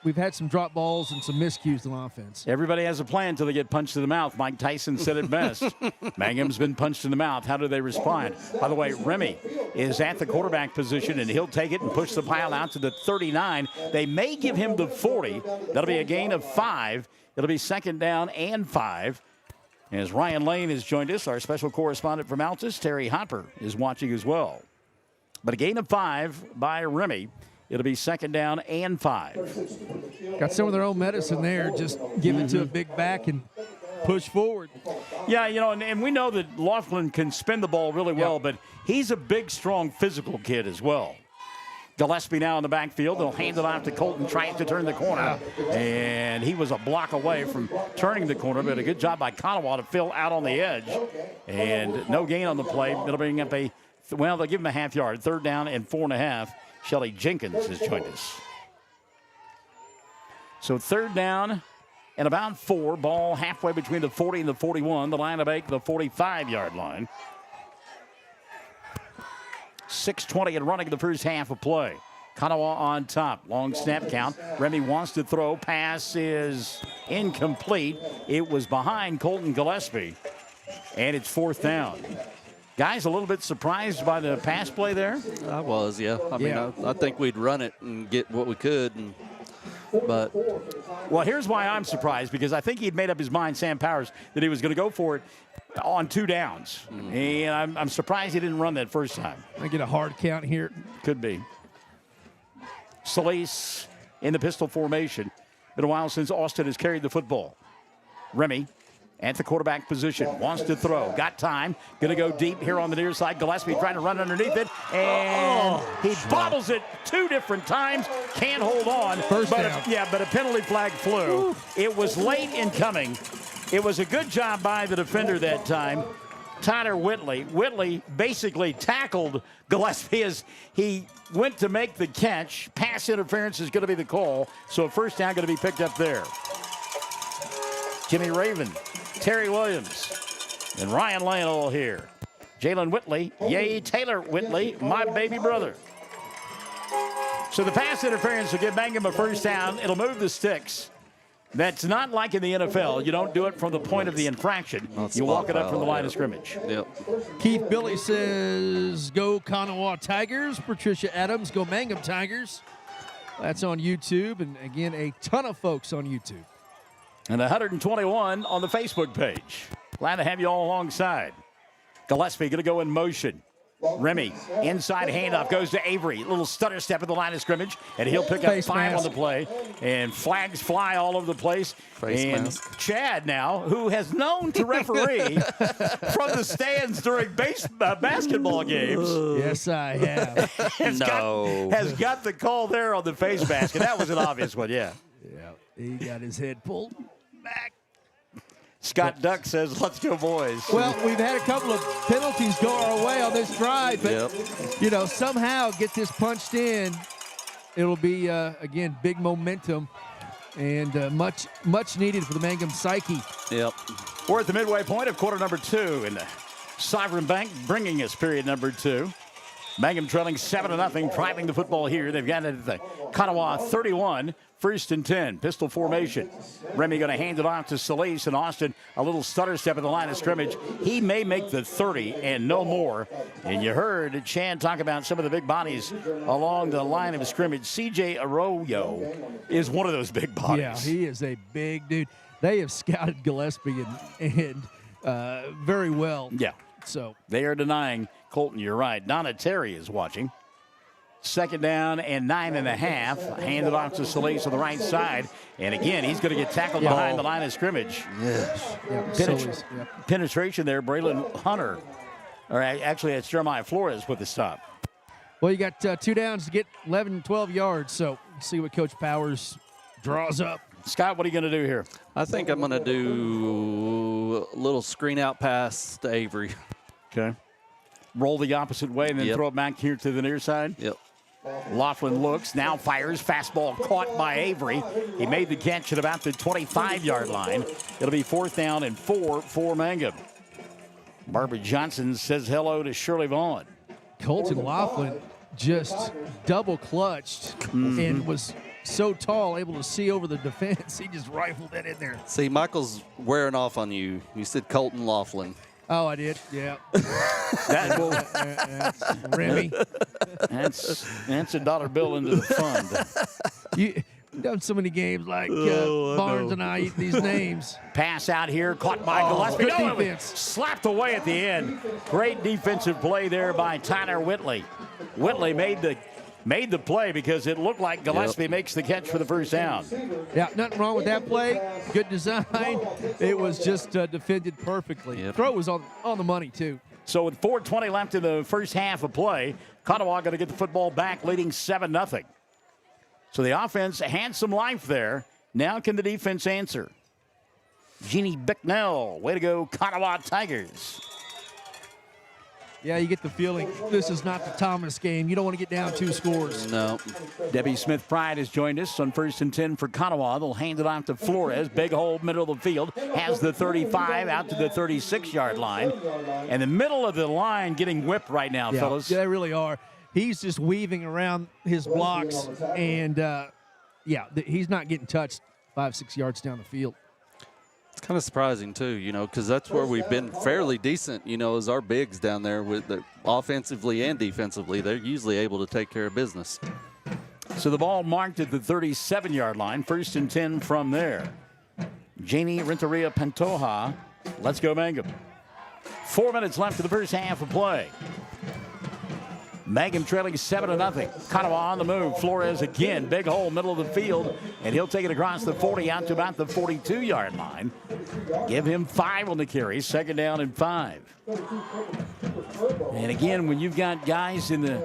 we've had some drop balls and some miscues on offense. Everybody has a plan until they get punched in the mouth. Mike Tyson said it best. Mangum's been punched in the mouth. How do they respond? By the way, Remy is at the quarterback position, and he'll take it and push the pile out to the 39. They may give him the 40. That'll be a gain of 5. It'll be 2nd down and 5. As Ryan Lane has joined us, our special correspondent from Altus, Terry Hopper, is watching as well. But a gain of 5 by Remy. It'll be 2nd down and 5. Got some of their own medicine there. Just give it to a big back and push forward. Yeah, and we know that Laughlin can spin the ball really well, but he's a big, strong, physical kid as well. Gillespie now in the backfield. They'll hand it off to Colton, trying to turn the corner. And he was a block away from turning the corner, but a good job by Konawa to fill out on the edge. And no gain on the play. It'll bring up they'll give him a half yard. 3rd down and 4.5. Shelly Jenkins has joined us. So 3rd down and about 4. Ball halfway between the 40 and the 41. The line of 8 to the 45-yard line. 6:20 and running the first half of play. Konawa on top. Long snap count. Remy wants to throw. Pass is incomplete. It was behind Colton Gillespie. And it's 4th down. Guys, a little bit surprised by the pass play there? I was, yeah. I mean, I think we'd run it and get what we could. But well, here's why I'm surprised, because I think he'd made up his mind, Sam Powers, that he was going to go for it on 2 downs. And I'm surprised he didn't run that first time. I get a hard count here. Could be. Solis in the pistol formation. Been a while since Austin has carried the football. Remy at the quarterback position. Wants to throw. Got time. Going to go deep here on the near side. Gillespie trying to run underneath it. And he bobbles it 2 different times. Can't hold on. First down. But a penalty flag flew. Ooh. It was late in coming. It was a good job by the defender that time. Tyler Whitley. Whitley basically tackled Gillespie as he went to make the catch. Pass interference is going to be the call. So a first down going to be picked up there. Jimmy Raven, Terry Williams, and Ryan Lane all here. Jalen Whitley, yay, Taylor Whitley, my baby brother. So the pass interference will give Mangum a first down. It'll move the sticks. That's not like in the NFL. You don't do it from the point of the infraction. You walk it up from the line of scrimmage. Yep. Keith Billy says, go Konawa Tigers. Patricia Adams, go Mangum Tigers. That's on YouTube. And, again, a ton of folks on YouTube. And 121 on the Facebook page. Glad to have you all alongside. Gillespie going to go in motion. Remy, inside handoff, goes to Avery. Little stutter step at the line of scrimmage, and he'll pick up 5 on the play. And flags fly all over the place. Chad now, who has known to referee from the stands during basketball games. Yes, I have. has got the call there on the face basket. That was an obvious one, yeah. Yeah, he got his head pulled back. Scott Duck says, let's go, boys. Well, we've had a couple of penalties go our way on this drive, but, somehow get this punched in. It'll be, again, big momentum and much needed for the Mangum psyche. Yep. We're at the midway point of quarter number 2, and Sovereign Bank bringing us period number 2. Mangum trailing 7-0, driving the football here. They've got it at the Konawa 31, 1st and 10, pistol formation. Remy going to hand it off to Solis, and Austin, a little stutter step at the line of scrimmage. He may make the 30 and no more. And you heard Chan talk about some of the big bodies along the line of scrimmage. C.J. Arroyo is one of those big bodies. Yeah, he is a big dude. They have scouted Gillespie and very well. Yeah. So they are denying Colton. You're right. Donna Terry is watching. 2nd down and 9.5. Handed off to Solis on the right side. And again, he's going to get tackled behind the line of scrimmage. Yes. Penetration there, Braylon Hunter. Or actually, it's Jeremiah Flores with the stop. Well, you got 2 downs to get 11, 12 yards. So see what Coach Powers draws up. Scott, what are you going to do here? I think I'm going to do a little screen out pass to Avery. Okay. Roll the opposite way and then throw it back here to the near side? Yep. Laughlin looks, now fires. Fastball caught by Avery. He made the catch at about the 25-yard line. It'll be 4th down and 4 for Mangum. Barbara Johnson says hello to Shirley Vaughn. Colton Laughlin just double clutched and was so tall, able to see over the defense. He just rifled it in there. See, Michael's wearing off on you. You said Colton Laughlin. Oh, I did. Yeah. That's Remy. That's a dollar bill into the fund. You've done so many games like Barnes and I eat these names. Pass out here, caught by Gillespie. Good No, defense. Slapped away at the end. Great defensive play there by Tyler Whitley. Whitley made the play because it looked like Gillespie makes the catch for the first down. Yeah, nothing wrong with that play. Good design. It was just defended perfectly. Throw was on the money, too. So with 4:20 left in the first half of play, Konawa going to get the football back, leading 7-0. So the offense had some life there. Now can the defense answer? Jeannie Bicknell, way to go, Konawa Tigers. Yeah, you get the feeling this is not the Thomas game. You don't want to get down 2 scores. No. Debbie Smith-Pride has joined us on 1st and 10 for Konawa. They'll hand it off to Flores. Big hole, middle of the field. Has the 35 out to the 36-yard line. And the middle of the line getting whipped right now, fellas. Yeah, they really are. He's just weaving around his blocks, and, he's not getting touched 5-6 yards down the field. It's kind of surprising, too, because that's where we've been fairly decent, as our bigs down there with the offensively and defensively. They're usually able to take care of business. So the ball marked at the 37-yard line. 1st and 10 from there. Janie Renteria Pantoja. Let's go, Mangum. 4 minutes left in the first half of play. Mangum trailing 7-0. Konawa on the move. Flores again. Big hole, middle of the field. And he'll take it across the 40 out to about the 42-yard line. Give him 5 on the carry. 2nd down and 5. And again, when you've got guys in the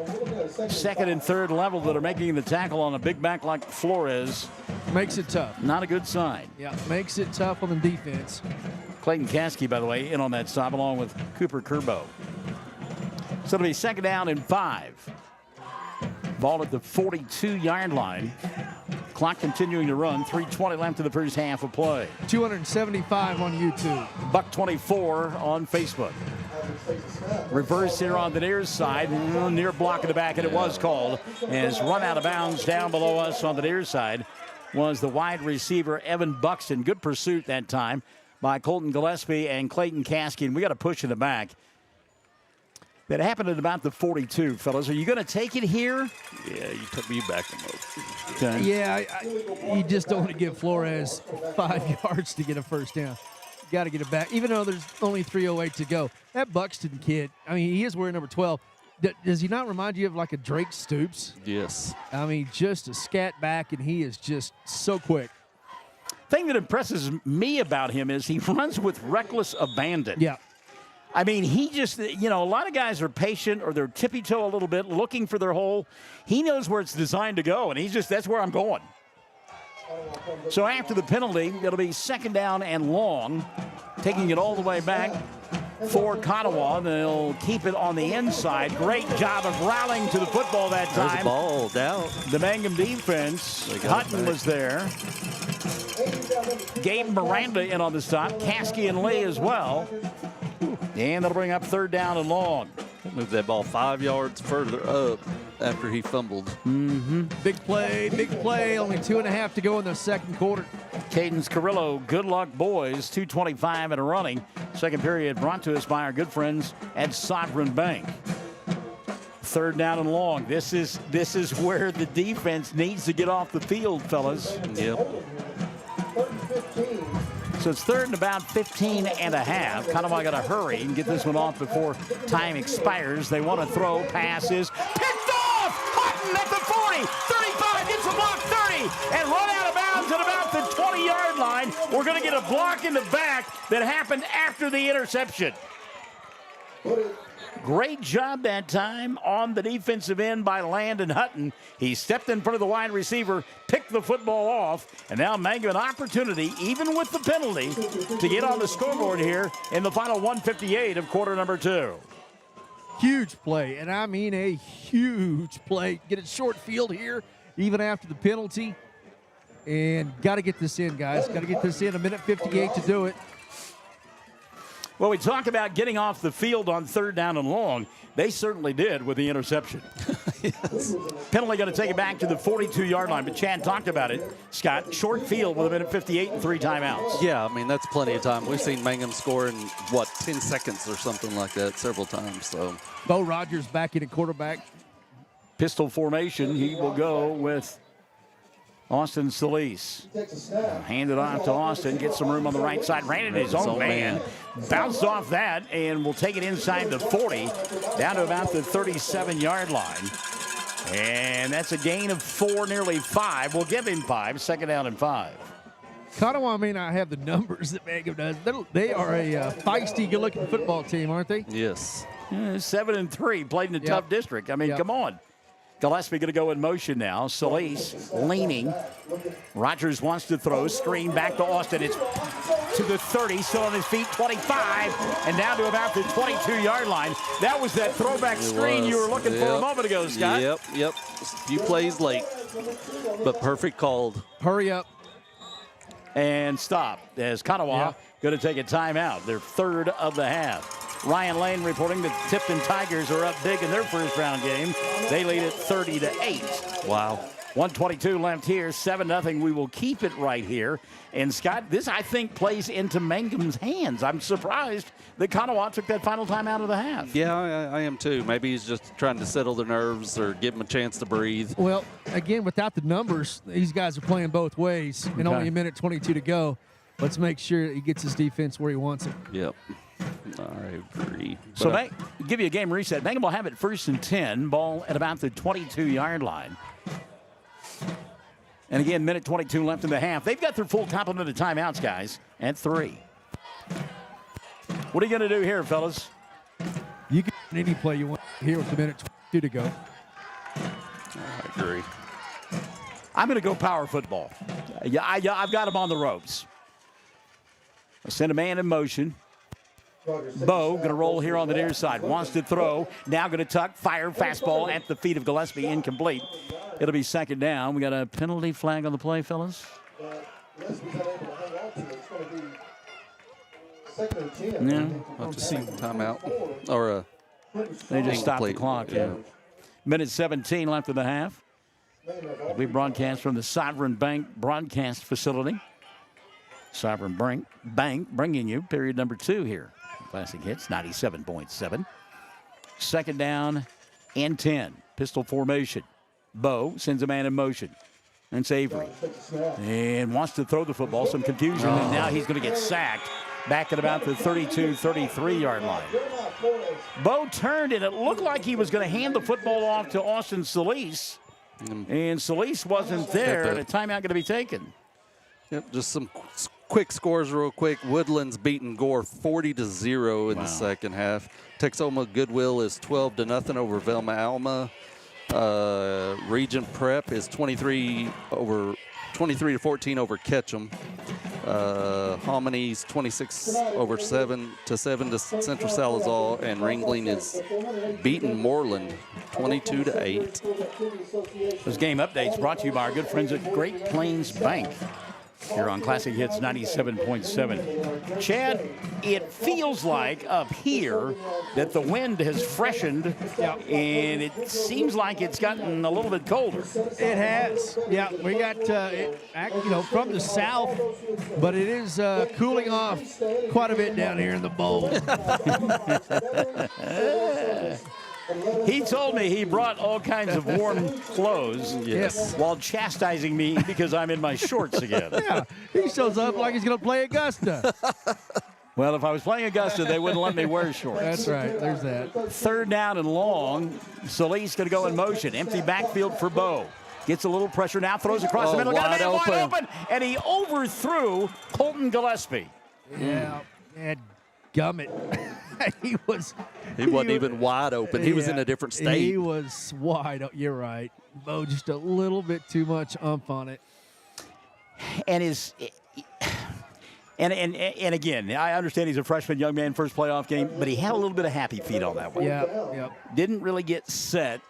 2nd and 3rd level that are making the tackle on a big back like Flores. Makes it tough. Not a good sign. Yeah, makes it tough on the defense. Clayton Caskey, by the way, in on that stop along with Cooper Curbo. So it'll be 2nd down and 5. Ball at the 42-yard line. Clock continuing to run. 3:20 left in the first half of play. 275 on YouTube. $1.24 on Facebook. Reverse here on the near side. Near block in the back, and it was called. As run out of bounds down below us on the near side was the wide receiver, Evan Buxton. Good pursuit that time by Colton Gillespie and Clayton Caskey. And we got a push in the back. That happened at about the 42, fellas. Are you going to take it here? Yeah, you took me back a move. Okay. Yeah, you just don't want to give Flores 5 yards to get a first down. You got to get it back, even though there's only 3:08 to go. That Buxton kid, I mean, he is wearing number 12. Does he not remind you of like a Drake Stoops? Yes. I mean, just a scat back, and he is just so quick. Thing that impresses me about him is he runs with reckless abandon. Yeah. I mean, he just, a lot of guys are patient or they're tippy-toe a little bit looking for their hole. He knows where it's designed to go, and that's where I'm going. So after the penalty, it'll be 2nd down and long, taking it all the way back for Konawa. They'll keep it on the inside. Great job of rallying to the football that time. There's the ball down. The Mangum defense, Hutton was there. Gabe Miranda in on the stop. Caskey and Lee as well. And that'll bring up 3rd down and long. Move that ball 5 yards further up after he fumbled. Mm-hmm. Big play. Only 2.5 to go in the 2nd quarter. Cadence Carrillo, good luck, boys. 2:25 and a running. 2nd period brought to us by our good friends at Sovereign Bank. 3rd down and long. This is where the defense needs to get off the field, fellas. Yep. So it's 3rd and about 15 and a half. Konawa got to hurry and get this one off before time expires. They want to throw. Passes picked off. Hutton at the 40, 35, gets a block 30, and run out of bounds at about the 20-yard line. We're going to get a block in the back that happened after the interception. Great job that time on the defensive end by Landon Hutton. He stepped in front of the wide receiver, picked the football off, and now Mangum an opportunity, even with the penalty, to get on the scoreboard here in the final 1:58 of quarter number 2. Huge play, and I mean a huge play. Get it short field here, even after the penalty. And got to get this in, guys. Got to get this in. 1:58 to do it. Well, we talked about getting off the field on 3rd down and long. They certainly did with the interception. Yes. Penalty going to take it back to the 42-yard line. But Chad talked about it, Scott. Short field with a minute 58 and 3 timeouts. Yeah, I mean, that's plenty of time. We've seen Mangum score in, 10 seconds or something like that several times. So Bo Rogers back in at quarterback. Pistol formation. He will go with Austin Solis. Hand it off to Austin. Gets some room on the right side. Ran it his own man. Bounced off that and will take it inside the 40. Down to about the 37-yard line. And that's a gain of 4, nearly 5. We'll give him 5. 2nd down and 5. Konawa may not have the numbers that Mangum does. They are a feisty, good-looking football team, aren't they? Yes. 7-3. Played in a tough district. I mean, come on. Gillespie going to go in motion now. Solis leaning. Rogers wants to throw. Screen back to Austin. It's to the 30. Still on his feet. 25. And now to about the 22-yard line. That was that throwback screen you were looking for a moment ago, Scott. Yep. A few plays late, but perfect called. Hurry up. And stop as Konawa going to take a timeout. Their 3rd of the half. Ryan Lane reporting that Tipton Tigers are up big in their first round game. They lead it 30-8. Wow. 1:22 left here, 7-0. We will keep it right here. And Scott, this I think plays into Mangum's hands. I'm surprised that Konawa took that final time out of the half. Yeah, I am too. Maybe he's just trying to settle their nerves or give them a chance to breathe. Well, again, without the numbers, these guys are playing both ways. And only a minute 22 to go. Let's make sure he gets his defense where he wants it. Yep. I agree. So, give you a game reset. Mangum will have it 1st and 10. Ball at about the 22-yard line. And again, minute 22 left in the half. They've got their full complement of timeouts, guys, at 3. What are you going to do here, fellas? You can any play you want here with a minute 22 to go. I agree. I'm going to go power football. I've got him on the ropes. I'll send a man in motion. Bo going to roll here on the near side. Wants to throw. Now going to tuck. Fire. Fastball at the feet of Gillespie. Incomplete. It'll be 2nd down. We got a penalty flag on the play, fellas. Yeah. I'll have to see timeout. Or they just stopped the clock. Yeah. Minute 17 left in the half. We broadcast from the Sovereign Bank broadcast facility. Sovereign Bank bringing you period number 2 here. Classic Hits 97.7. 2nd down and 10. Pistol formation. Bo sends a man in motion. And it's Avery. And wants to throw the football. Some confusion. And now he's going to get sacked back at about the 32, 33-yard line. Bo turned, and it looked like he was going to hand the football off to Austin Solis. And Solis wasn't there, and a timeout going to be taken. Yep, just some quick scores real quick. Woodlands beating Gore 40-0 in the second half. Texoma Goodwill is 12-0 over Velma Alma. Regent Prep is 23 to 14 over Ketchum. Hominies 26-7 to Central Salazar, and Ringling is beating Moreland 22-8. Those game updates brought to you by our good friends at Great Plains Bank. Here on Classic Hits 97.7. Chad, it feels like up here that the wind has freshened, and it seems like it's gotten a little bit colder. It has. Yeah, we got from the south, but it is cooling off quite a bit down here in the bowl. He told me he brought all kinds of warm clothes while chastising me because I'm in my shorts again. Yeah, he shows up like he's going to play Augusta. Well, if I was playing Augusta, they wouldn't let me wear shorts. That's right. There's that. 3rd down and long. Solis going to go in motion. Empty backfield for Bo. Gets a little pressure now. Throws across the middle. Got a man wide open. And he overthrew Colton Gillespie. Yeah. Gummit. He wasn't even wide open. He was in a different state. He was wide open. You're right. Bo just a little bit too much umph on it. And and again, I understand he's a freshman young man, first playoff game, but he had a little bit of happy feet on that one. Yeah. Didn't really get set.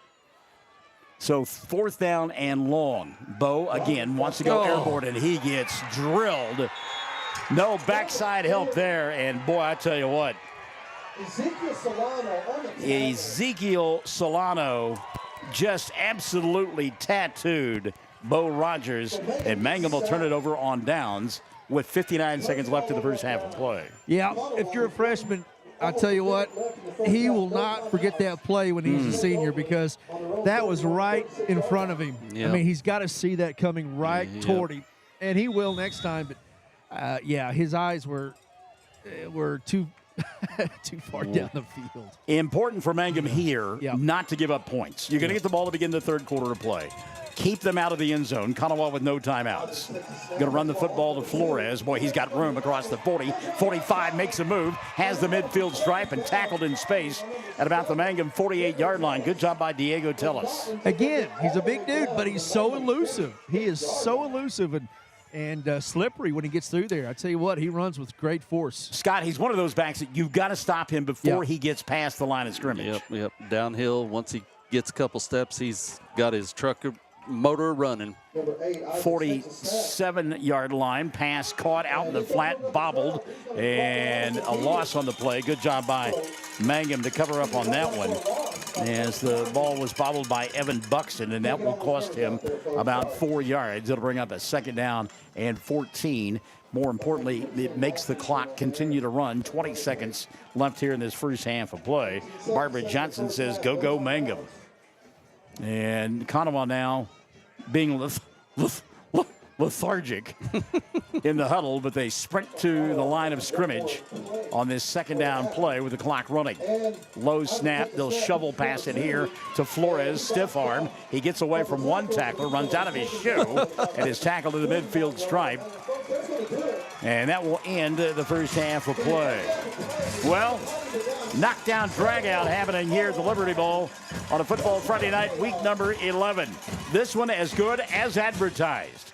So 4th down and long. Bo, again, wants to go airborne, and he gets drilled. No backside help there, and boy, I tell you what. Ezekiel Solano just absolutely tattooed Bo Rogers, and Mangum will turn it over on downs with 59 seconds left in the first half of play. Yeah, if you're a freshman, I tell you what, he will not forget that play when he's a senior, because that was right in front of him. Yep. I mean, he's got to see that coming right toward him, and he will next time. But yeah, his eyes were too too far down the field. Important for Mangum here not to give up points. You're going to get the ball to begin the third quarter of play. Keep them out of the end zone. Konawa with no timeouts. Going to run the football to Flores. Boy, he's got room across the 40. 45 makes a move, has the midfield stripe, and tackled in space at about the Mangum 48-yard line. Good job by Diego Tellis. Again, he's a big dude, but he's so elusive. He is so elusive and slippery when he gets through there. I tell you what, he runs with great force. Scott, he's one of those backs that you've got to stop him before he gets past the line of scrimmage. Yep. Downhill, once he gets a couple steps, he's got his trucker motor running. 47-yard line. Pass caught out in the flat, bobbled, and a loss on the play. Good job by Mangum to cover up on that one, as the ball was bobbled by Evan Buxton, and that will cost him about 4 yards. It'll bring up a second down and 14. More importantly, it makes the clock continue to run. 20 seconds left here in this first half of play. Barbara Johnson says, go Mangum. And Konawa now being lethargic in the huddle, but they sprint to the line of scrimmage on this second down play with the clock running. Low snap, they'll shovel pass it here to Flores, stiff arm. He gets away from one tackler, runs out of his shoe, and is tackled to the midfield stripe. And that will end the first half of play. Well, knockdown dragout happening here at the Liberty Bowl on a Football Friday night, week number 11. This one as good as advertised.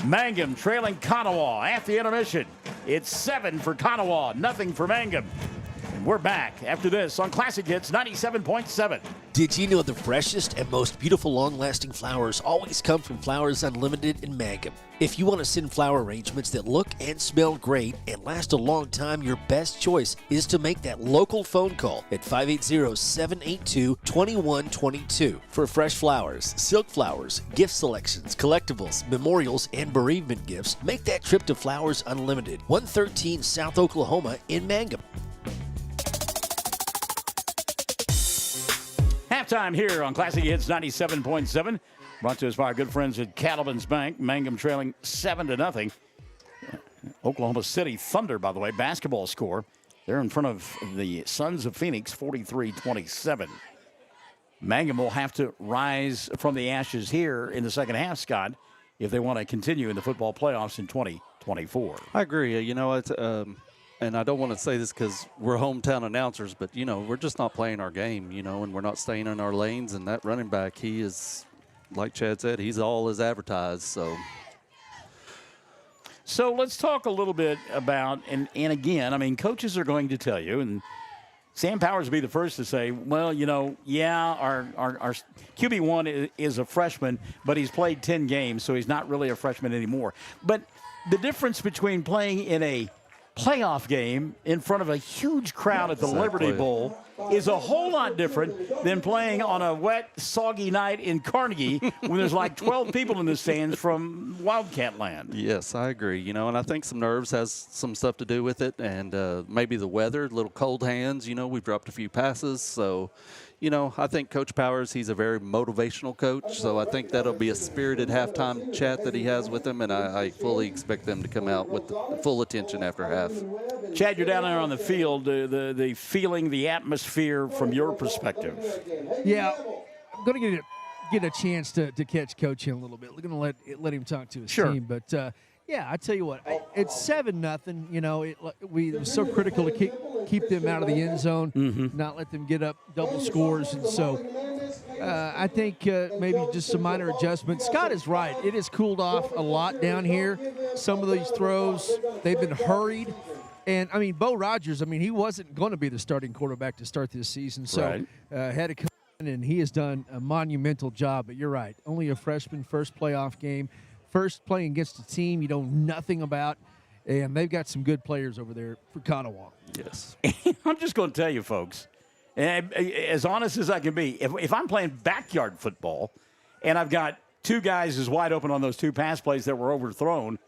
Mangum trailing Konawa at the intermission. It's 7 for Konawa, nothing for Mangum. And we're back after this on Classic Hits 97.7. Did you know the freshest and most beautiful long-lasting flowers always come from Flowers Unlimited in Mangum? If you want to send flower arrangements that look and smell great and last a long time, your best choice is to make that local phone call at 580-782-2122 for fresh flowers, silk flowers, gift selections, collectibles, memorials, and bereavement gifts. Make that trip to Flowers Unlimited, 113 South Oklahoma in Mangum. Halftime here on Classic Hits 97.7. Brought to us by our good friends at Cattleman's Bank. Mangum trailing 7-0. Oklahoma City Thunder, by the way, basketball score. They're in front of the Sons of Phoenix, 43-27. Mangum will have to rise from the ashes here in the second half, Scott, if they want to continue in the football playoffs in 2024. I agree. You know, it's and I don't want to say this because we're hometown announcers, but, you know, we're just not playing our game, you know, and we're not staying in our lanes. And that running back, he is, like Chad said, he's all as advertised. So let's talk a little bit about, and again, I mean, coaches are going to tell you, and Sam Powers will be the first to say, well, you know, yeah, our QB1 is a freshman, but he's played 10 games, so he's not really a freshman anymore. But the difference between playing in a playoff game in front of a huge crowd at the Liberty Bowl is a whole lot different than playing on a wet, soggy night in Carnegie when there's like 12 people in the stands from Wildcat land. Yes, I agree. You know, and I think some nerves has some stuff to do with it, and maybe the weather, little cold hands. You know, we've dropped a few passes, so. You know, I think Coach Powers, he's a very motivational coach, so I think that'll be a spirited halftime chat that he has with them, and I fully expect them to come out with full attention after half. Chad, you're down there on the field, the feeling, the atmosphere from your perspective. Yeah, I'm going to get a chance to catch Coach in a little bit. We're going to let him talk to his team, but yeah, I tell you what, it's 7-0. You know, we were so critical to keep them out of the end zone, not let them get up double scores, and so I think maybe just some minor adjustments. Scott is right; it has cooled off a lot down here. Some of these throws, they've been hurried, and I mean, Bo Rogers. I mean, he wasn't going to be the starting quarterback to start this season, so had to come in, and he has done a monumental job. But you're right; only a freshman, first playoff game. First playing against a team you know nothing about, and they've got some good players over there for Konawa. Yes. I'm just going to tell you, folks, And as honest as I can be, if I'm playing backyard football and I've got two guys as wide open on those two pass plays that were overthrown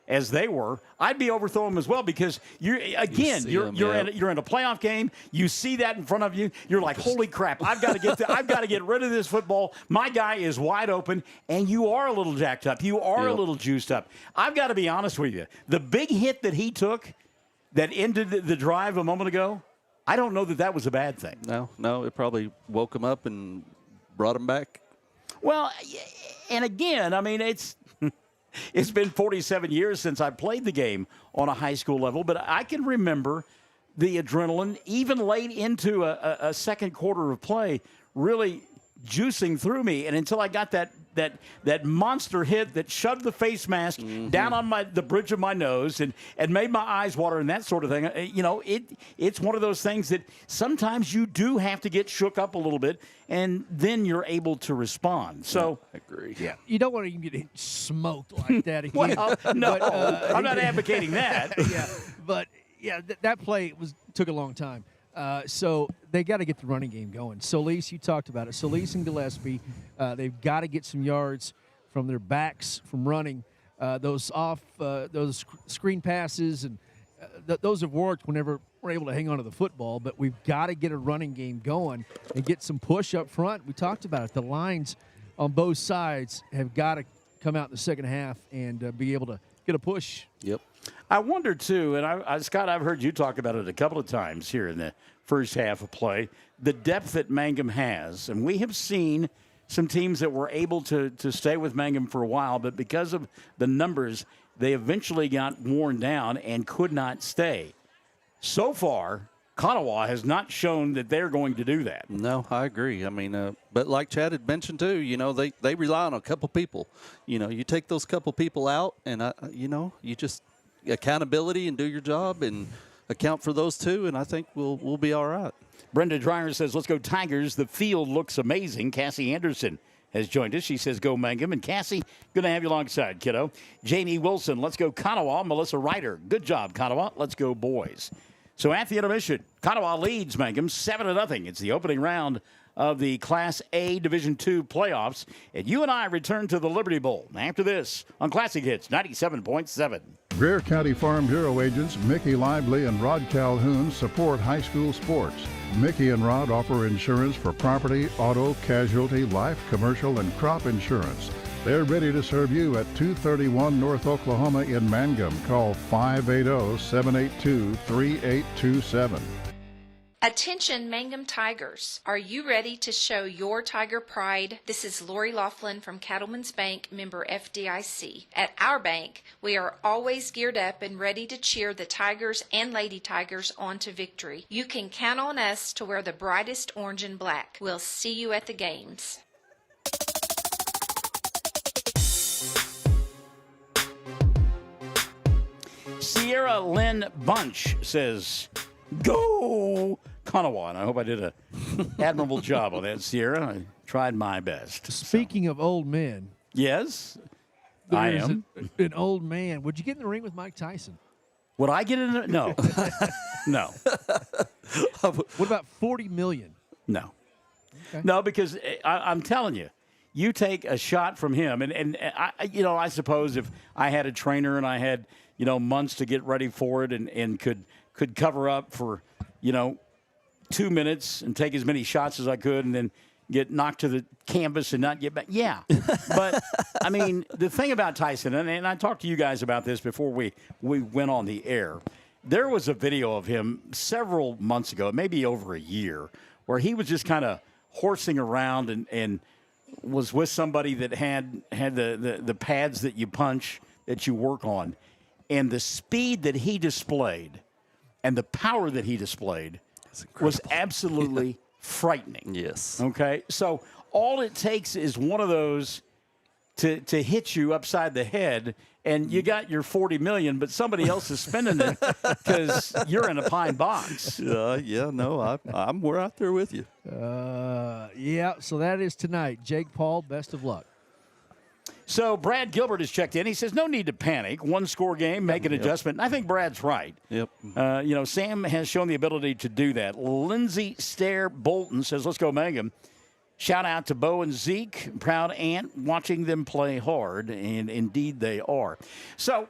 as they were, I'd be overthrowing them as well because you're in a playoff game. You see that in front of you. You're like, holy crap! I've got to get rid of this football. My guy is wide open, and you are a little jacked up. You are a little juiced up. I've got to be honest with you. The big hit that he took that ended the drive a moment ago, I don't know that was a bad thing. No, it probably woke him up and brought him back. Well, and again, I mean, it's been 47 years since I played the game on a high school level, but I can remember the adrenaline, even late into a second quarter of play, really juicing through me. And until I got that monster hit that shoved the face mask down on the bridge of my nose and made my eyes water and that sort of thing, it's one of those things that sometimes you do have to get shook up a little bit, and then you're able to respond. So I agree. Yeah, you don't want to get smoked like that again. Well, no, I'm not advocating that. That play took a long time. So they got to get the running game going. Solis, you talked about it. Solis and Gillespie, they've got to get some yards from their backs from running. Those screen passes, and those have worked whenever we're able to hang on to the football. But we've got to get a running game going and get some push up front. We talked about it. The lines on both sides have got to come out in the second half and be able to get a push. Yep. I wonder, too, and Scott, I've heard you talk about it a couple of times here in the first half of play, the depth that Mangum has. And we have seen some teams that were able to stay with Mangum for a while, but because of the numbers, they eventually got worn down and could not stay. So far, Konawa has not shown that they're going to do that. No, I agree. I mean, but like Chad had mentioned too, they rely on a couple people. You take those couple people out, and you just accountability and do your job and account for those two, and I think we'll be all right. Brenda Dreyer says, "Let's go Tigers. The field looks amazing." Cassie Anderson has joined us. She says, "Go Mangum." And Cassie, good to have you alongside, kiddo. Jamie Wilson, "Let's go Konawa." Melissa Ryder, "Good job, Konawa. Let's go boys." So at the intermission, Konawa leads Mangum 7-0. It's the opening round of the Class A Division II playoffs. And you and I return to the Liberty Bowl after this on Classic Hits 97.7. Greer County Farm Bureau agents Mickey Lively and Rod Calhoun support high school sports. Mickey and Rod offer insurance for property, auto, casualty, life, commercial, and crop insurance. They're ready to serve you at 231 North Oklahoma in Mangum. Call 580-782-3827. Attention Mangum Tigers. Are you ready to show your Tiger pride? This is Lori Laughlin from Cattlemen's Bank, member FDIC. At our bank, we are always geared up and ready to cheer the Tigers and Lady Tigers on to victory. You can count on us to wear the brightest orange and black. We'll see you at the games. Sierra Lynn Bunch says, "Go Konawa." And I hope I did an admirable job on that, Sierra. I tried my best. Speaking of old men. Yes, I am. An old man. Would you get in the ring with Mike Tyson? Would I get in it? No. No. What about $40 million? No. Okay. No, because I'm telling you, you take a shot from him. And I suppose if I had a trainer and I had, months to get ready for it and could cover up for, 2 minutes and take as many shots as I could and then get knocked to the canvas and not get back. Yeah. But, I mean, the thing about Tyson, and I talked to you guys about this before we went on the air, there was a video of him several months ago, maybe over a year, where he was just kind of horsing around and was with somebody that had the pads that you punch, that you work on. And the speed that he displayed and the power that he displayed was absolutely frightening. Yes. Okay? So all it takes is one of those to hit you upside the head, and you got your $40 million, but somebody else is spending it because you're in a pine box. We're out there with you. So that is tonight. Jake Paul, best of luck. So Brad Gilbert has checked in. He says, no need to panic. One-score game, make an adjustment. And I think Brad's right. Yep. Sam has shown the ability to do that. Lindsey Stair Bolton says, let's go Mangum. Shout out to Bo and Zeke. Proud aunt watching them play hard, and indeed they are. So,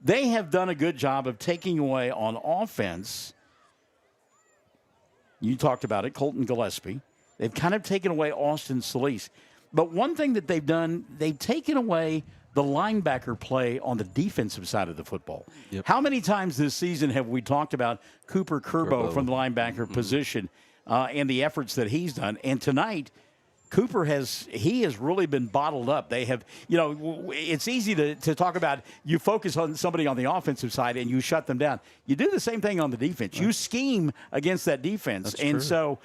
they have done a good job of taking away on offense. You talked about it, Colton Gillespie. They've kind of taken away Austin Solis. But one thing that they've done, they've taken away the linebacker play on the defensive side of the football. Yep. How many times this season have we talked about Cooper Kerbo from the linebacker position and the efforts that he's done? And tonight, Cooper has really been bottled up. They have, it's easy to talk about you focus on somebody on the offensive side and you shut them down. You do the same thing on the defense. You scheme against that defense. That's and true. So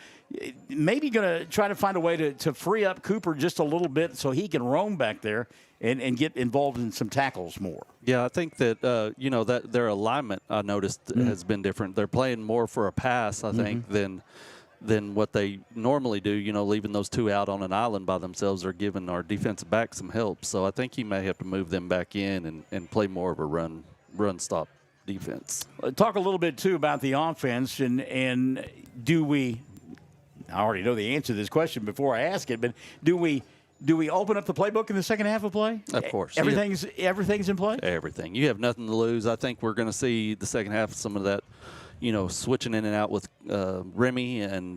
maybe going to try to find a way to free up Cooper just a little bit so he can roam back there and get involved in some tackles more. Yeah, I think that, that their alignment, I noticed, has been different. They're playing more for a pass, I think, than what they normally do, leaving those two out on an island by themselves or giving our defensive back some help. So I think he may have to move them back in and play more of a run-stop defense. Talk a little bit, too, about the offense, and do we – I already know the answer to this question before I ask it, but do we open up the playbook in the second half of play? Of course. Everything's in play? Everything. You have nothing to lose. I think we're going to see the second half of some of that, switching in and out with Remy and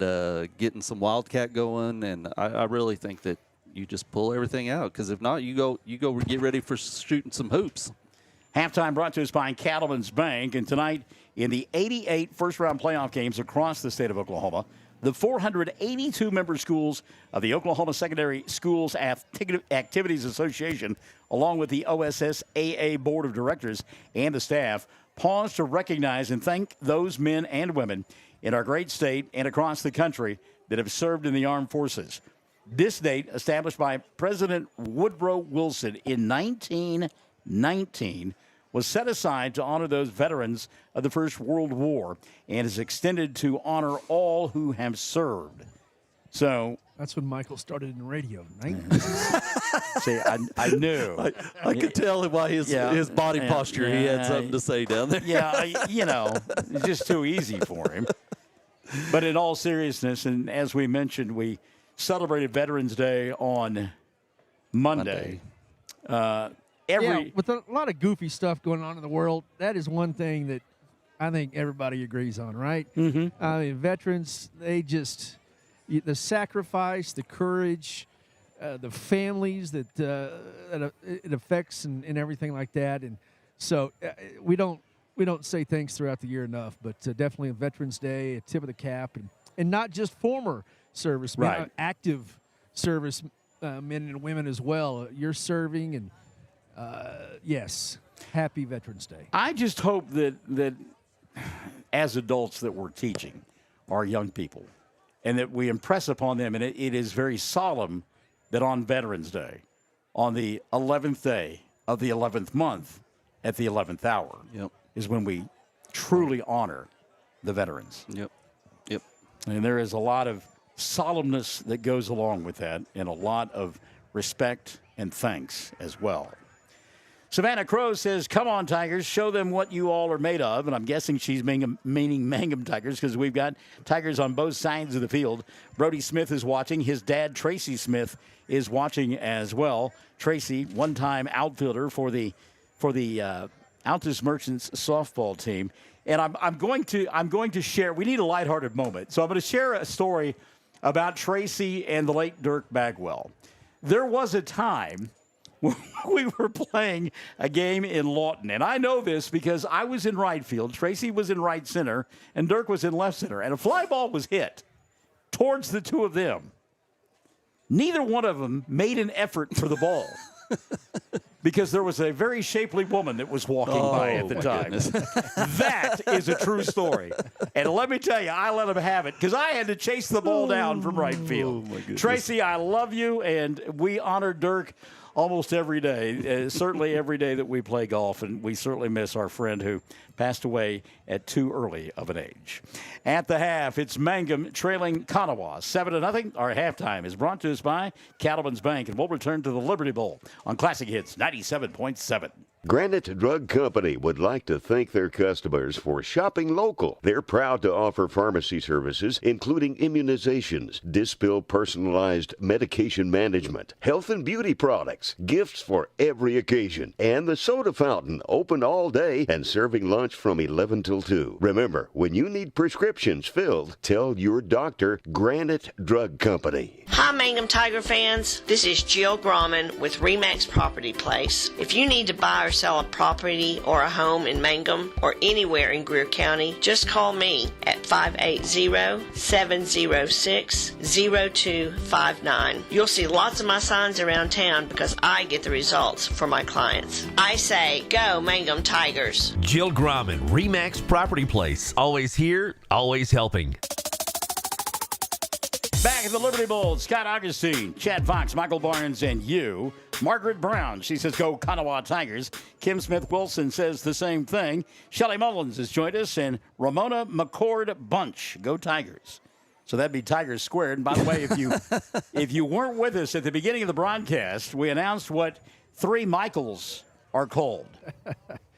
getting some Wildcat going. And I really think that you just pull everything out, because if not, you go get ready for shooting some hoops. Halftime brought to us by Cattleman's Bank. And tonight, in the 88 first-round playoff games across the state of Oklahoma, the 482 member schools of the Oklahoma Secondary Schools Activities Association, along with the OSSAA Board of Directors and the staff, pause to recognize and thank those men and women in our great state and across the country that have served in the armed forces. This date, established by President Woodrow Wilson in 1919, was set aside to honor those veterans of the First World War and is extended to honor all who have served. So that's when Michael started in radio, right? See, I knew. I could tell by his body posture he had something to say down there. It's just too easy for him. But in all seriousness, and as we mentioned, we celebrated Veterans Day on Monday. With a lot of goofy stuff going on in the world, that is one thing that I think everybody agrees on, right? Mm-hmm. I mean, veterans, the sacrifice, the courage, the families that it affects and everything like that. And so we don't say thanks throughout the year enough, but definitely a Veterans Day, a tip of the cap, and not just former servicemen, right. Active service men and women as well. You're serving, and yes, happy Veterans Day. I just hope that as adults that we're teaching our young people, and that we impress upon them, and it is very solemn that on Veterans Day, on the 11th day of the 11th month at the 11th hour, is when we truly honor the veterans. Yep. And there is a lot of solemnness that goes along with that, and a lot of respect and thanks as well. Savannah Crow says, come on, Tigers, show them what you all are made of. And I'm guessing she's meaning Mangum Tigers, because we've got Tigers on both sides of the field. Brody Smith is watching. His dad, Tracy Smith, is watching as well. Tracy, one-time outfielder for the Altus Merchants softball team. And I'm going to share, we need a lighthearted moment. So I'm going to share a story about Tracy and the late Dirk Bagwell. There was a time we were playing a game in Lawton, and I know this because I was in right field, Tracy was in right center, and Dirk was in left center, and a fly ball was hit towards the two of them. Neither one of them made an effort for the ball because there was a very shapely woman that was walking by at the time. That is a true story. And let me tell you, I let him have it because I had to chase the ball down from right field. Tracy, I love you, and we honor Dirk almost every day, certainly every day that we play golf, and we certainly miss our friend who passed away at too early of an age. At the half, it's Mangum trailing Konawa 7-0. Our halftime is brought to us by Cattleman's Bank, and we'll return to the Liberty Bowl on Classic Hits 97.7. Granite Drug Company would like to thank their customers for shopping local. They're proud to offer pharmacy services, including immunizations, Dispill personalized medication management, health and beauty products, gifts for every occasion, and the soda fountain open all day and serving lunch from 11 till 2. Remember, when you need prescriptions filled, tell your doctor Granite Drug Company. Hi, Mangum Tiger fans. This is Jill Grauman with RE/MAX Property Place. If you need to buy or sell a property or a home in Mangum or anywhere in Greer County, just call me at 580-706-0259. You'll see lots of my signs around town because I get the results for my clients. I say, go Mangum Tigers. Jill Grauman, RE/MAX Property Place. Always here, always helping. Back at the Liberty Bowl, Scott Augustine, Chad Fox, Michael Barnes, and you. Margaret Brown, she says, go Konawa Tigers. Kim Smith-Wilson says the same thing. Shelley Mullins has joined us, and Ramona McCord Bunch, go Tigers. So that'd be Tigers squared. And by the way, if you weren't with us at the beginning of the broadcast, we announced what 3 Michaels are called.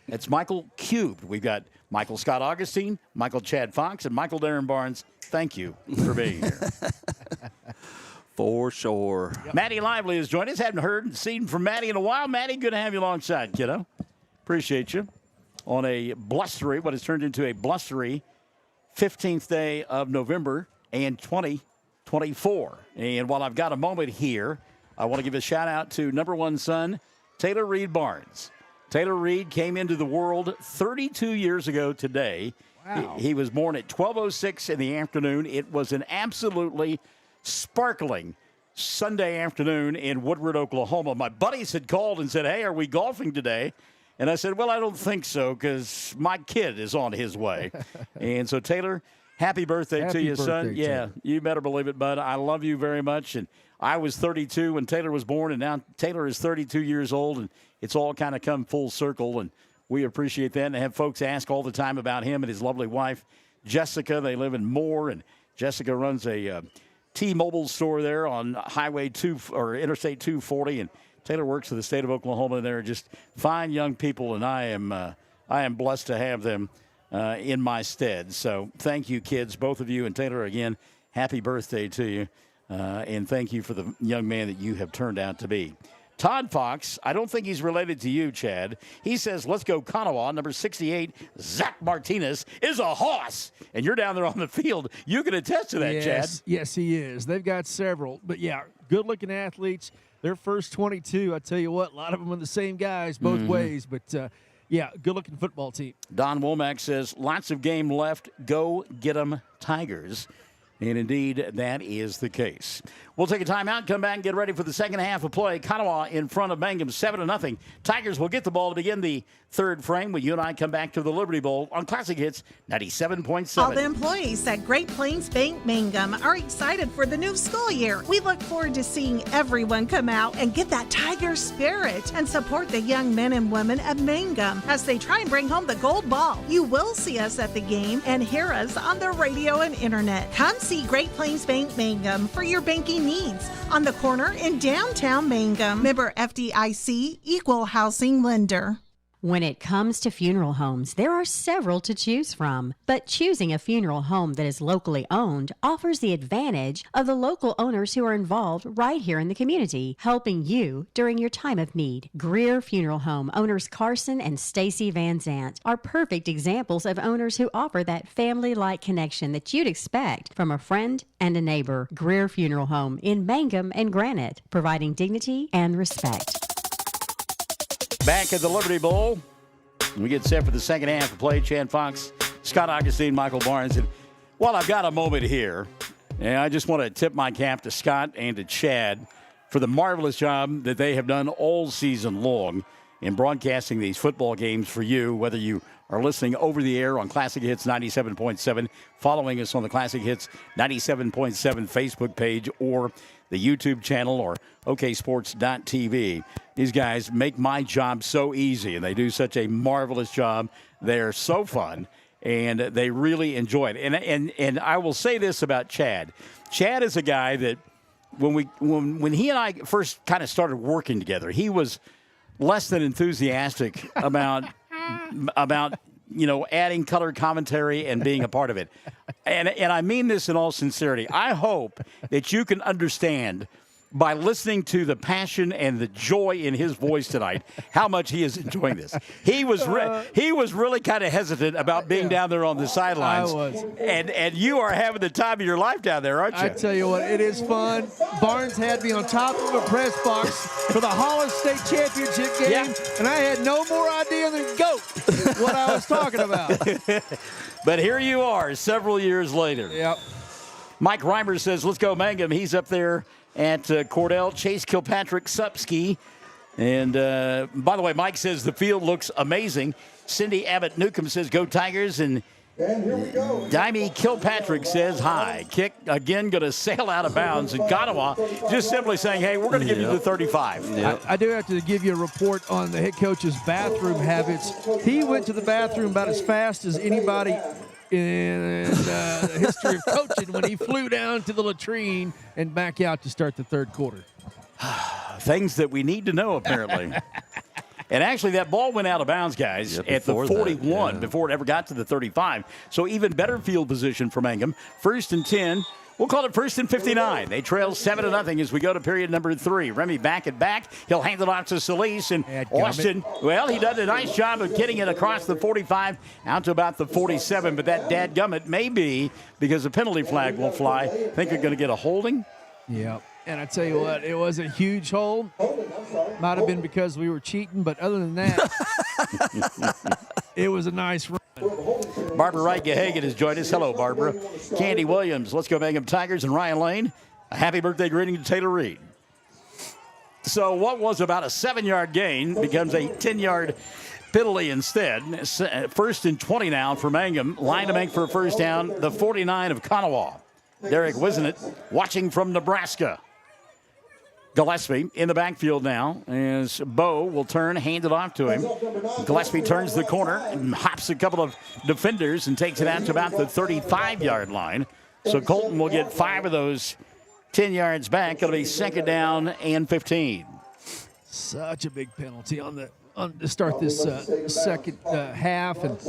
It's Michael cubed. We've got Michael Scott Augustine, Michael Chad Fox, and Michael Darren Barnes. Thank you for being here. For sure. Yep. Maddie Lively has joined us. Haven't heard and seen from Maddie in a while. Maddie, good to have you alongside, kiddo. Appreciate you. On a blustery, what has turned into a blustery 15th day of November and 2024. And while I've got a moment here, I want to give a shout out to number one son, Taylor Reed Barnes. Taylor Reed came into the world 32 years ago today. Wow. He was born at 12:06 in the afternoon. It was an absolutely sparkling Sunday afternoon in Woodward, Oklahoma. My buddies had called and said, hey, are we golfing today? And I said, well, I don't think so because my kid is on his way. And so, Taylor, happy birthday to you, son. Yeah, Taylor. You better believe it, bud. I love you very much. And I was 32 when Taylor was born, and now Taylor is 32 years old, and it's all kind of come full circle. And we appreciate that, and have folks ask all the time about him and his lovely wife, Jessica. They live in Moore, and Jessica runs a T-Mobile store there on Highway 2 or Interstate 240, and Taylor works for the state of Oklahoma, and they're just fine young people, and I am blessed to have them in my stead. So thank you, kids, both of you, and Taylor, again, happy birthday to you, and thank you for the young man that you have turned out to be. Todd Fox, I don't think he's related to you, Chad. He says, let's go Konawa. Number 68, Zach Martinez, is a hoss. And you're down there on the field. You can attest to that, Chad. Yes, he is. They've got several. But, yeah, good-looking athletes. Their first 22, I tell you what, a lot of them are the same guys both ways. But, yeah, good-looking football team. Don Womack says, lots of game left. Go get 'em, Tigers. And, indeed, that is the case. We'll take a timeout, come back, and get ready for the second half of play. Konawa in front of Mangum, 7-0. Tigers will get the ball to begin the third frame when you and I come back to the Liberty Bowl on Classic Hits 97.7. All the employees at Great Plains Bank Mangum are excited for the new school year. We look forward to seeing everyone come out and get that Tiger spirit and support the young men and women of Mangum as they try and bring home the gold ball. You will see us at the game and hear us on the radio and internet. Come see Great Plains Bank Mangum for your banking needs on the corner in downtown Mangum. Member FDIC, Equal Housing Lender. When it comes to funeral homes, there are several to choose from, but choosing a funeral home that is locally owned offers the advantage of the local owners who are involved right here in the community, helping you during your time of need. Greer Funeral Home owners Carson and Stacy Van Zant are perfect examples of owners who offer that family-like connection that you'd expect from a friend and a neighbor. Greer Funeral Home in Mangum and Granite, providing dignity and respect. Back at the Liberty Bowl, we get set for the second half of play. Chad Fox, Scott Augustine, Michael Barnes. And while I've got a moment here, and I just want to tip my cap to Scott and to Chad for the marvelous job that they have done all season long in broadcasting these football games for you, whether you are listening over the air on Classic Hits 97.7, following us on the Classic Hits 97.7 Facebook page, or the YouTube channel or oksports.tv. These guys make my job so easy, and they do such a marvelous job. They're so fun, and they really enjoy it. And I will say this about Chad. Chad is a guy that when he and I first kind of started working together, he was less than enthusiastic about adding color commentary and being a part of it. And I mean this in all sincerity. I hope that you can understand by listening to the passion and the joy in his voice tonight how much he is enjoying this. He was really kind of hesitant about being down there on the sidelines. I was. And you are having the time of your life down there, aren't you? I tell you what, it is fun. Barnes had me on top of a press box for the Hollis State Championship game, and I had no more idea than GOAT what I was talking about. But here you are several years later. Yep. Mike Reimer says, let's go Mangum. He's up there at Cordell, Chase Kilpatrick, Supski. And by the way, Mike says the field looks amazing. Cindy Abbott Newcomb says, go Tigers. And Dimey Kilpatrick says, hi. Kick, again, going to sail out of bounds. And Konawa just simply saying, hey, we're going to give you the 35. I do have to give you a report on the head coach's bathroom habits. He went to the bathroom about as fast as anybody in the history of coaching when he flew down to the latrine and back out to start the third quarter. Things that we need to know, apparently. And actually, that ball went out of bounds, guys, at the 41 before it ever got to the 35. So even better field position for Mangum. 1st and 10. We'll call it 1st and 59. They trail 7-0 as we go to period number 3. Remy back and back. He'll hand it off to Solis. And Austin, well, he does a nice job of getting it across the 45 out to about the 47. But that dadgummit may be, because the penalty flag will fly, I think they're going to get a holding. Yeah. And I tell you what, it was a huge hold. Might have been because we were cheating, but other than that, it was a nice run. Barbara Wright-Gahagan has joined us. Hello, Barbara. Candy Williams, let's go Mangum Tigers, and Ryan Lane. A happy birthday greeting to Taylor Reed. So what was about a 7-yard gain becomes a 10-yard penalty instead. 1st and 20 now for Mangum. Line to make for a first down, the 49 of Konawa. Derek Wisnett watching from Nebraska. Gillespie in the backfield now as Bo will turn, hand it off to him. Gillespie turns the corner and hops a couple of defenders and takes it out to about the 35-yard line. So Colton will get 5 of those 10 yards back. It'll be 2nd down and 15. Such a big penalty to start this second half. And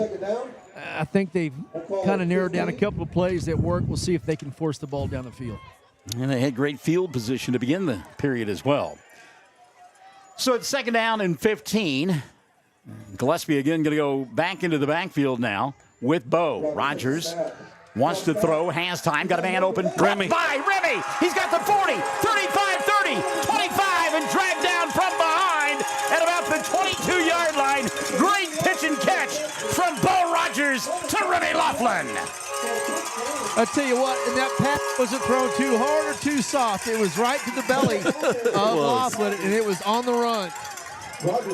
I think they've kind of narrowed down a couple of plays that work. We'll see if they can force the ball down the field. And they had great field position to begin the period as well. So it's 2nd down and 15. Gillespie again going to go back into the backfield now with Bo. Rogers wants to throw, has time, got a man open. Remy. By Remy. He's got the 40, 35, 30, 25, and dragged down from behind at about the 22-yard line. Great pitch and catch from Bo Rogers to Remy Laughlin. I tell you what, and that pass wasn't thrown too hard or too soft. It was right to the belly of Laughlin, and it was on the run.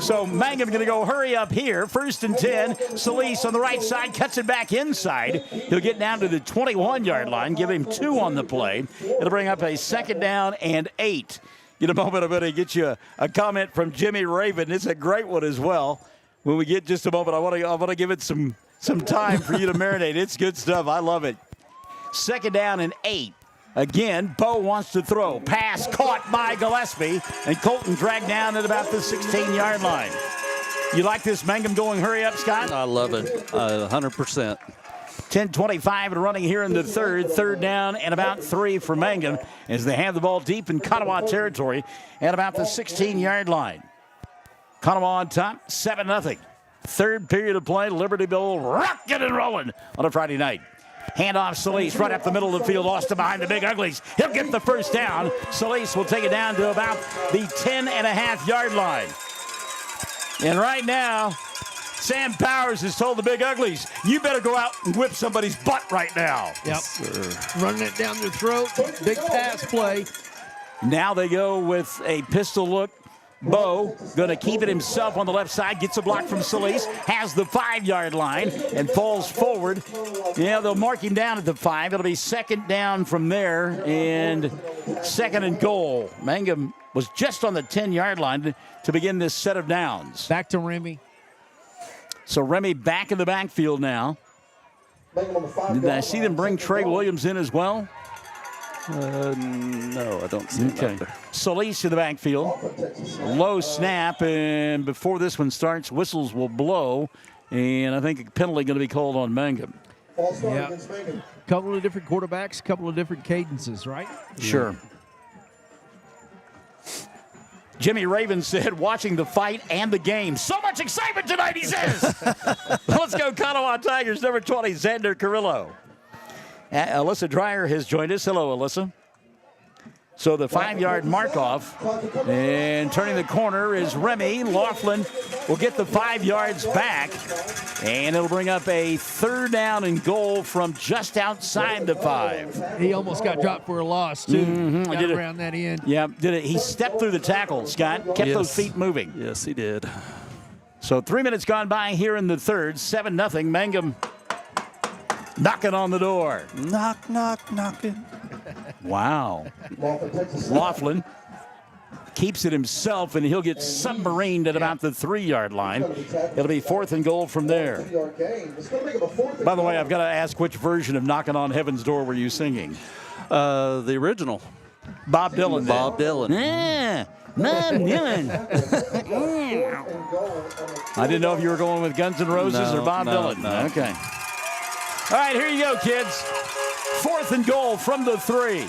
So Mangum going to go hurry up here. 1st and 10. Solis on the right side cuts it back inside. He'll get down to the 21-yard line. Give him 2 on the play. It'll bring up a 2nd down and 8. In a moment, I'm going to get you a comment from Jimmy Raven. It's a great one as well. When we get just a moment, I want to give it some time for you to marinate. It's good stuff. I love it. 2nd down and 8. Again, Bo wants to throw. Pass caught by Gillespie, and Colton dragged down at about the 16-yard line. You like this Mangum going hurry up, Scott? I love it, 100%. 10:25 and running here in the third. 3rd down and about 3 for Mangum as they have the ball deep in Konawa territory at about the 16-yard line. Konawa on top, 7-0. 3rd period of play, Libertyville rocking and rolling on a Friday night. Handoff Solis right up the middle of the field. Austin behind the Big Uglies. He'll get the first down. Solis will take it down to about the 10.5-yard line. And right now, Sam Powers has told the Big Uglies, you better go out and whip somebody's butt right now. Yep. Running it down their throat. Big pass play. Now they go with a pistol look Bo going to keep it himself on the left side. Gets a block from Solis. Has the 5-yard line and falls forward. Yeah, they'll mark him down at the 5. It'll be second down from there and second and goal. Mangum was just on the 10-yard line to begin this set of downs. Back to Remy. So Remy back in the backfield now. Did I see them bring Trey Williams in as well? No, I don't see him out there. Solis to the backfield. Low snap, and before this one starts, whistles will blow, and I think a penalty going to be called on Mangum. Yeah. Couple of different quarterbacks, couple of different cadences, right? Sure. Jimmy Raven said, watching the fight and the game. So much excitement tonight, he says. Let's go, Konawa Tigers, number 20, Xander Carrillo. Alyssa Dreyer has joined us. Hello, Alyssa. So the 5-yard mark-off. And turning the corner is Remy. Laughlin will get the 5 yards back. And it'll bring up a third down and goal from just outside the 5. He almost got dropped for a loss, too. Got Did it around that end. Yeah, did it. He stepped through the tackle, Scott. Kept those feet moving. Yes, he did. So 3 minutes gone by here in the third. 7-0. Mangum knocking on the door. Knock, knock, knocking. Wow. Laughlin keeps it himself, and he'll get submarined at about the 3-yard line. It'll be fourth and goal from there. By the way, I've got to ask, which version of Knocking on Heaven's Door were you singing? The original. Bob Dylan. Bob Dylan. Yeah. I didn't know if you were going with Guns N' Roses or Bob Dylan. No. Okay. All right, here you go, kids. Fourth and goal from the 3.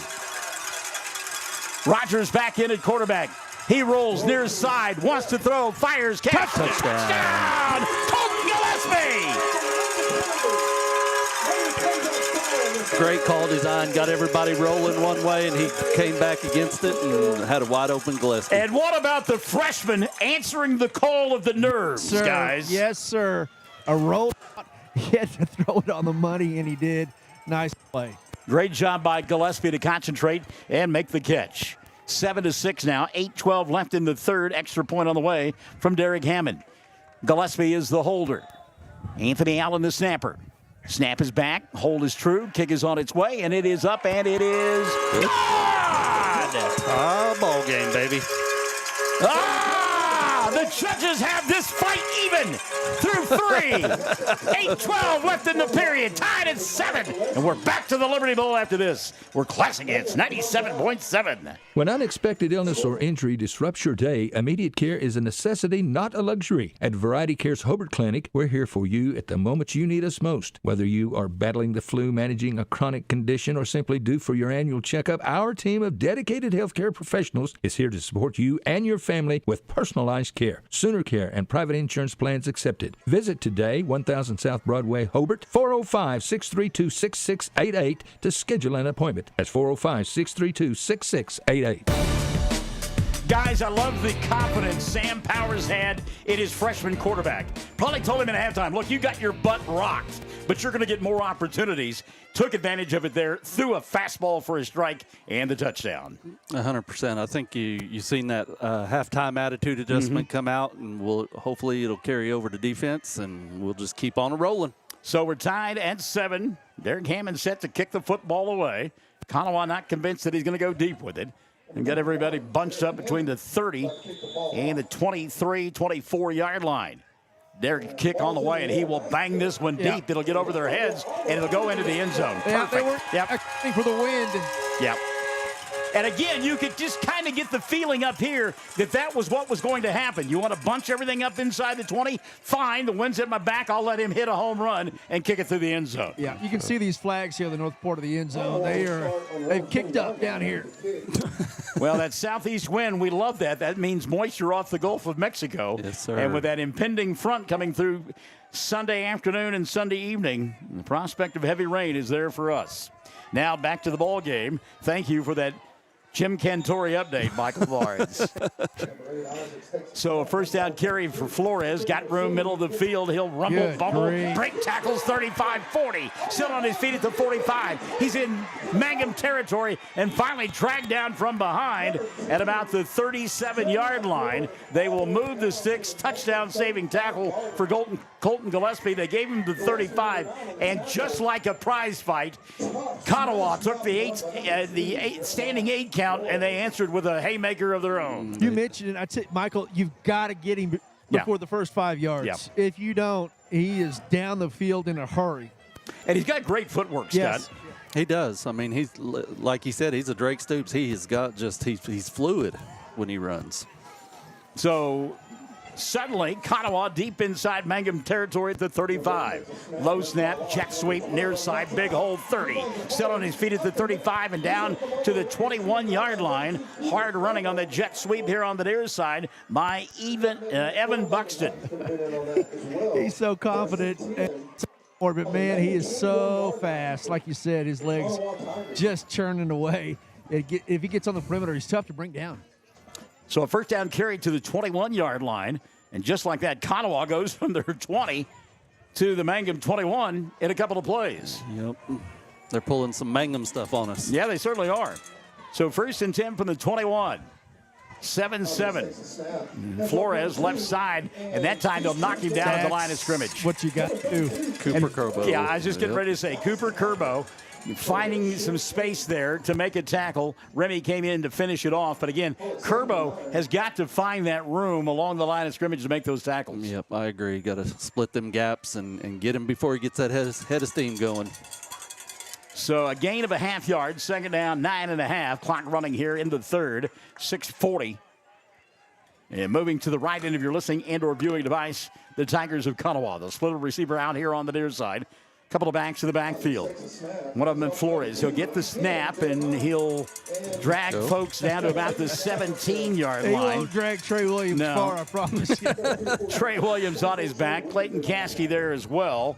Rogers back in at quarterback. He rolls near side, wants to throw, fires, catch. Touchdown! Colton Gillespie! Great call design, got everybody rolling one way, and he came back against it and had a wide open Gillespie. And what about the freshman answering the call of the nerves, guys? Yes, sir. A roll. He had to throw it on the money, and he did. Nice play. Great job by Gillespie to concentrate and make the catch. 7-6 now. 8:12 left in the third. Extra point on the way from Derek Hammond. Gillespie is the holder. Anthony Allen the snapper. Snap is back. Hold is true. Kick is on its way, and it is up, and it is good. Ball game, baby. The judges have this fight even through 3. 8:12 left in the period. Tied at 7. And we're back to the Liberty Bowl after this. We're Classic Hits 97.7. When unexpected illness or injury disrupts your day, immediate care is a necessity, not a luxury. At Variety Care's Hobart Clinic, we're here for you at the moment you need us most. Whether you are battling the flu, managing a chronic condition, or simply due for your annual checkup, our team of dedicated healthcare professionals is here to support you and your family with personalized care. Sooner Care and private insurance plans accepted. Visit today, 1000 South Broadway, Hobart, 405-632-6688 to schedule an appointment. That's 405-632-6688. Guys, I love the confidence Sam Powers had in his freshman quarterback. Probably told him at halftime, look, you got your butt rocked, but you're going to get more opportunities. Took advantage of it there, threw a fastball for a strike, and the touchdown. 100%. I think you've seen that halftime attitude adjustment come out, and hopefully it'll carry over to defense, and we'll just keep on rolling. So we're tied at 7. Derek Hammond set to kick the football away. Konawa not convinced that he's going to go deep with it. And got everybody bunched up between the 30 and the 23, 24-yard line. Derek kick on the way, and he will bang this one deep. It'll get over their heads, and it'll go into the end zone. Yeah, Perfect. they were acting for the wind. Yep. And again, you could just kind of get the feeling up here that was what was going to happen. You want to bunch everything up inside the 20? Fine. The wind's at my back. I'll let him hit a home run and kick it through the end zone. Yeah, you can see these flags here in the north part of the end zone. They've kicked up down here. Well, that southeast wind, we love that. That means moisture off the Gulf of Mexico. Yes, sir. And with that impending front coming through Sunday afternoon and Sunday evening, the prospect of heavy rain is there for us. Now back to the ball game. Thank you for that Jim Cantori update, Michael Barnes. So a first down carry for Flores. Got room, middle of the field. He'll rumble, bumble, break tackles, 35-40. Still on his feet at the 45. He's in Mangum territory and finally dragged down from behind at about the 37-yard line. They will move the sticks. Touchdown saving tackle for Colton Gillespie. They gave him the 35, and just like a prize fight, Konawa took the standing 8 count, and they answered with a haymaker of their own. You mentioned it. I'd say, Michael, you've got to get him before the first 5 yards. Yeah. If you don't, he is down the field in a hurry. And he's got great footwork, Scott. Yes. He does. I mean, he's like he said, he's a Drake Stoops. He's fluid when he runs. So suddenly, Konawa deep inside Mangum territory at the 35. Low snap, jet sweep, near side, big hole, 30. Still on his feet at the 35 and down to the 21-yard line. Hard running on the jet sweep here on the near side by Evan Buxton. He's so confident. But, man, he is so fast. Like you said, his legs just churning away. If he gets on the perimeter, he's tough to bring down. So a first down carry to the 21-yard line. And just like that, Konawa goes from their 20 to the Mangum 21 in a couple of plays. Yep. They're pulling some Mangum stuff on us. Yeah, they certainly are. So first and 10 from the 21. 7-7. Flores left side, and that time they'll knock him down at the line of scrimmage. What you got to do. Cooper Kerbo. Yeah, I was just getting ready to say, Cooper Kerbo finding some space there to make a tackle. Remy came in to finish it off. But again, Kerbo has got to find that room along the line of scrimmage to make those tackles. Yep, I agree. Got to split them gaps and get him before he gets that head of steam going. So a gain of a half yard, second down, 9.5. Clock running here in the third, 6:40. And moving to the right end of your listening and or viewing device, the Tigers of Konawa. The split receiver out here on the near side. Couple of backs in the backfield. One of them in Flores. He'll get the snap, and he'll drag folks down to about the 17-yard line. He won't drag Trey Williams far, I promise you. Trey Williams on his back. Clayton Caskey there as well.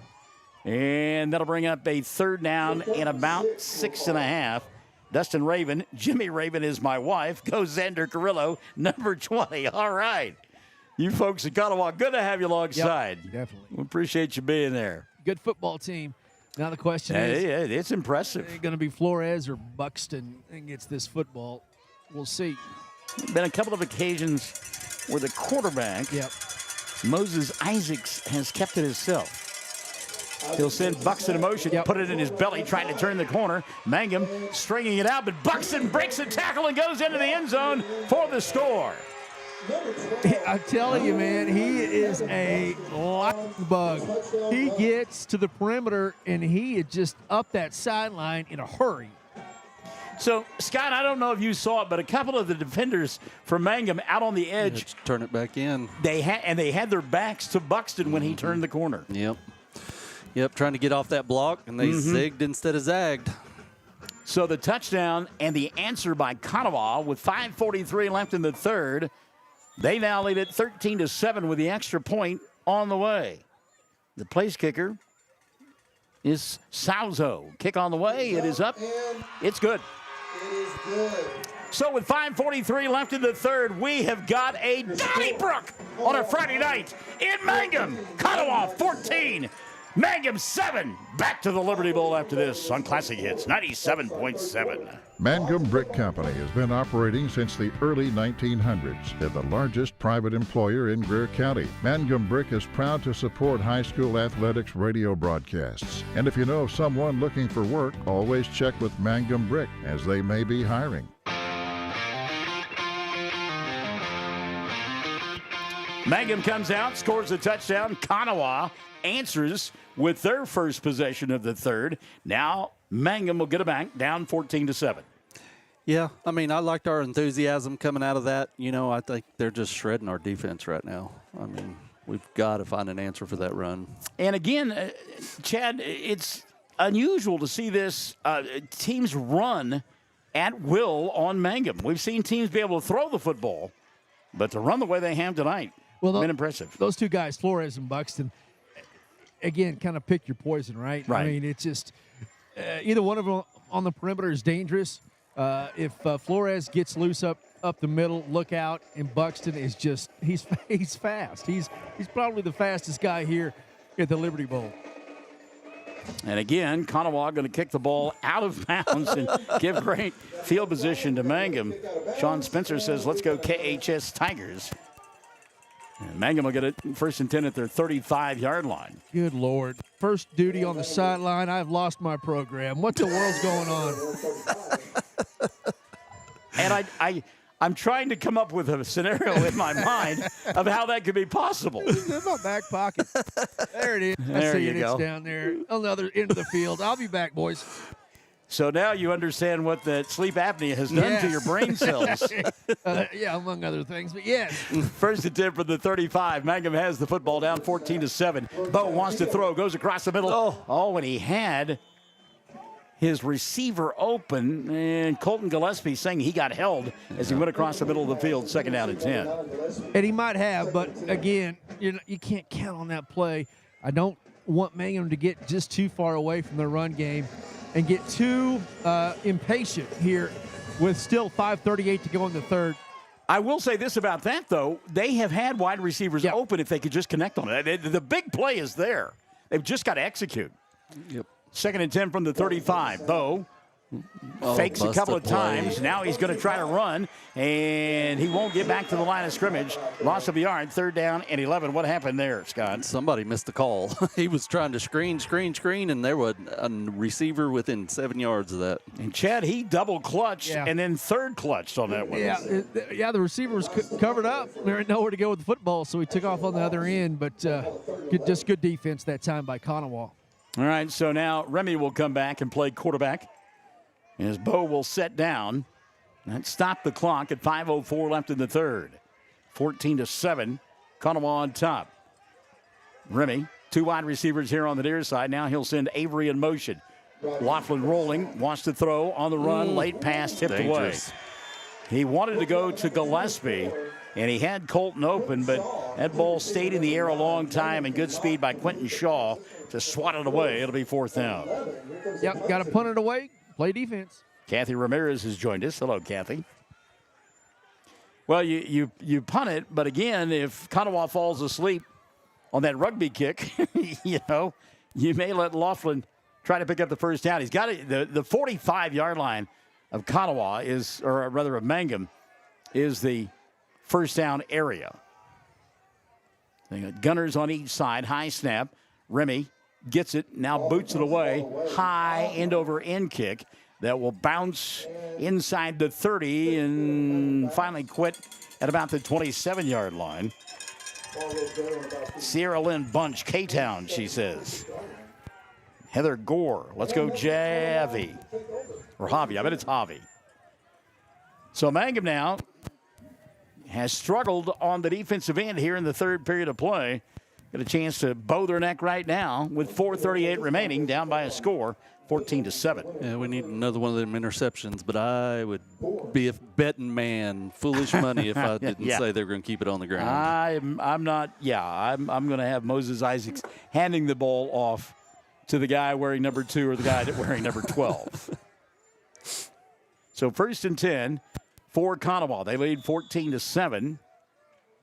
And that'll bring up a third down in about 6.5. Dustin Raven, Jimmy Raven is my wife. Go Xander Carrillo, number 20. All right. You folks at Konawa, good to have you alongside. Yep, definitely. We appreciate you being there. Good football team. Now the question is, it's impressive. Going to be Flores or Buxton and gets this football? We'll see. Been a couple of occasions where the quarterback, Moses Isaacs, has kept it himself. He'll send Buxton in motion, put it in his belly, trying to turn the corner. Mangum stringing it out, but Buxton breaks the tackle and goes into the end zone for the score. I'm telling you, man, he is a lightning bug. He gets to the perimeter, and he is just up that sideline in a hurry. So, Scott, I don't know if you saw it, but a couple of the defenders from Mangum out on the edge. Turn it back in. They had their backs to Buxton when he turned the corner. Yep, trying to get off that block, and they zigged instead of zagged. So the touchdown and the answer by Konawa with 5:43 left in the third. They now lead it 13-7 with the extra point on the way. The place kicker is Sauzo. Kick on the way. It is up. It's good. It is good. So with 5:43 left in the third, we have got a Donnybrook on a Friday night in Mangum. Konawa 14. Mangum 7. Back to the Liberty Bowl after this on Classic Hits 97.7. Mangum Brick Company has been operating since the early 1900s. They're the largest private employer in Greer County. Mangum Brick is proud to support high school athletics radio broadcasts. And if you know of someone looking for work, always check with Mangum Brick, as they may be hiring. Mangum comes out, scores a touchdown. Konawa answers with their first possession of the third. Now Mangum will get it back, down 14-7. Yeah, I mean, I liked our enthusiasm coming out of that. You know, I think they're just shredding our defense right now. I mean, we've got to find an answer for that run. And again, Chad, it's unusual to see this teams run at will on Mangum. We've seen teams be able to throw the football, but to run the way they have tonight, been impressive. Those two guys, Flores and Buxton, again, kind of pick your poison, right? I mean, it's just either one of them on the perimeter is dangerous, If Flores gets loose up the middle, look out. And Buxton is just he's fast. He's probably the fastest guy here at the Liberty Bowl. And again, Konawa going to kick the ball out of bounds and give great field position to Mangum. Sean Spencer says, let's go KHS Tigers. And Mangum will get it first and 10 at their 35-yard line. Good Lord. First duty on the sideline. I've lost my program. What the world's going on? And I'm trying to come up with a scenario in my mind of how that could be possible. In my back pocket. There it is. There I see you it. go. It's down there on the other end of the field. I'll be back, boys. So now you understand what the sleep apnea has done to your brain cells. Yeah, among other things, but yes. First and 10 from the 35. Mangum has the football down 14-7. Bo wants to throw, goes across the middle. Oh, and he had his receiver open, and Colton Gillespie saying he got held as he went across the middle of the field, second down and 10. And he might have, but again, you can't count on that play. I don't want Mangum to get just too far away from the run game and get too impatient here with still 5:38 to go in the third. I will say this about that, though. They have had wide receivers open if they could just connect on it. The big play is there. They've just got to execute. Yep. Second and 10 from the 35. Bo fakes a couple of times. Now he's going to try to run, and he won't get back to the line of scrimmage. Loss of a yard, third down and 11. What happened there, Scott? Somebody missed the call. He was trying to screen, and there was a receiver within 7 yards of that. And Chad, he double clutched and then third clutched on that one. Yeah, the receiver was covered up. There ain't nowhere to go with the football, so he took off on the other end, but just good defense that time by Konawa. All right, so now Remy will come back and play quarterback as Bo will set down. That stopped the clock at 5:04 left in the third. 14-7, Konawa on top. Remy, two wide receivers here on the near side. Now he'll send Avery in motion. Laughlin rolling, wants to throw on the run. Late pass tipped away. He wanted to go to Gillespie, and he had Colton open, but that ball stayed in the air a long time, and good speed by Quentin Shaw to swat it away. It'll be fourth down. Yep, got to punt it away, play defense. Kathy Ramirez has joined us. Hello, Kathy. Well, you punt it, but again, if Konawa falls asleep on that rugby kick, you may let Laughlin try to pick up the first down. He's got it. The 45-yard line of Konawa is, or rather of Mangum, is the first down area. They got gunners on each side. High snap. Remy gets it, now boots it away. High end over end kick that will bounce inside the 30 and finally quit at about the 27-yard line. Sierra Lynn Bunch, K-Town, she says. Heather Gore, let's go Javi. Or Javi, I bet it's Javi. So Mangum now has struggled on the defensive end here in the third period of play. Got a chance to bow their neck right now with 4:38 remaining, down by a score, 14-7. Yeah, we need another one of them interceptions, but I would be a betting man, foolish money, if I didn't say they were going to keep it on the ground. I'm not. Yeah, I'm going to have Moses Isaacs handing the ball off to the guy wearing number 2 or the guy wearing number 12. So first and 10 for Konawa. They lead 14-7,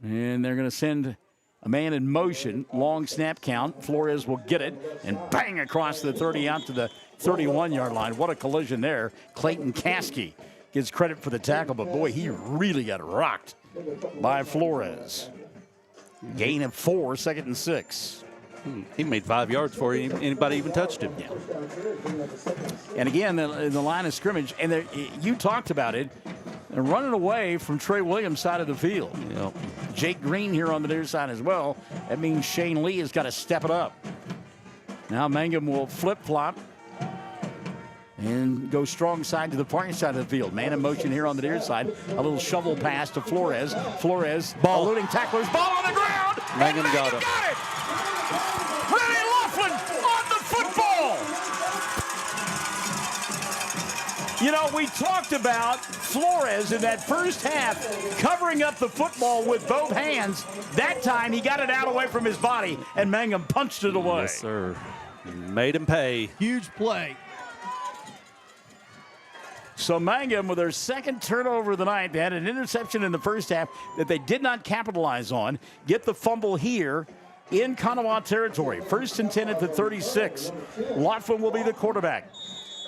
and they're going to send a man in motion, long snap count. Flores will get it and bang across the 30 out to the 31-yard line. What a collision there. Clayton Caskey gets credit for the tackle, but boy, he really got rocked by Flores. Gain of 4, second and 6. He made 5 yards before anybody even touched him. Yeah. And again, in the line of scrimmage, and you talked about it, and running away from Trey Williams' side of the field. Jake Green here on the near side as well. That means Shane Lee has got to step it up. Now Mangum will flip-flop and go strong side to the far side of the field. Man in motion here on the near side. A little shovel pass to Flores. Flores, ball eluding tacklers, ball on the ground. Mangum got it. Remy Laughlin on the football. We talked about Flores in that first half covering up the football with both hands. That time he got it out away from his body, and Mangum punched it away. Yes, sir. Made him pay. Huge play. So Mangum, with their second turnover of the night, they had an interception in the first half that they did not capitalize on. Get the fumble here in Konawa territory. 1st and 10 at the 36. Laughlin will be the quarterback.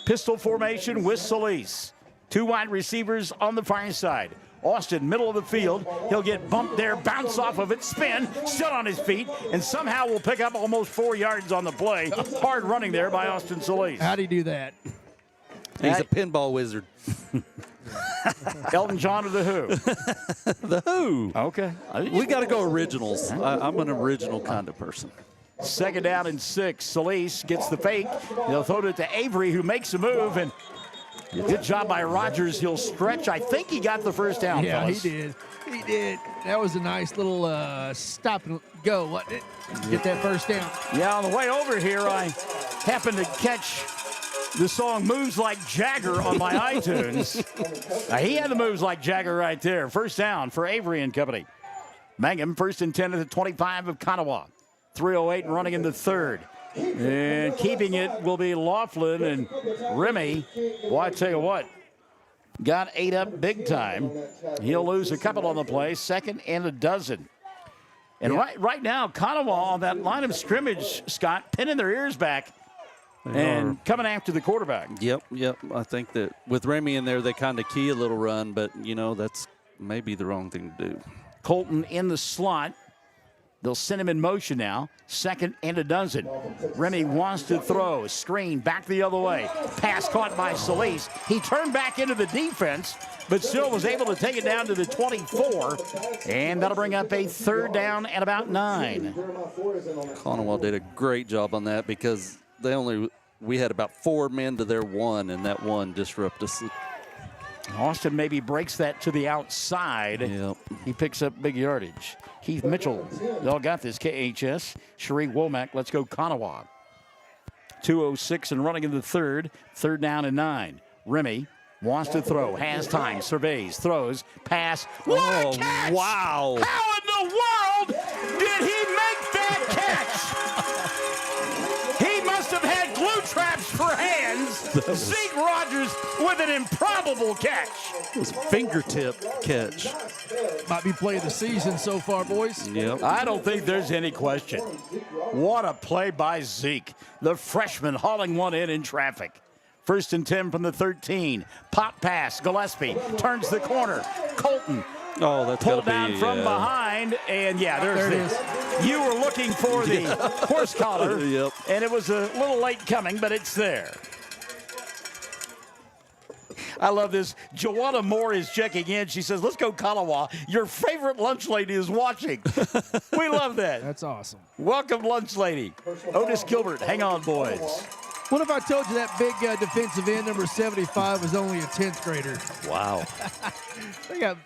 Pistol formation with Solis. 2 wide receivers on the far side. Austin, middle of the field. He'll get bumped there, bounce off of it, spin, still on his feet, and somehow will pick up almost 4 yards on the play. Hard running there by Austin Solis. How'd he do that? He's a pinball wizard. Elton John or The Who? The Who. Okay. We got to go originals. I'm an original kind of person. 2nd down and 6. Solis gets the fake. They'll throw it to Avery, who makes a move, and good job by Rogers. He'll stretch. I think he got the first down, Yeah, fellas. he did. He did. That was a nice little stop and go, wasn't it? Get that first down. Yeah, on the way over here, I happened to catch the song Moves Like Jagger on my iTunes. He had the moves like Jagger right there. First down for Avery and company. Mangum, 1st and 10 at the 25 of Konawa. 3:08 and running in the 3rd. And keeping it will be Laughlin and Remy. Well, I tell you what, got 8 up big time. He'll lose a couple on the play. 2nd and a dozen. And right now, Konawa on that line of scrimmage, Scott, pinning their ears back and coming after the quarterback. Yep. I think that with Remy in there, they kind of key a little run, but, that's maybe the wrong thing to do. Colton in the slot. They'll send him in motion now. 2nd and a dozen. Remy wants to throw. Screen back the other way. Pass caught by Solis. He turned back into the defense, but still was able to take it down to the 24. And that'll bring up a 3rd down and about 9. Konawa did a great job on that because we had about 4 men to their 1, and that 1 disrupted us. Austin maybe breaks that to the outside. Yep. He picks up big yardage. Keith Mitchell, y'all got this, KHS. Sheree Womack, let's go Konawa. 2:06 and running in the 3rd. 3rd down and 9. Remy wants to throw, has time, surveys, throws, pass. What a catch! Wow. How in the world did he make that catch? He must have had glue traps for hands. Zeke Rogers with an improbable catch. It was fingertip catch. Might be play of the season so far, boys. Yep. I don't think there's any question. What a play by Zeke. The freshman hauling one in traffic. 1st and 10 from the 13. Pop pass. Gillespie turns the corner. Colton. Oh, that's pulled gotta down be, from behind. And, there it is. You were looking for the horse collar. Yep. And it was a little late coming, but it's there. I love this. Joanna Moore is checking in. She says, let's go Konawa. Your favorite lunch lady is watching. We love that. That's awesome. Welcome, lunch lady. Otis Gilbert, hang on, boys. What if I told you that big defensive end, number 75, was only a 10th grader? Wow.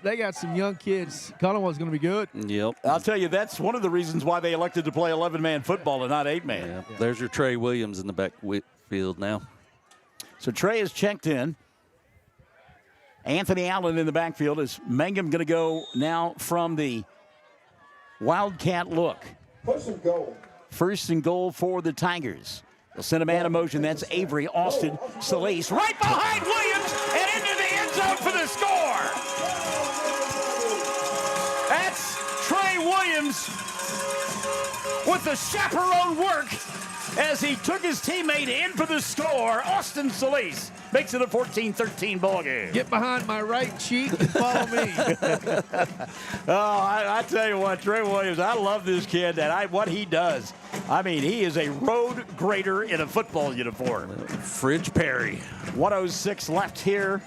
They got some young kids. Konawa's going to be good. Yep. I'll tell you, that's one of the reasons why they elected to play 11-man football and not 8-man. Yeah. There's your Trey Williams in the back field now. So Trey is checked in. Anthony Allen in the backfield. Is Mangum going to go now from the Wildcat look? 1st and goal for the Tigers. They'll send a man in motion. That's Avery, Austin, Solis. Right behind Williams and into the end zone for the score. That's Trey Williams with the chaperone work as he took his teammate in for the score. Austin Solis makes it a 14-13 ball game. Get behind my right cheek and follow me. I tell you what, Trey Williams, I love this kid and what he does. I mean, he is a road grader in a football uniform. Fridge Perry. 1:06 left here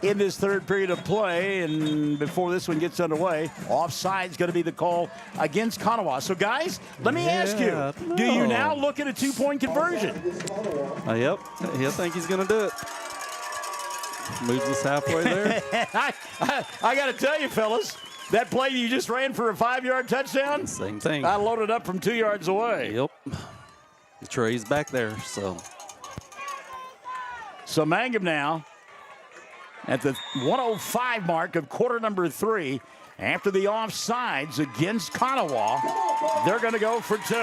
in this 3rd period of play, and before this one gets underway, offside's going to be the call against Konawa. So, guys, let me ask you, do you now look at a 2-point conversion? Yep. I think he's going to do it. Moves us halfway there. I got to tell you, fellas, that play you just ran for a 5-yard touchdown? Same thing. I loaded up from 2 yards away. Yep. Trey's back there, so. So Mangum now at the 1:05 mark of quarter number 3. After the offsides against Konawa, they're going to go for 2.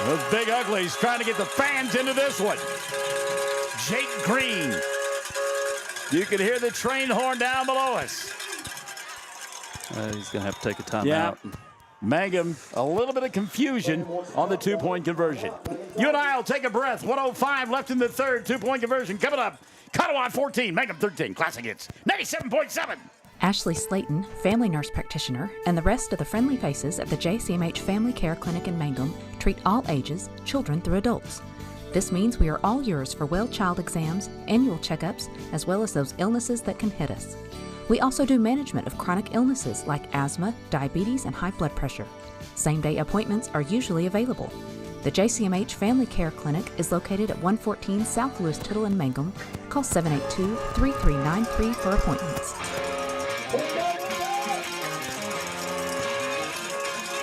Those big uglies trying to get the fans into this one. Jake Green You can hear the train horn down below us. He's going to have to take a timeout. Yeah. Mangum, a little bit of confusion on the two-point conversion. You and I will take a breath. 1:05 left in the third. Two-point conversion coming up. Konawa 14, Mangum 13. Classic hits 97.7. Ashley Slayton, family nurse practitioner, and the rest of the friendly faces of the JCMH Family Care Clinic in Mangum treat all ages, children through adults. This means we are all yours for well child exams, annual checkups, as well as those illnesses that can hit us. We also do management of chronic illnesses like asthma, diabetes, and high blood pressure. Same-day appointments are usually available. The JCMH Family Care Clinic is located at 114 South Lewis Tittle in Mangum. Call 782-3393 for appointments.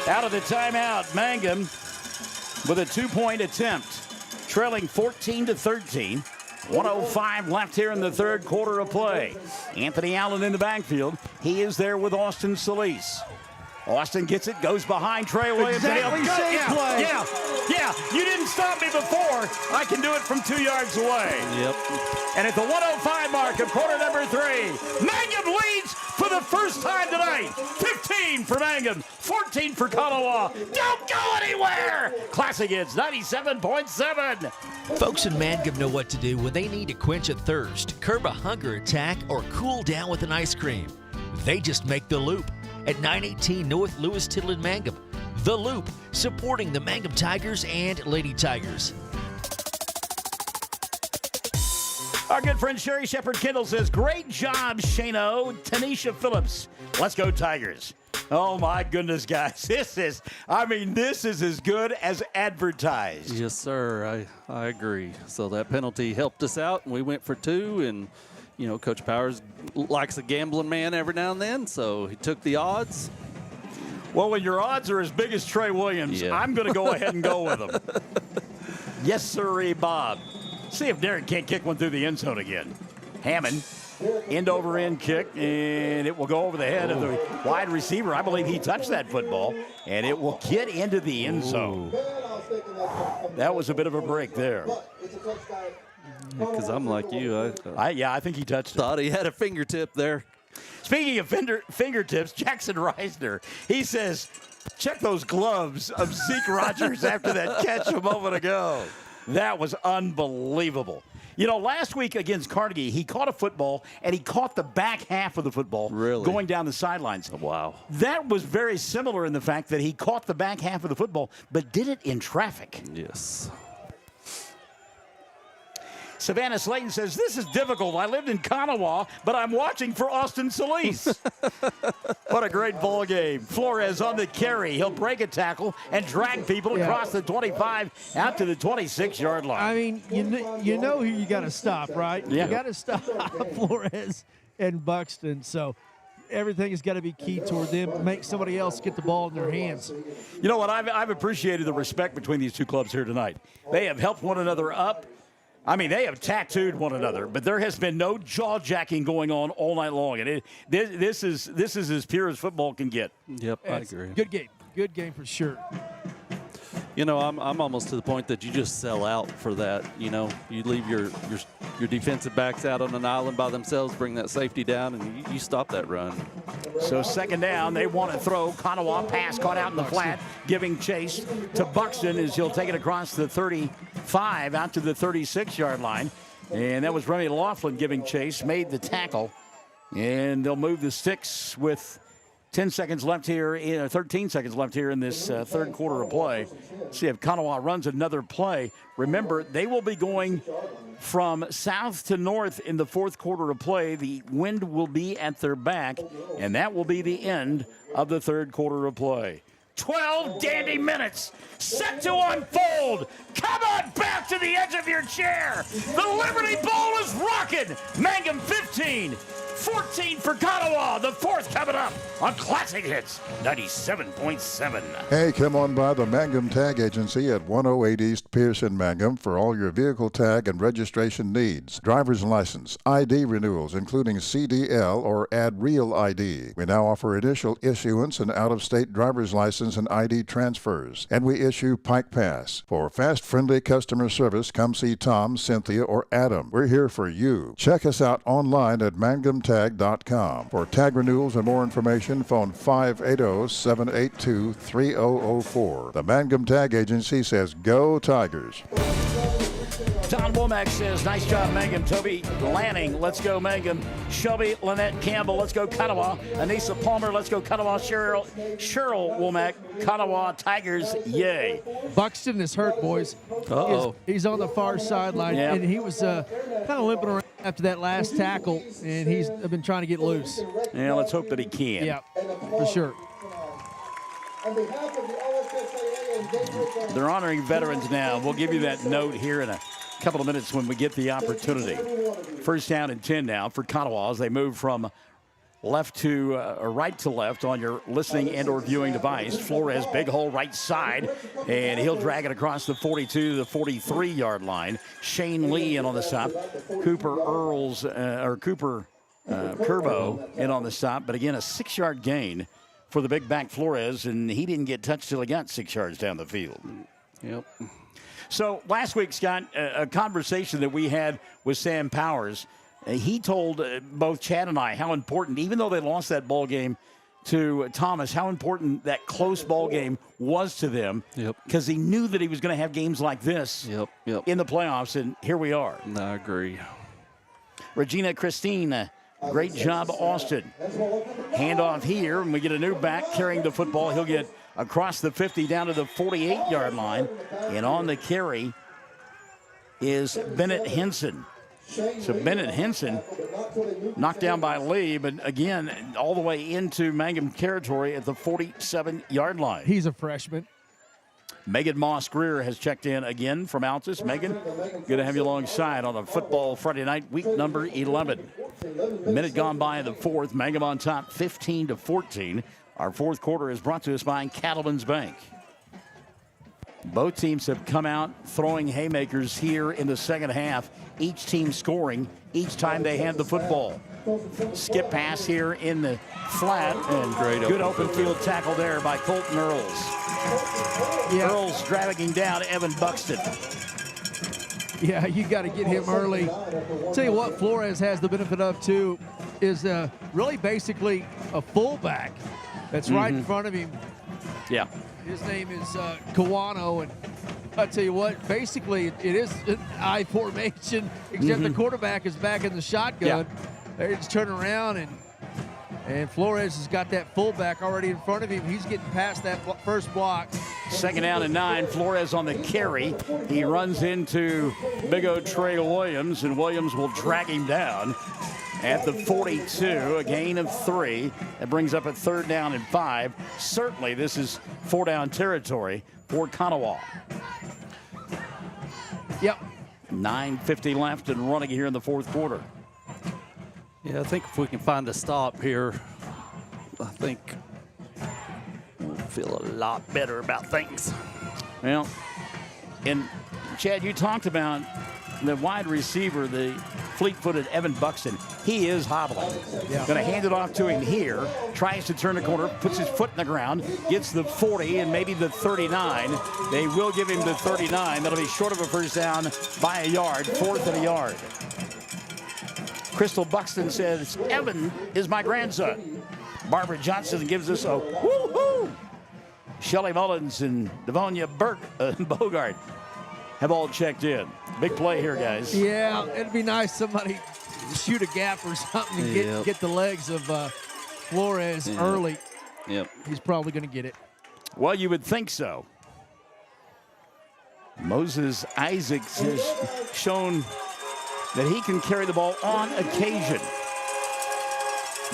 Out of the timeout, Mangum with a two-point attempt, trailing 14-13. 1:05 left here in the third quarter of play. Anthony Allen in the backfield. He is there with Austin Solis. Austin gets it, goes behind Trey Williams. Exactly same play. Yeah. You didn't stop me before. I can do it from 2 yards away. Yep. And at the 1:05 mark of quarter number 3, Mangum leads for the first time tonight. 15 for Mangum, 14 for Konawa. Don't go anywhere. Classic hits 97.7. Folks in Mangum know what to do when they need to quench a thirst, curb a hunger attack, or cool down with an ice cream. They just make the loop at 918 North Lewis Tittle in Mangum. The Loop, supporting the Mangum Tigers and Lady Tigers. Our good friend Sherry Shepard Kendall says, great job, Shano. Tanisha Phillips, let's go Tigers. Oh, my goodness, guys. This is as good as advertised. Yes, sir. I agree. So that penalty helped us out, and we went for 2, and you know, Coach Powers likes a gambling man every now and then, so he took the odds. Well, when your odds are as big as Trey Williams, yeah. I'm going to go ahead and go with them. Yes, sirree, Bob. See if Derek can't kick one through the end zone again. Hammond, end-over-end kick, and it will go over the head of the wide receiver. I believe he touched that football, and it will get into the end zone. That was a bit of a break there. Because I'm like you. I think he touched it. Thought he had a fingertip there. Speaking of fingertips, Jackson Reisner, he says, check those gloves of Zeke Rogers after that catch a moment ago. That was unbelievable. You know, last week against Carnegie, he caught a football, and he caught the back half of the football going down the sidelines. Wow. That was very similar in the fact that he caught the back half of the football, but did it in traffic. Yes. Savannah Slayton says, this is difficult. I lived in Konawa, but I'm watching for Austin Solis. What a great ball game. Flores on the carry. He'll break a tackle and drag people across the 25 out to the 26-yard line. I mean, you know who you got to stop, right? Yeah. You got to stop Flores and Buxton. So everything has got to be key toward them. Make somebody else get the ball in their hands. You know what? I've appreciated the respect between these two clubs here tonight. They have helped one another up. I mean, they have tattooed one another, but there has been no jaw-jacking going on all night long. And this is as pure as football can get. Yep, I agree. Good game. Good game for sure. You know, I'm almost to the point that you just sell out for that. You know, you leave your defensive backs out on an island by themselves, bring that safety down, and you stop that run. So second down, they want to throw. Konawa pass caught out in the flat, giving chase to Buxton as he'll take it across the 35 out to the 36-yard line. And that was Remy Laughlin giving chase, made the tackle. And they'll move the sticks with 13 seconds left here in this third quarter of play. See if Konawa runs another play. Remember, they will be going from south to north in the fourth quarter of play. The wind will be at their back, and that will be the end of the third quarter of play. 12 dandy minutes set to unfold. Come on back to the edge of your chair. The Liberty Bowl is rocking. Mangum 15, 14 for Konawa. The fourth coming up on Classic Hits 97.7. Hey, come on by the Mangum Tag Agency at 108 East Pierce in Mangum for all your vehicle tag and registration needs. Driver's license, ID renewals, including CDL or Add Real ID. We now offer initial issuance and out-of-state driver's license and ID transfers. And we issue Pike Pass. For fast, friendly customer service, come see Tom, Cynthia, or Adam. We're here for you. Check us out online at mangumtag.com. For tag renewals and more information, phone 580-782-3004. The Mangum Tag Agency says, go Tigers. Don Womack says, nice job, Mangum. Toby Lanning, let's go, Mangum. Shelby Lynette Campbell, let's go, Konawa. Anissa Palmer, let's go, Konawa. Cheryl Womack, Konawa Tigers, yay. Buxton is hurt, boys. Uh-oh. He's on the far sideline, and he was kind of limping around after that last tackle, and he's been trying to get loose. Yeah, let's hope that he can. Yeah, for sure. They're honoring veterans now. We'll give you that note here in a couple of minutes when we get the opportunity. First down and 10 now for Konawa as they move from left to or right to left on your listening and or viewing device. Flores, big hole right side, and he'll drag it across the 42 to the 43-yard line. Shane Lee in on the stop. Cooper Curbo in on the stop, but again, a 6-yard gain for the big back Flores, and he didn't get touched till he got 6 yards down the field. Yep. So last week, Scott, a conversation that we had with Sam Powers, he told both Chad and I how important, even though they lost that ball game to Thomas, how important that close ball game was to them. Yep. Because he knew that he was going to have games like this in the playoffs, and here we are. I agree. Regina Christine, great job, Austin. Handoff here, and we get a new back carrying the football. He'll get across the 50 down to the 48-yard line. And on the carry is Bennett Henson. So Bennett Henson knocked down by Lee, but again, all the way into Mangum territory at the 47-yard line. He's a freshman. Megan Moss-Greer has checked in again from Altus. Megan, good to have you alongside on a football Friday night, week number 11. Minute gone by in the fourth. Mangum on top, 15-14. Our fourth quarter is brought to us by Cattleman's Bank. Both teams have come out throwing haymakers here in the second half. Each team scoring each time they hand the football. Skip pass here in the flat, and good open field tackle there by Colton Earls. Yeah. Earls dragging down Evan Buxton. Yeah, you got to get him early. Tell you what, Flores has the benefit of too is really basically a fullback that's right in front of him. Yeah. His name is Kawano, and I tell you what, basically it is an I formation, except the quarterback is back in the shotgun. They just turn around, and Flores has got that fullback already in front of him. He's getting past that first block. Second down and 9. Flores on the carry. He runs into big O Trey Williams, and Williams will drag him down at the 42, a gain of 3. That brings up a third down and 5. Certainly this is 4-down territory for Konawa. Yep. 9:50 left and running here in the fourth quarter. Yeah, I think if we can find a stop here, I think we'll feel a lot better about things. Well, and Chad, you talked about the wide receiver, the fleet-footed Evan Buxton. He is hobbling. Going to hand it off to him here. Tries to turn the corner, puts his foot in the ground, gets the 40 and maybe the 39. They will give him the 39. That'll be short of a first down by a yard, 4th and a yard. Crystal Buxton says, Evan is my grandson. Barbara Johnson gives us a woo-hoo. Shelly Mullins and Devonia Bogart have all checked in. Big play here, guys. Yeah, it'd be nice somebody shoot a gap or something and get the legs of Flores early. Yep. He's probably going to get it. Well, you would think so. Moses Isaacs has shown that he can carry the ball on occasion.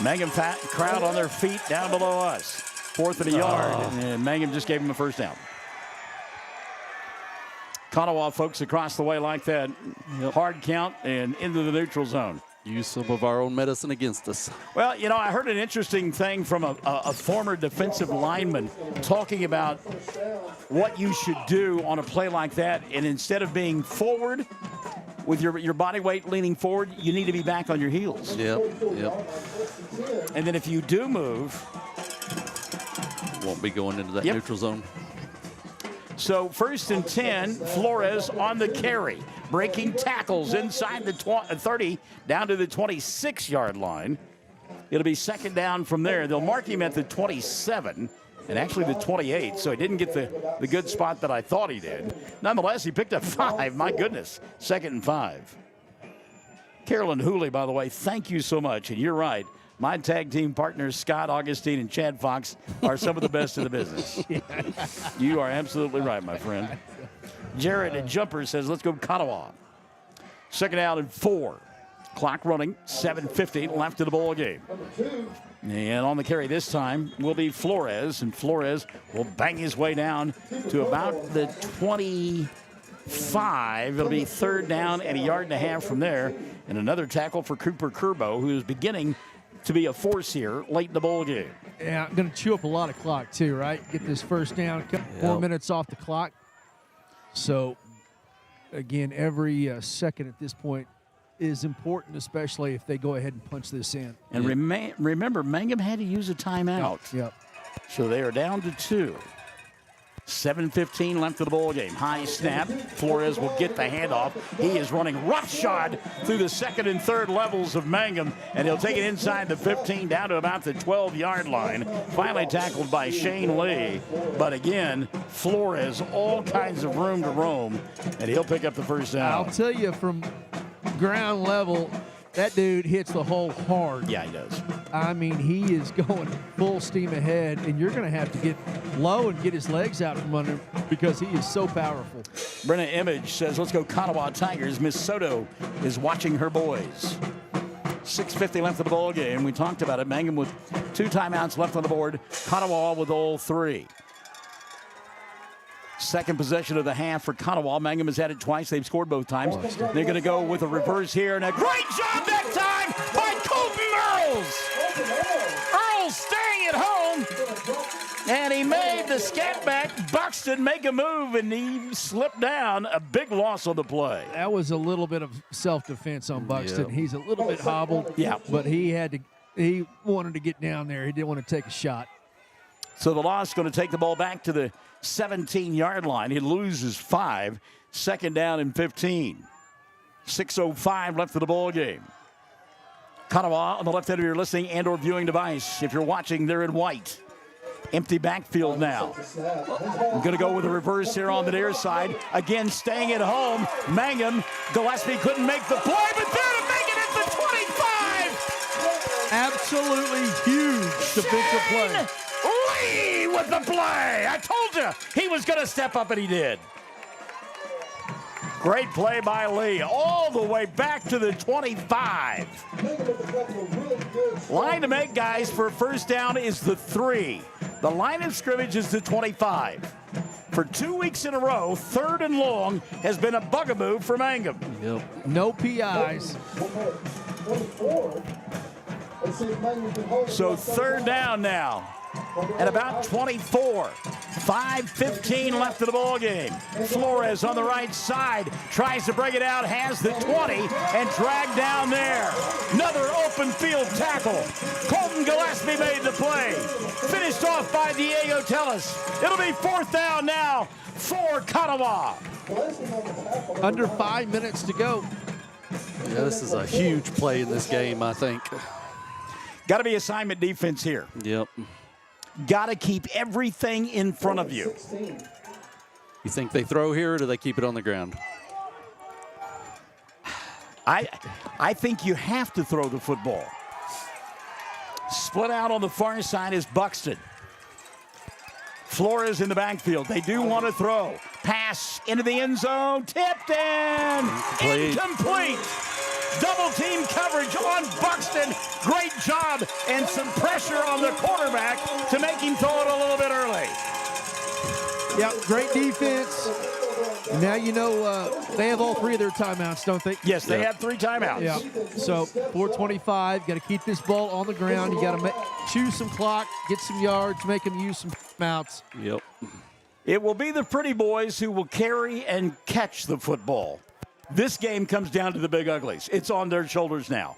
Mangum crowd on their feet down below us. 4th and a yard, and Mangum just gave him a first down. Konawa folks across the way like that. Hard count and into the neutral zone. Use some of our own medicine against us. Well, you know, I heard an interesting thing from a former defensive lineman talking about what you should do on a play like that. And instead of being forward with your body weight leaning forward, you need to be back on your heels. Yep. And then if you do move, won't be going into that neutral zone. So 1st and 10, Flores on the carry, breaking tackles inside the 30 down to the 26-yard line. It'll be 2nd down from there. They'll mark him at the 27 and actually the 28, so he didn't get the good spot that I thought he did. Nonetheless, he picked up 5. My goodness, 2nd and 5. Carolyn Hooley, by the way, thank you so much. And you're right. My tag team partners, Scott Augustine and Chad Fox, are some of the best in the business. You are absolutely right, my friend. Jared at Jumper says, let's go Konawa. 2nd down and 4. Clock running, 7:50 left in the ball game. And on the carry this time will be Flores, and Flores will bang his way down to about the 25. It'll be 3rd down and 1.5 yards from there. And another tackle for Cooper Curbo, who is beginning to be a force here late in the ball game. Yeah, I'm going to chew up a lot of clock too, right? Get this 1st down, 4 minutes off the clock. So, again, every second at this point is important, especially if they go ahead and punch this in. And remember, Mangum had to use a timeout. Yep. So they are down to 2. 7:15 left of the ball game. High snap. Flores will get the handoff. He is running roughshod through the 2nd and 3rd levels of Mangum, and he'll take it inside the 15 down to about the 12-yard line. Finally tackled by Shane Lee. But again, Flores, all kinds of room to roam, and he'll pick up the 1st down. I'll tell you, from ground level, that dude hits the hole hard. Yeah, he does. I mean, he is going full steam ahead, and you're going to have to get low and get his legs out from under him because he is so powerful. Brenna Image says, let's go Konawa Tigers. Miss Soto is watching her boys. 6:50 left of the ball game. We talked about it. Mangum with 2 timeouts left on the board. Konawa with all 3. Second possession of the half for Konawa. Mangum has had it twice. They've scored both times. They're going to go with a reverse here. And a great job that time by Colton Earls. Earls staying at home. And he made the scat back. Buxton make a move, and he slipped down. A big loss on the play. That was a little bit of self-defense on Buxton. Yep. He's a little bit hobbled. Yeah. But he wanted to get down there. He didn't want to take a shot. So the loss is going to take the ball back to the 17-yard line. He loses 5. 2nd down and 15. 6:05 left of the ball game. Konawa on the left end of your listening and or viewing device. If you're watching, they're in white. Empty backfield now. I'm going to go with a reverse here on the near side. Again, staying at home. Mangum. Gillespie couldn't make the play, but there to make it at the 25. Absolutely huge defensive play. Lee with the play. I told you he was going to step up, and he did. Great play by Lee, all the way back to the 25. Line to make, guys, for a 1st down is the 3. The line of scrimmage is the 25. For 2 weeks in a row, 3rd and long has been a bugaboo for Mangum. Yep. No PIs. So 3rd down now at about 24. 5:15 left of the ball game. Flores on the right side tries to bring it out, has the 20 and dragged down there. Another open field tackle. Colton Gillespie made the play. Finished off by Diego Tellis. It'll be 4th down now for Konawa. Under 5 minutes to go. Yeah, this is a huge play in this game, I think. Got to be assignment defense here. Yep. Got to keep everything in front of you. You think they throw here, or do they keep it on the ground? I think you have to throw the football. Split out on the far side is Buxton. Flores in the backfield. They do want to throw. Pass into the end zone. Tipped in. Incomplete. Double team coverage on Buxton. Great job and some pressure on the quarterback to make him throw it a little bit early. Yep, great defense. Now you know they have all 3 of their timeouts, don't they? Yes, they have 3 timeouts. Yeah. So 4:25. Got to keep this ball on the ground. You got to choose some clock, get some yards, make them use some timeouts. Yep. It will be the pretty boys who will carry and catch the football. This game comes down to the big uglies. It's on their shoulders now.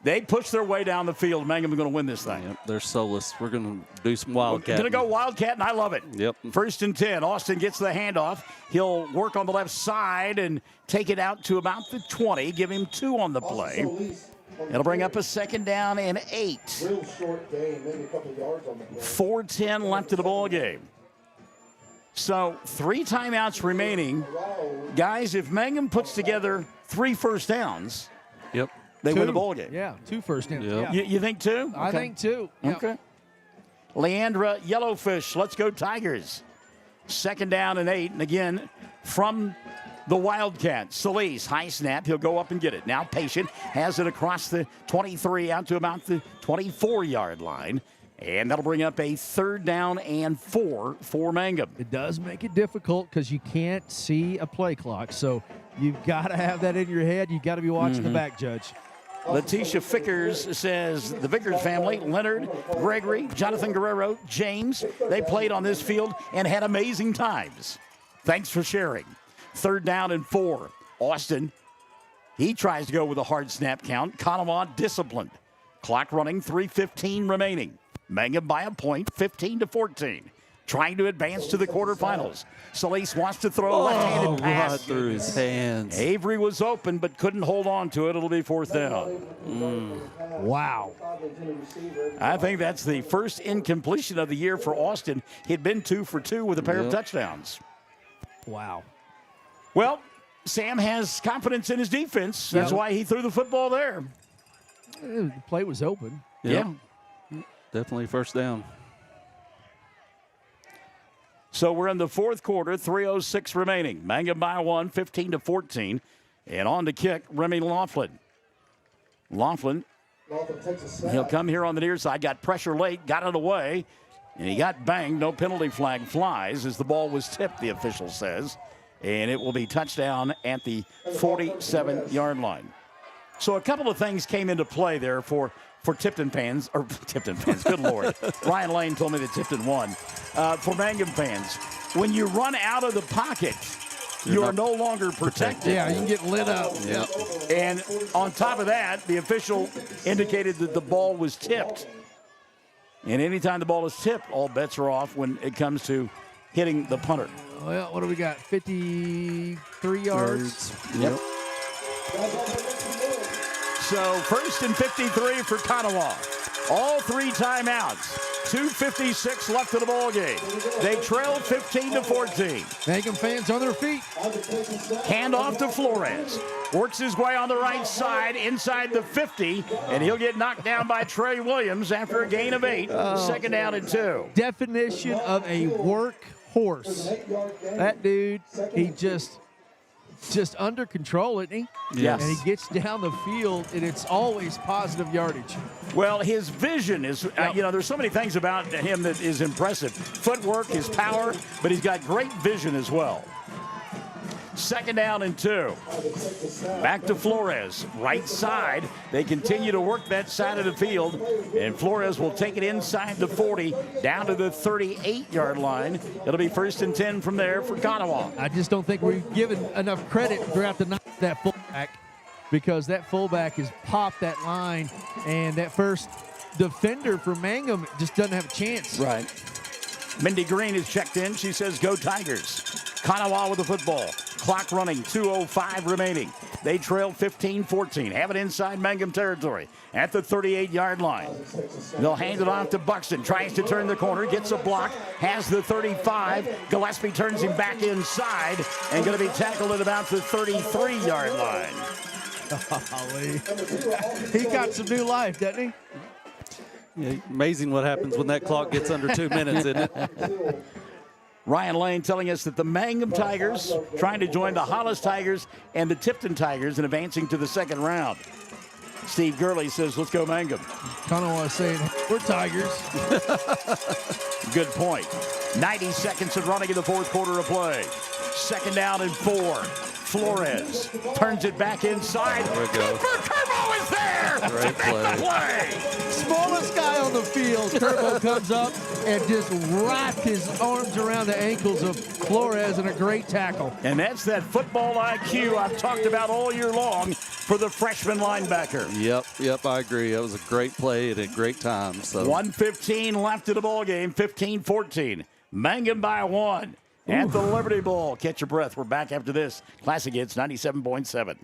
They push their way down the field. Mangum is going to win this thing. Yep, they're soulless. We're going to do some Wildcat. Going to go Wildcat, and I love it. Yep. 1st and 10. Austin gets the handoff. He'll work on the left side and take it out to about the 20. Give him 2 on the play. It'll bring up a 2nd down and 8. Real short game, maybe a couple of yards on the play. 4:10 left in the ball game. So 3 timeouts remaining. Guys, if Mangum puts together 3 first downs, yep, they 2. win the ball game. Yeah, 2 first downs. Yep. Yeah. You think 2? I think 2. Yeah. Okay. Leandra Yellowfish, let's go Tigers. 2nd down and 8. And again, from the Wildcats, Solis, high snap. He'll go up and get it. Now Patient has it across the 23 out to about the 24-yard line. And that'll bring up a 3rd down and 4 for Mangum. It does make it difficult because you can't see a play clock. So you've got to have that in your head. You've got to be watching the back, Judge. Letitia Vickers says the Vickers family, Leonard, Gregory, Jonathan Guerrero, James, they played on this field and had amazing times. Thanks for sharing. 3rd down and 4. Austin, he tries to go with a hard snap count. Konawa disciplined. Clock running, 3:15 remaining. Mangum by a point, 15-14. Trying to advance to the quarterfinals. Solis wants to throw a left-handed pass. Right through his hands. Avery was open but couldn't hold on to it. It'll be 4th down. Wow. I think that's the first incompletion of the year for Austin. He'd been 2 for 2 with a pair of touchdowns. Wow. Well, Sam has confidence in his defense. That's why he threw the football there. The play was open. Yeah. Definitely 1st down. So we're in the 4th quarter, 3:06 remaining. Mangum by 1, 15-14. And on to kick, Remy Laughlin. Laughlin, he'll come here on the near side. Got pressure late, got it away, and he got banged. No penalty flag flies as the ball was tipped, the official says. And it will be touchdown at the 47-yard line. So a couple of things came into play there for Tipton fans, good Lord. Ryan Lane told me that Tipton won. For Mangum fans, when you run out of the pocket, you are no longer protected. Yeah, you can get lit up. Yep. And on top of that, the official indicated that the ball was tipped. And anytime the ball is tipped, all bets are off when it comes to hitting the punter. Well, what do we got? 53 yards? Yep. So 1st and 53 for Konawa. All 3 timeouts. 2:56 left in the ball game. They trail 15-14. Mangum fans on their feet. Hand off to Flores. Works his way on the right side inside the 50, and he'll get knocked down by Trey Williams after a gain of 8. 2nd down and 2. Definition of a workhorse. That dude, he just under control, isn't he? Yes. And he gets down the field, and it's always positive yardage. Well, his vision is, there's so many things about him that is impressive. Footwork, his power, but he's got great vision as well. 2nd down and 2. Back to Flores, right side. They continue to work that side of the field, and Flores will take it inside the 40, down to the 38-yard line. It'll be 1st and 10 from there for Konawa. I just don't think we've given enough credit throughout the night to that fullback, because that fullback has popped that line, and that first defender for Mangum just doesn't have a chance. Right. Mindy Green is checked in. She says, go Tigers. Konawa with the football. Clock running, 2:05 remaining. They trail 15-14. Have it inside Mangum territory at the 38-yard line. They'll hand it off to Buxton. Tries to turn the corner, gets a block, has the 35. Gillespie turns him back inside and going to be tackled at about the 33-yard line. He got some new life, doesn't he? Yeah, amazing what happens when that clock gets under 2 minutes, isn't it? Ryan Lane telling us that the Mangum Tigers trying to join the Hollis Tigers and the Tipton Tigers in advancing to the 2nd round. Steve Gurley says, let's go Mangum. Konawa saying, we're Tigers. Good point. 90 seconds of running in the 4th quarter of play. Second down and 4. Flores turns it back inside. There we go. Kerbo is there. Great play. Smallest guy on the field. Turbo comes up and just wrapped his arms around the ankles of Flores in a great tackle. And that's that football IQ I've talked about all year long for the freshman linebacker. Yep, I agree. That was a great play at a great time. So 1:15 left in the ball game, 15-14. Mangum by 1 at the Liberty Bowl. Catch your breath. We're back after this. Classic Hits 97.7.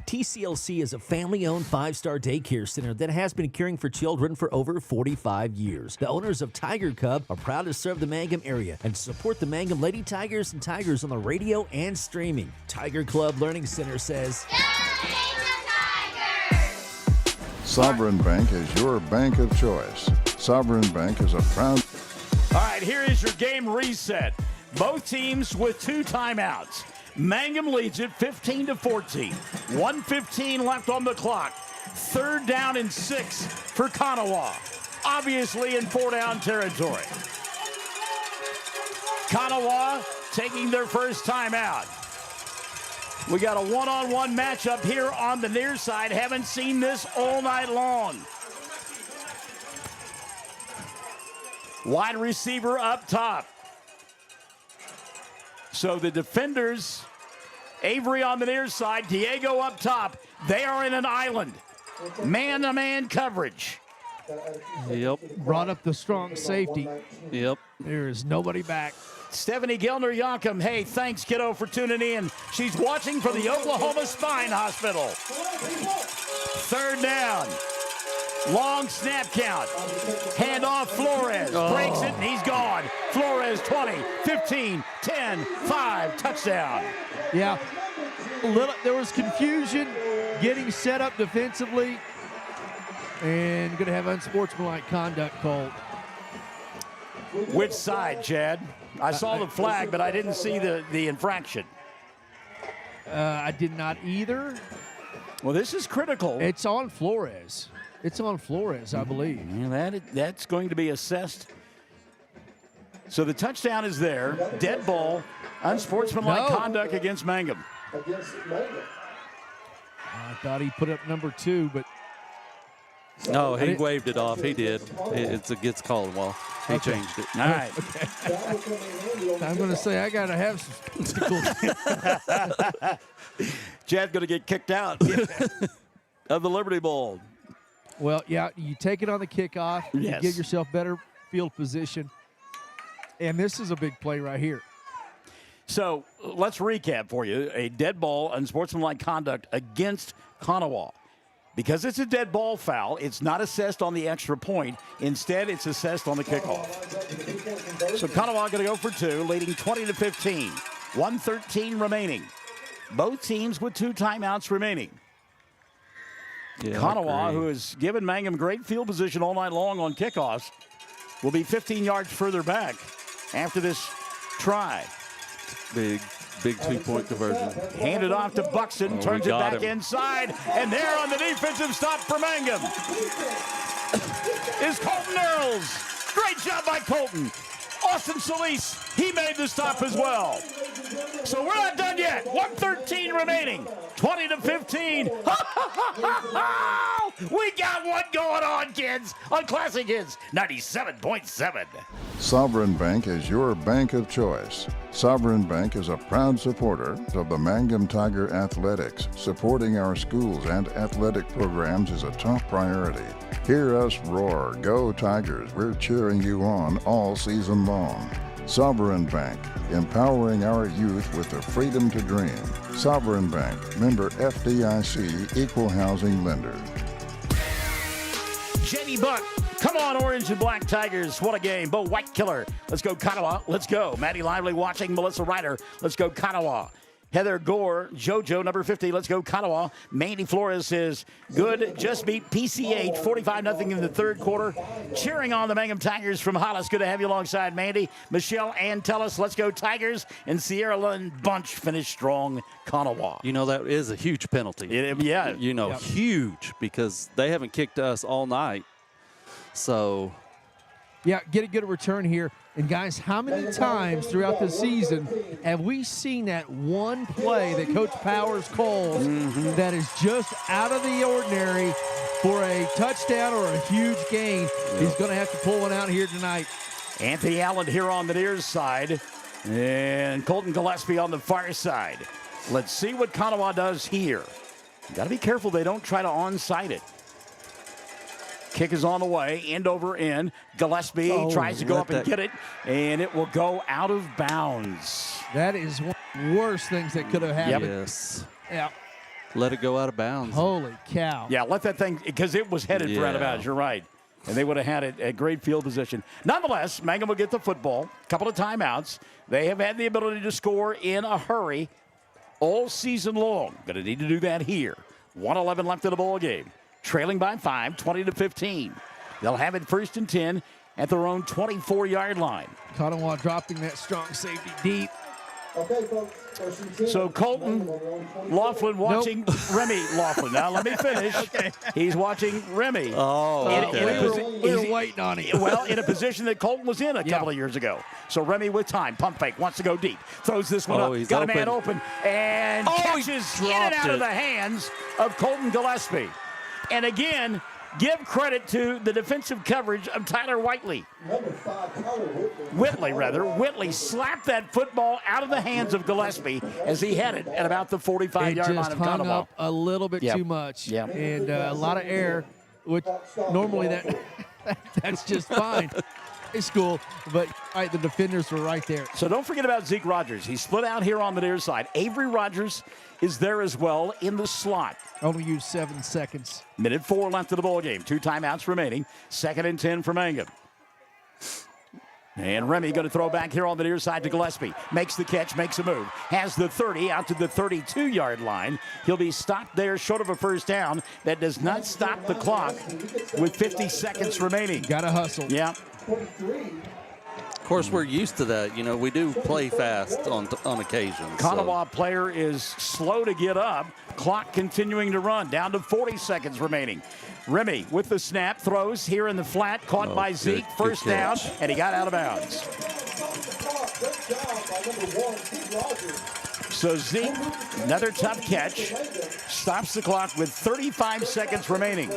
TCLC is a family-owned 5-star daycare center that has been caring for children for over 45 years. The owners of Tiger Cub are proud to serve the Mangum area and support the Mangum Lady Tigers and Tigers on the radio and streaming. Tiger Club Learning Center says, Sovereign Bank is your bank of choice. Sovereign Bank is a proud... All right, here is your game reset. Both teams with 2 timeouts. Mangum leads it 15-14. 1:15 left on the clock. 3rd down and 6 for Konawa. Obviously in 4-down territory. Konawa taking their first timeout. We got a one-on-one matchup here on the near side. Haven't seen this all night long. Wide receiver up top. So the defenders, Avery on the near side, Diego up top. They are in an island. Man-to-man coverage. Yep. Brought up the strong safety. Yep. There is nobody back. Stephanie Gilner-Yonkum, hey, thanks, kiddo, for tuning in. She's watching from the Oklahoma Spine Hospital. 3rd down. Long snap count. Handoff Flores. Breaks it, and he's gone. Flores, 20, 15, 10, 5, touchdown. Yeah. There was confusion getting set up defensively and going to have unsportsmanlike conduct called. Which side, Chad? I saw the flag, but I didn't see the infraction. I did not either. Well, this is critical. It's on Flores. It's on Flores, I believe. Yeah, that's going to be assessed. So the touchdown is there. Dead ball. Unsportsmanlike conduct against Mangum. I thought he put up number 2, but... No, he waved it off. He did. It's against Caldwell. He changed it. All right. Okay. I'm going to say I got to have some... Chad's going to get kicked out of the Liberty Bowl. Well, yeah, you take it on the kickoff. You Yes. give yourself better field position. And this is a big play right here. So let's recap for you. A dead ball, unsportsmanlike conduct against Konawa. Because it's a dead ball foul, it's not assessed on the extra point. Instead, it's assessed on the kickoff. So Konawa going to go for 2, leading 20-15. 1:13 remaining. Both teams with 2 timeouts remaining. Yeah, Konawa, who has given Mangum great field position all night long on kickoffs, will be 15 yards further back after this try. Big 2-point conversion. Handed off to Buxton, turns it back him. inside, and there on the defensive stop for Mangum is Colton Earls. Great job by Colton. Austin Solis, he made the stop as well. So we're not done yet. 1:13 remaining. 20-15. We got one going on, kids, on Classic Hits 97.7. Sovereign Bank is your bank of choice. Sovereign Bank is a proud supporter of the Mangum Tiger Athletics. Supporting our schools and athletic programs is a top priority. Hear us roar, go Tigers. We're cheering you on all season long. Sovereign Bank, empowering our youth with the freedom to dream. Sovereign Bank, member FDIC, equal housing lender. Jamie Buck, come on, Orange and Black Tigers. What a game. Bo White Killer. Let's go, Konawa. Let's go. Maddie Lively watching. Melissa Ryder. Let's go, Konawa. Heather Gore, JoJo, number 50. Let's go, Konawa. Mandy Flores says, good. Just beat PCH 45-0 in the 3rd quarter. Cheering on the Mangum Tigers from Hollis. Good to have you alongside, Mandy. Michelle Ann Tellis, let's go, Tigers. And Sierra Lynn Bunch finished strong, Konawa. You know, that is a huge penalty. Yeah. You know, huge, because they haven't kicked us all night. So... Yeah, get a good return here. And, guys, how many times throughout the season have we seen that one play that Coach Powers calls that is just out of the ordinary for a touchdown or a huge gain? He's going to have to pull one out here tonight. Anthony Allen here on the near side, and Colton Gillespie on the far side. Let's see what Konawa does here. Got to be careful they don't try to onside it. Kick is on the way, end over end. Gillespie tries to go up and get it, and it will go out of bounds. That is one of the worst things that could have happened. Yes. Yeah. Let it go out of bounds. Holy cow. Yeah, let that thing, because it was headed for out of bounds. You're right. And they would have had it at great field position. Nonetheless, Mangum will get the football. A couple of timeouts. They have had the ability to score in a hurry all season long. Going to need to do that here. 1:11 left in the ball game. Trailing by 5, 20-15. They'll have it 1st and 10 at their own 24-yard line. Konawa dropping that strong safety deep. Okay, folks. So Colton Laughlin watching Remy Laughlin. Now let me finish. He's watching Remy. We were waiting on him. Well, in a position that Colton was in a couple of years ago. So Remy with time. Pump fake. Wants to go deep. Throws this one up. Got a man open. And catches in and out of the hands of Colton Gillespie. And again, give credit to the defensive coverage of Tyler Whitley. Whitley slapped that football out of the hands of Gillespie as he had it at about the 45-yard line of Konawa. Hung Konawa. up a little bit too much. And a lot of air, which normally that's just fine. It's cool, but the defenders were right there. So don't forget about Zeke Rogers. He's split out here on the near side. Avery Rogers is there as well in the slot. Only used 7 seconds. Minute 4 left of the ball game. 2 timeouts remaining. 2nd and 10 for Mangum. And Remy going to throw back here on the near side to Gillespie. Makes the catch, makes a move. Has the 30 out to the 32-yard line. He'll be stopped there short of a first down. That does not stop the clock with 50 seconds remaining. Got to hustle. Yeah. Of course, we're used to that. You know, we do play fast on occasion. Konawa player is slow to get up. Clock continuing to run. Down to 40 seconds remaining. Remy with the snap. Throws here in the flat. Caught by Zeke. First down. And he got out of bounds. So Zeke, another tough catch. Stops the clock with 35 seconds remaining.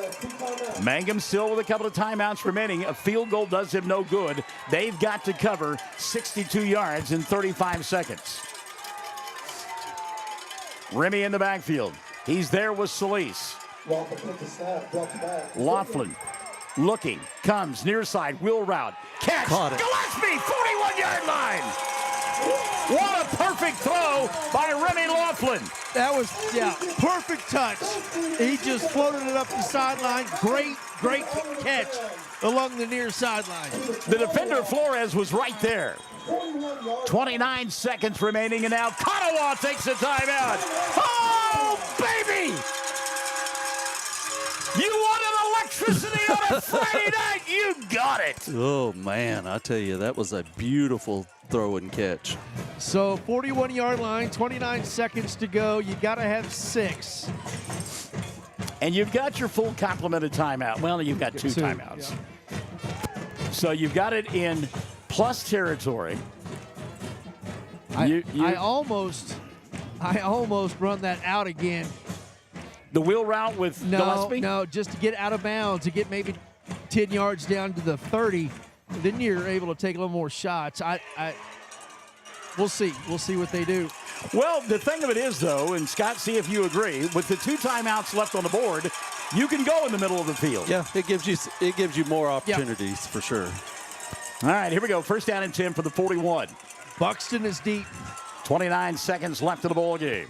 Mangum still with a couple of timeouts remaining. A field goal does him no good. They've got to cover 62 yards in 35 seconds. Remy in the backfield. He's there with Solis. Laughlin looking, comes near side, wheel route. Catch, Gillespie, 41-yard line. What a perfect throw by Remy Laughlin. That was, perfect touch. He just floated it up the sideline. Great catch along the near sideline. The defender, Flores, was right there. 29 seconds remaining, and now Konawa takes a timeout. Oh, baby! You wanted electricity on a Friday night. You got it. Oh, man, I tell you, that was a beautiful throw and catch. So 41-yard line, 29 seconds to go. You got to have 6. And you've got your full complement of timeout. Well, you've got 2 timeouts. Yeah. So you've got it in plus territory. I almost run that out again. The wheel route with Gillespie? No, just to get out of bounds, to get maybe 10 yards down to the 30. Then you're able to take a little more shots. We'll see. We'll see what they do. Well, the thing of it is, though, and Scott, see if you agree, with the 2 timeouts left on the board, you can go in the middle of the field. Yeah, it gives you more opportunities for sure. All right, here we go. First down and 10 for the 41. Buxton is deep. 29 seconds left in the ball game.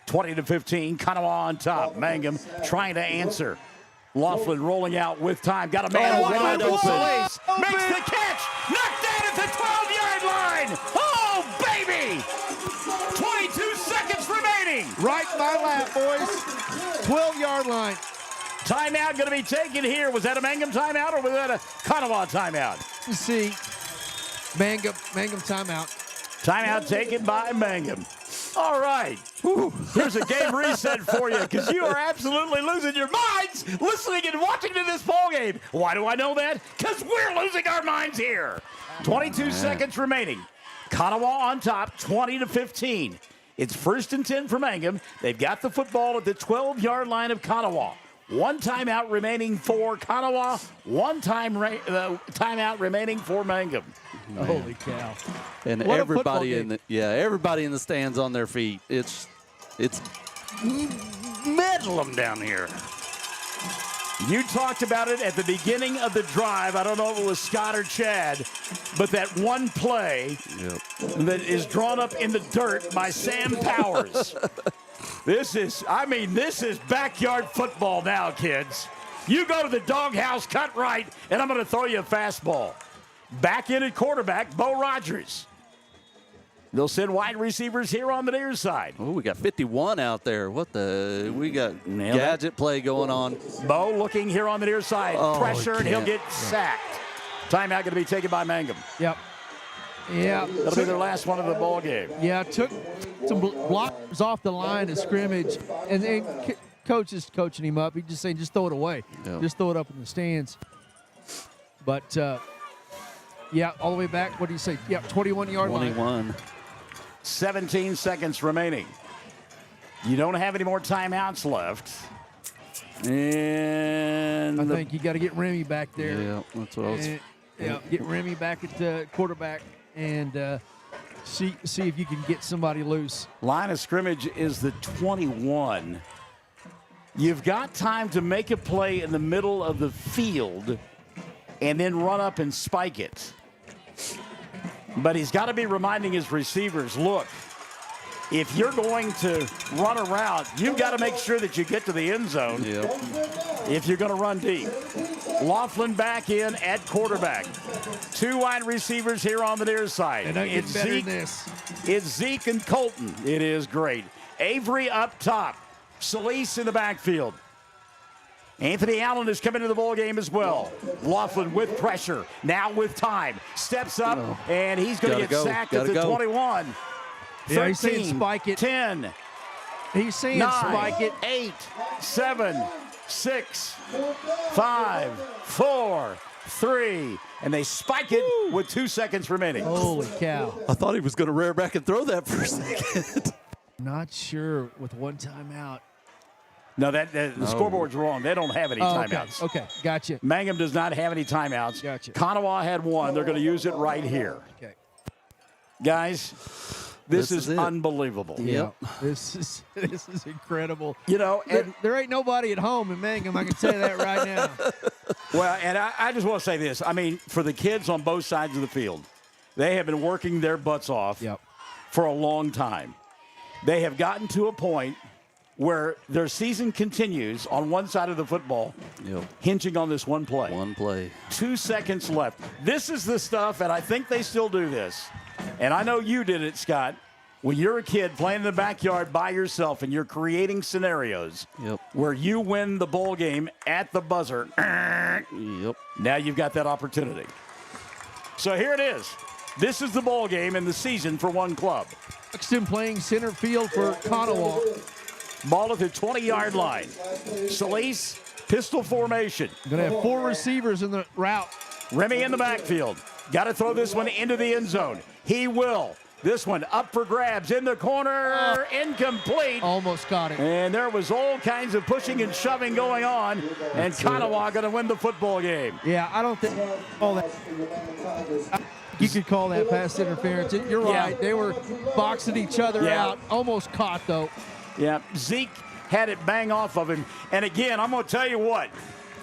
20-15, Konawa on top. Mangum trying to answer. Laughlin rolling out with time. Got a man wide open. Makes the catch. Knocked down at the 12-yard line. Oh, baby! 22 seconds remaining. Right in my lap, boys. 12-yard line. Timeout going to be taken here. Was that a Mangum timeout or was that a Konawa timeout? Let's see. Mangum timeout. Timeout taken by Mangum. All right. Whew. Here's a game reset for you because you are absolutely losing your minds listening and watching to this ball game. Why do I know that? Because we're losing our minds here. 22 seconds remaining. Konawa on top, 20-15. It's 1st and 10 for Mangum. They've got the football at the 12-yard line of Konawa. One timeout remaining for Konawa. One timeout remaining for Mangum. Man. Holy cow! And what everybody everybody in the stands on their feet. It's bedlam down here. You talked about it at the beginning of the drive. I don't know if it was Scott or Chad, but that one play that is drawn up in the dirt by Sam Powers. This is backyard football now, kids. You go to the doghouse, cut right, and I'm going to throw you a fastball. Back in at quarterback, Bo Rogers. They'll send wide receivers here on the near side. Oh, we got 51 out there. We got gadget play going on. Bo looking here on the near side. Pressure, and he'll get sacked. Timeout going to be taken by Mangum. Yep. Yeah. That'll be their last one of the ball game. Yeah, took some blockers off the line of scrimmage, and then coach is coaching him up. He's just saying, just throw it away. Yep. Just throw it up in the stands. But, yeah, all the way back. What do you say? Yeah, 21-yard line. 21. 17 seconds remaining. You don't have any more timeouts left. And I think you got to get Remy back there. Yeah, that's what I was. Yeah, get Remy back at the quarterback and see if you can get somebody loose. Line of scrimmage is the 21. You've got time to make a play in the middle of the field and then run up and spike it. But he's got to be reminding his receivers, look, if you're going to run around, you've got to make sure that you get to the end zone if you're going to run deep. Laughlin back in at quarterback. 2 wide receivers here on the near side. And it's better than this. It's Zeke and Colton. It is great. Avery up top. Solis in the backfield. Anthony Allen has come into the ball game as well. Laughlin with pressure, now with time. Steps up, and he's going to get sacked at the 21. 13, yeah, he's saying spike it. 10. He's saying 9, spike it. 8, 7, 6, 5, 4, 3. And they spike it with 2 seconds remaining. Holy cow. I thought he was going to rear back and throw that for a second. Not sure with one timeout. No, the scoreboard's wrong. They don't have any timeouts. Okay, gotcha. Mangum does not have any timeouts. Gotcha. Konawa had 1. They're going to use it right here. Okay. Guys, this is unbelievable. Yep. This is incredible. You know, and there ain't nobody at home in Mangum, I can tell you that right now. Well, and I just want to say this. I mean, for the kids on both sides of the field, they have been working their butts off for a long time. They have gotten to a point where their season continues on one side of the football, hinging on this one play. 1 play. 2 seconds left. This is the stuff, and I think they still do this. And I know you did it, Scott. When you're a kid playing in the backyard by yourself and you're creating scenarios where you win the ball game at the buzzer, now you've got that opportunity. So here it is. This is the ball game in the season for one club. Buxton playing center field for Konawa. Ball at the 20-yard line. Solis, pistol formation. Going to have 4 receivers in the route. Remy in the backfield. Got to throw this one into the end zone. He will. This one up for grabs in the corner. Incomplete. Almost got it. And there was all kinds of pushing and shoving going on. And Konawa going to win the football game. Yeah, I don't think all that. You could call that pass interference. You're right. They were boxing each other out. Almost caught, though. Yeah, Zeke had it bang off of him. And again, I'm going to tell you what.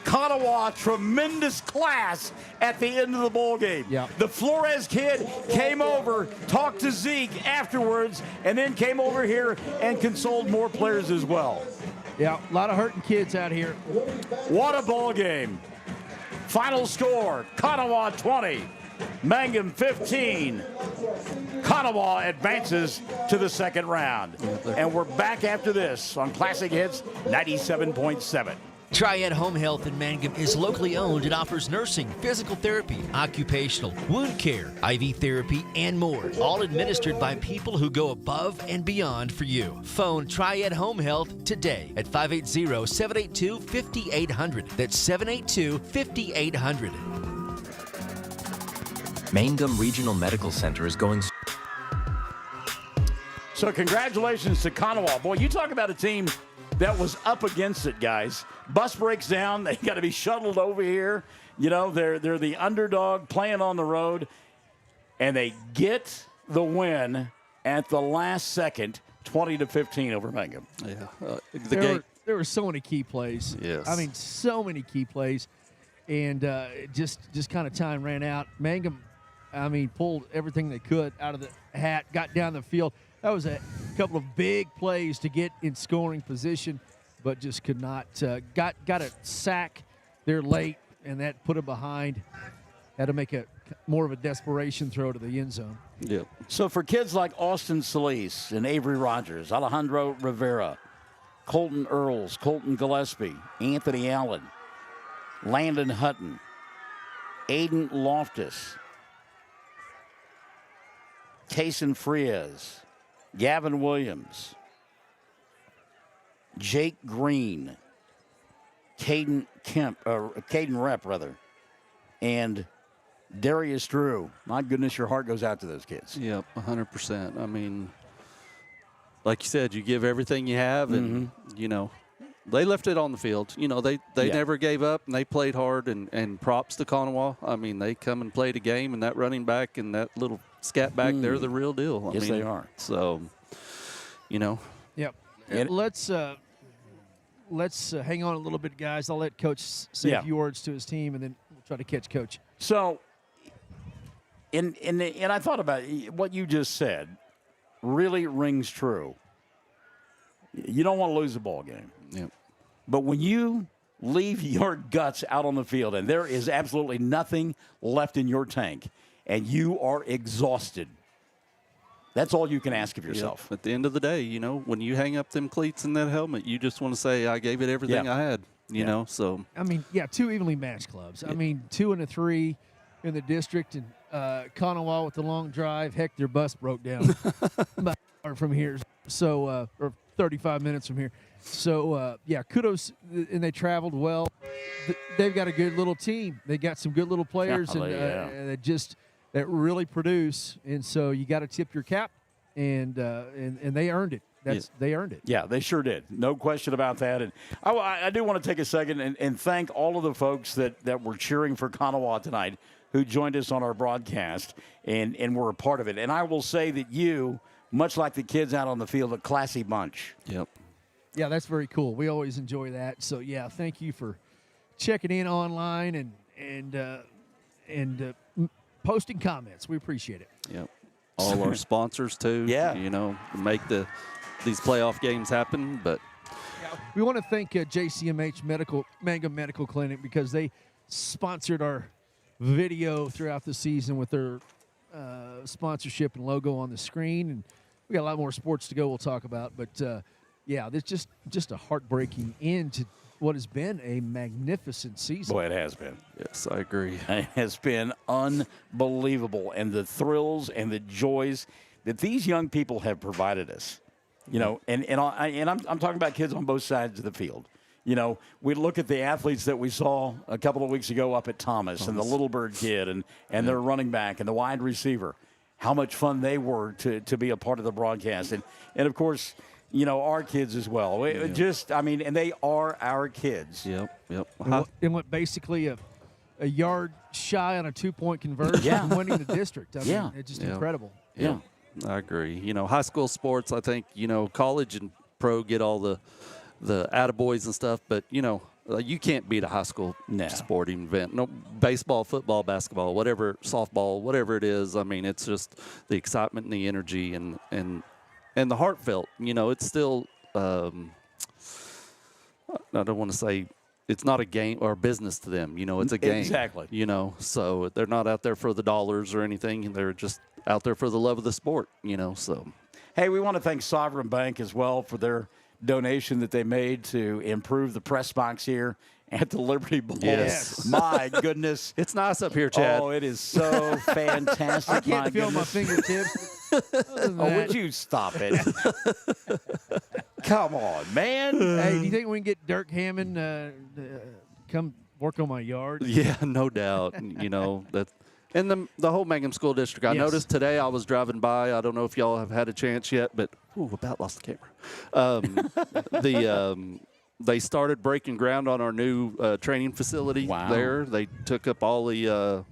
Konawa, tremendous class at the end of the ball game. Yeah. The Flores kid came over, talked to Zeke afterwards, and then came over here and consoled more players as well. Yeah, a lot of hurting kids out here. What a ball game. Final score, Konawa 20, Mangum 15. Konawa advances to the second round. And we're back after this on Classic Hits 97.7. Triad Home Health in Mangum is locally owned and offers nursing, physical therapy, occupational, wound care, IV therapy, and more. All administered by people who go above and beyond for you. Phone Triad Home Health today at 580-782-5800. That's 782-5800. Mangum Regional Medical Center is going. So congratulations to Konawa. Boy, you talk about a team that was up against it, guys. Bus breaks down. They got to be shuttled over here. You know, they're the underdog playing on the road, and they get the win at the last second, 20-15 over Mangum. Yeah, there were so many key plays. Yes, I mean so many key plays, and just kind of time ran out. Mangum, I mean, pulled everything they could out of the hat, got down the field. That was a couple of big plays to get in scoring position, but just could not. Got a sack there late, and that put him behind. Had to make more of a desperation throw to the end zone. Yep. So for kids like Austin Solis and Avery Rogers, Alejandro Rivera, Colton Earls, Colton Gillespie, Anthony Allen, Landon Hutton, Aiden Loftus, Tayson Frias, Gavin Williams, Jake Green, Caden Rep, and Darius Drew. My goodness, your heart goes out to those kids. Yep, 100%. I mean, like you said, you give everything you have, and, you know, they left it on the field. You know, they never gave up, and they played hard, and props to Konawa. I mean, they come and played a game, and that running back and that little scat back, they're the real deal. Yes, they are. So, you know. Yep. Let's hang on a little bit, guys. I'll let Coach say a few words to his team, and then we'll try to catch Coach. So, and I thought about what you just said. Really rings true. You don't want to lose a ball game. Yep. But when you leave your guts out on the field and there is absolutely nothing left in your tank and you are exhausted, that's all you can ask of yourself. Yep. At the end of the day, you know, when you hang up them cleats in that helmet, you just want to say, I gave it everything I had, you know, so. I mean, two evenly matched clubs. I mean, 2 and a 3 in the district, and Konawa with the long drive. Heck, their bus broke down about an hour from here, so or 35 minutes from here. So, kudos, and they traveled well. They've got a good little team. They got some good little players, that really produce. And so you got to tip your cap, and they earned it. They earned it. Yeah, they sure did. No question about that. And I do want to take a second and thank all of the folks that were cheering for Konawa tonight, who joined us on our broadcast and were a part of it. And I will say that you, much like the kids out on the field, a classy bunch. Yep. Yeah, that's very cool. We always enjoy that. So, yeah, thank you for checking in online and posting comments. We appreciate it. Yep. All our sponsors, too. Yeah. You know, make these playoff games happen. But we want to thank JCMH Mangum Medical Clinic, because they sponsored our video throughout the season with their sponsorship and logo on the screen. And we got a lot more sports to go we'll talk about. But, there's just a heartbreaking end to what has been a magnificent season. Boy, it has been. Yes, I agree. It has been unbelievable, and the thrills and the joys that these young people have provided us. You know, and I'm talking about kids on both sides of the field. You know, we look at the athletes that we saw a couple of weeks ago up at Thomas. And the Little Bird kid and their running back and the wide receiver. How much fun they were to be a part of the broadcast. And of course, you know, our kids as well. And they are our kids. Yep. And what basically a yard shy on a 2-point conversion from winning the district. I mean, it's just incredible. Yeah, I agree. You know, high school sports, I think, you know, college and pro get all the attaboys and stuff, but, you know, you can't beat a high school sporting event. No, baseball, football, basketball, whatever, softball, whatever it is. I mean, it's just the excitement and the energy and the heartfelt. You know, it's still, I don't want to say it's not a game or a business to them. You know, it's a game. Exactly. You know, so they're not out there for the dollars or anything. They're just out there for the love of the sport, you know, so. Hey, we want to thank Sovereign Bank as well for their donation that they made to improve the press box here at the Liberty Bowl. Yes. My goodness. It's nice up here, Chad. Oh, it is so fantastic. I can't feel my fingertips. Would you stop it? Come on, man. Hey, do you think we can get Dirk Hammond come work on my yard? Yeah, no doubt. You know, that. And the whole Mangum School District. I noticed today I was driving by. I don't know if y'all have had a chance yet, but about lost the camera. They started breaking ground on our new training facility there. They took up all the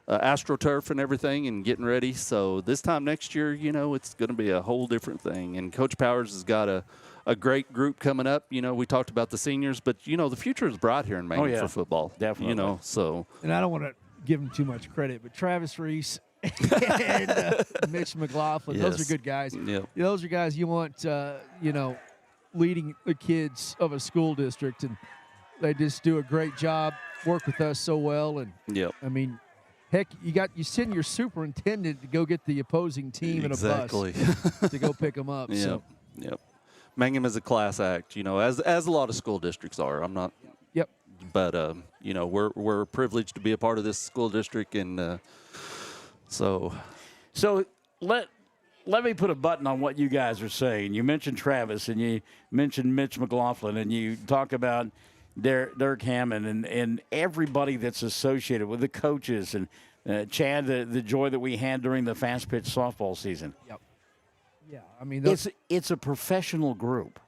AstroTurf and everything and getting ready. So this time next year, you know, it's going to be a whole different thing. And Coach Powers has got a great group coming up. You know, we talked about the seniors, but, you know, the future is bright here in Mangum for football. Definitely. You know, so. And I don't want to give him too much credit, but Travis Reese and Mitch McLaughlin, those are good guys. Yep. Those are guys you want, you know, leading the kids of a school district, and they just do a great job, work with us so well. And, I mean, heck, you send your superintendent to go get the opposing team in a bus to go pick them up. So. Yep. Mangum is a class act, you know, as a lot of school districts are. I'm not. Yep. But you know, we're privileged to be a part of this school district, and so let me put a button on what you guys are saying. You mentioned Travis, and you mentioned Mitch McLaughlin, and you talk about Dirk Hammond and everybody that's associated with the coaches, and Chad, the joy that we had during the fast pitch softball season. Yep. Yeah, I mean, it's a professional group.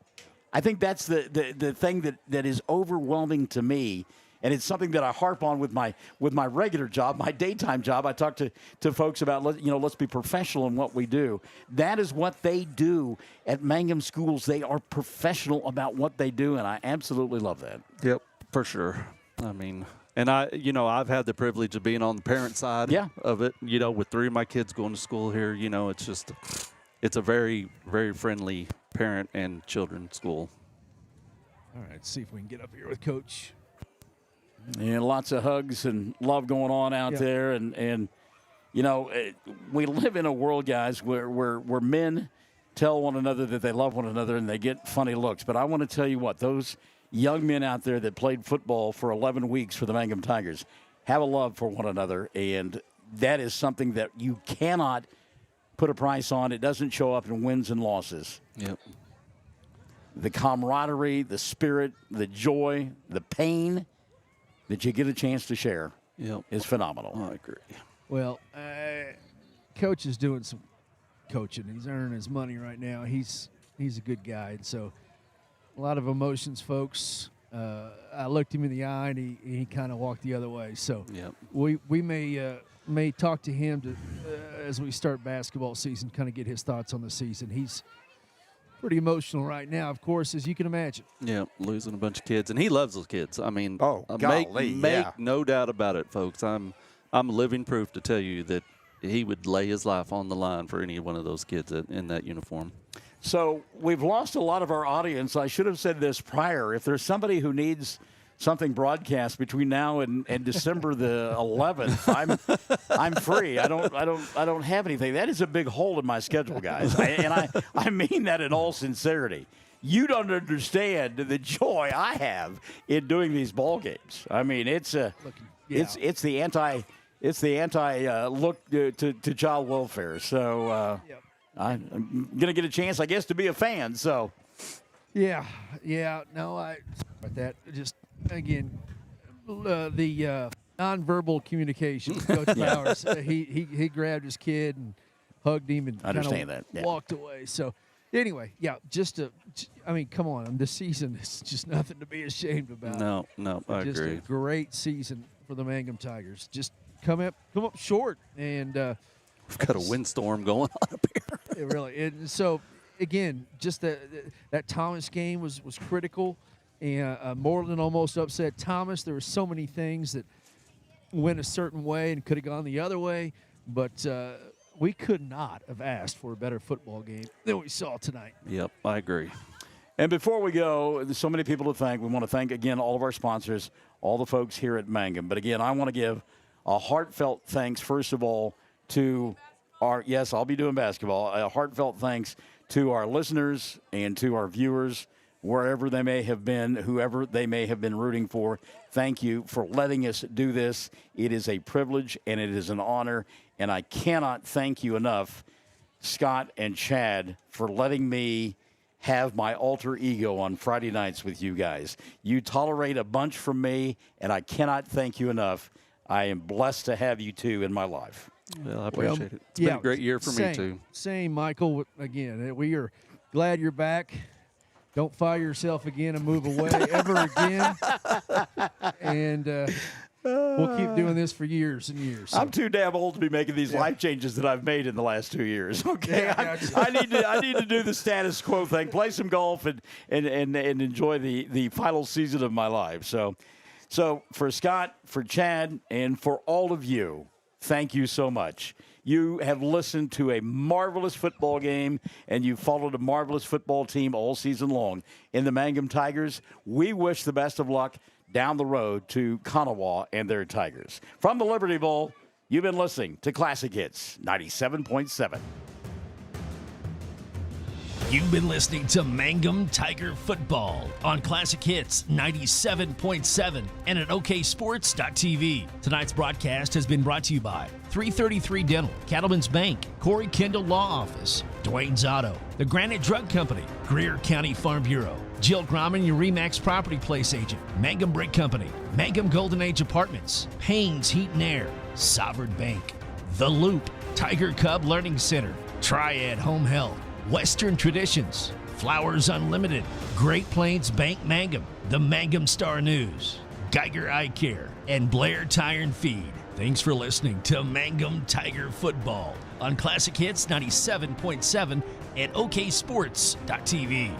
I think that's the thing that is overwhelming to me, and it's something that I harp on with my regular job, my daytime job. I talk to folks about, let's be professional in what we do. That is what they do at Mangum schools. They are professional about what they do, and I absolutely love that. Yep, for sure. I mean, and I've had the privilege of being on the parent side of it, you know, with 3 of my kids going to school here. You know, it's a very, very friendly parent and children school. All right, let's see if we can get up here with Coach. And lots of hugs and love going on out there. And you know, we live in a world, guys, where men tell one another that they love one another and they get funny looks. But I want to tell you what, those young men out there that played football for 11 weeks for the Mangum Tigers have a love for one another. And that is something that you cannot put a price on. It doesn't show up in wins and losses. Yep. The camaraderie, the spirit, the joy, the pain that you get a chance to share is phenomenal. I agree. Well, Coach is doing some coaching. He's earning his money right now. He's a good guy. And so a lot of emotions, folks. I looked him in the eye, and he kind of walked the other way. So we may talk to him as we start basketball season, kind of get his thoughts on the season. He's pretty emotional right now, of course, as you can imagine. Yeah, losing a bunch of kids, and he loves those kids. I mean, golly, make no doubt about it, folks. I'm living proof to tell you that he would lay his life on the line for any one of those kids in that uniform. So we've lost a lot of our audience. I should have said this prior. If there's somebody who needs something broadcast between now and December the 11th, I'm free. I don't have anything. That is a big hole in my schedule, guys. I mean that in all sincerity. You don't understand the joy I have in doing these ball games. I mean, it's the anti look to child welfare. So I'm gonna get a chance, I guess, to be a fan. So no, about that. Just again, the nonverbal communication. Coach Powers, he grabbed his kid and hugged him and understand that walked away. So anyway, I mean, come on, this season is just nothing to be ashamed about. No, I just agree. A great season for the Mangum Tigers. Just come up short, and we've got a windstorm going on up here. It really. And so again, just that Thomas game was critical. And Moreland almost upset Thomas. There were so many things that went a certain way and could have gone the other way, but we could not have asked for a better football game than we saw tonight. Yep, I agree. And before we go, there's so many people to thank. We want to thank, again, all of our sponsors, all the folks here at Mangum. But, again, I want to give a heartfelt thanks, first of all, to our – yes, I'll be doing basketball – a heartfelt thanks to our listeners and to our viewers, wherever they may have been, whoever they may have been rooting for, thank you for letting us do this. It is a privilege and it is an honor, and I cannot thank you enough, Scott and Chad, for letting me have my alter ego on Friday nights with you guys. You tolerate a bunch from me, and I cannot thank you enough. I am blessed to have you two in my life. Well, I appreciate it. It's been a great year for me, too. Same, Michael. Again, we are glad you're back. Don't fire yourself again and move away ever again. And we'll keep doing this for years and years. So. I'm too damn old to be making these life changes that I've made in the last 2 years. Okay, I need to do the status quo thing, play some golf, and enjoy the final season of my life. So for Scott, for Chad, and for all of you, thank you so much. You have listened to a marvelous football game, and you followed a marvelous football team all season long. In the Mangum Tigers, we wish the best of luck down the road to Konawa and their Tigers. From the Liberty Bowl, you've been listening to Classic Hits 97.7. You've been listening to Mangum Tiger Football on Classic Hits 97.7 and at oksports.tv. Tonight's broadcast has been brought to you by 333 Dental, Cattleman's Bank, Corey Kendall Law Office, Dwayne's Auto, the Granite Drug Company, Greer County Farm Bureau, Jill Grauman, your RE/MAX Property Place Agent, Mangum Brick Company, Mangum Golden Age Apartments, Payne's Heat and Air, Sovereign Bank, The Loop, Tiger Cub Learning Center, Triad Home Health, Western Traditions, Flowers Unlimited, Great Plains Bank Mangum, the Mangum Star News, Geiger Eye Care, and Blair Tire and Feed. Thanks for listening to Mangum Tiger Football on Classic Hits 97.7 and oksports.tv.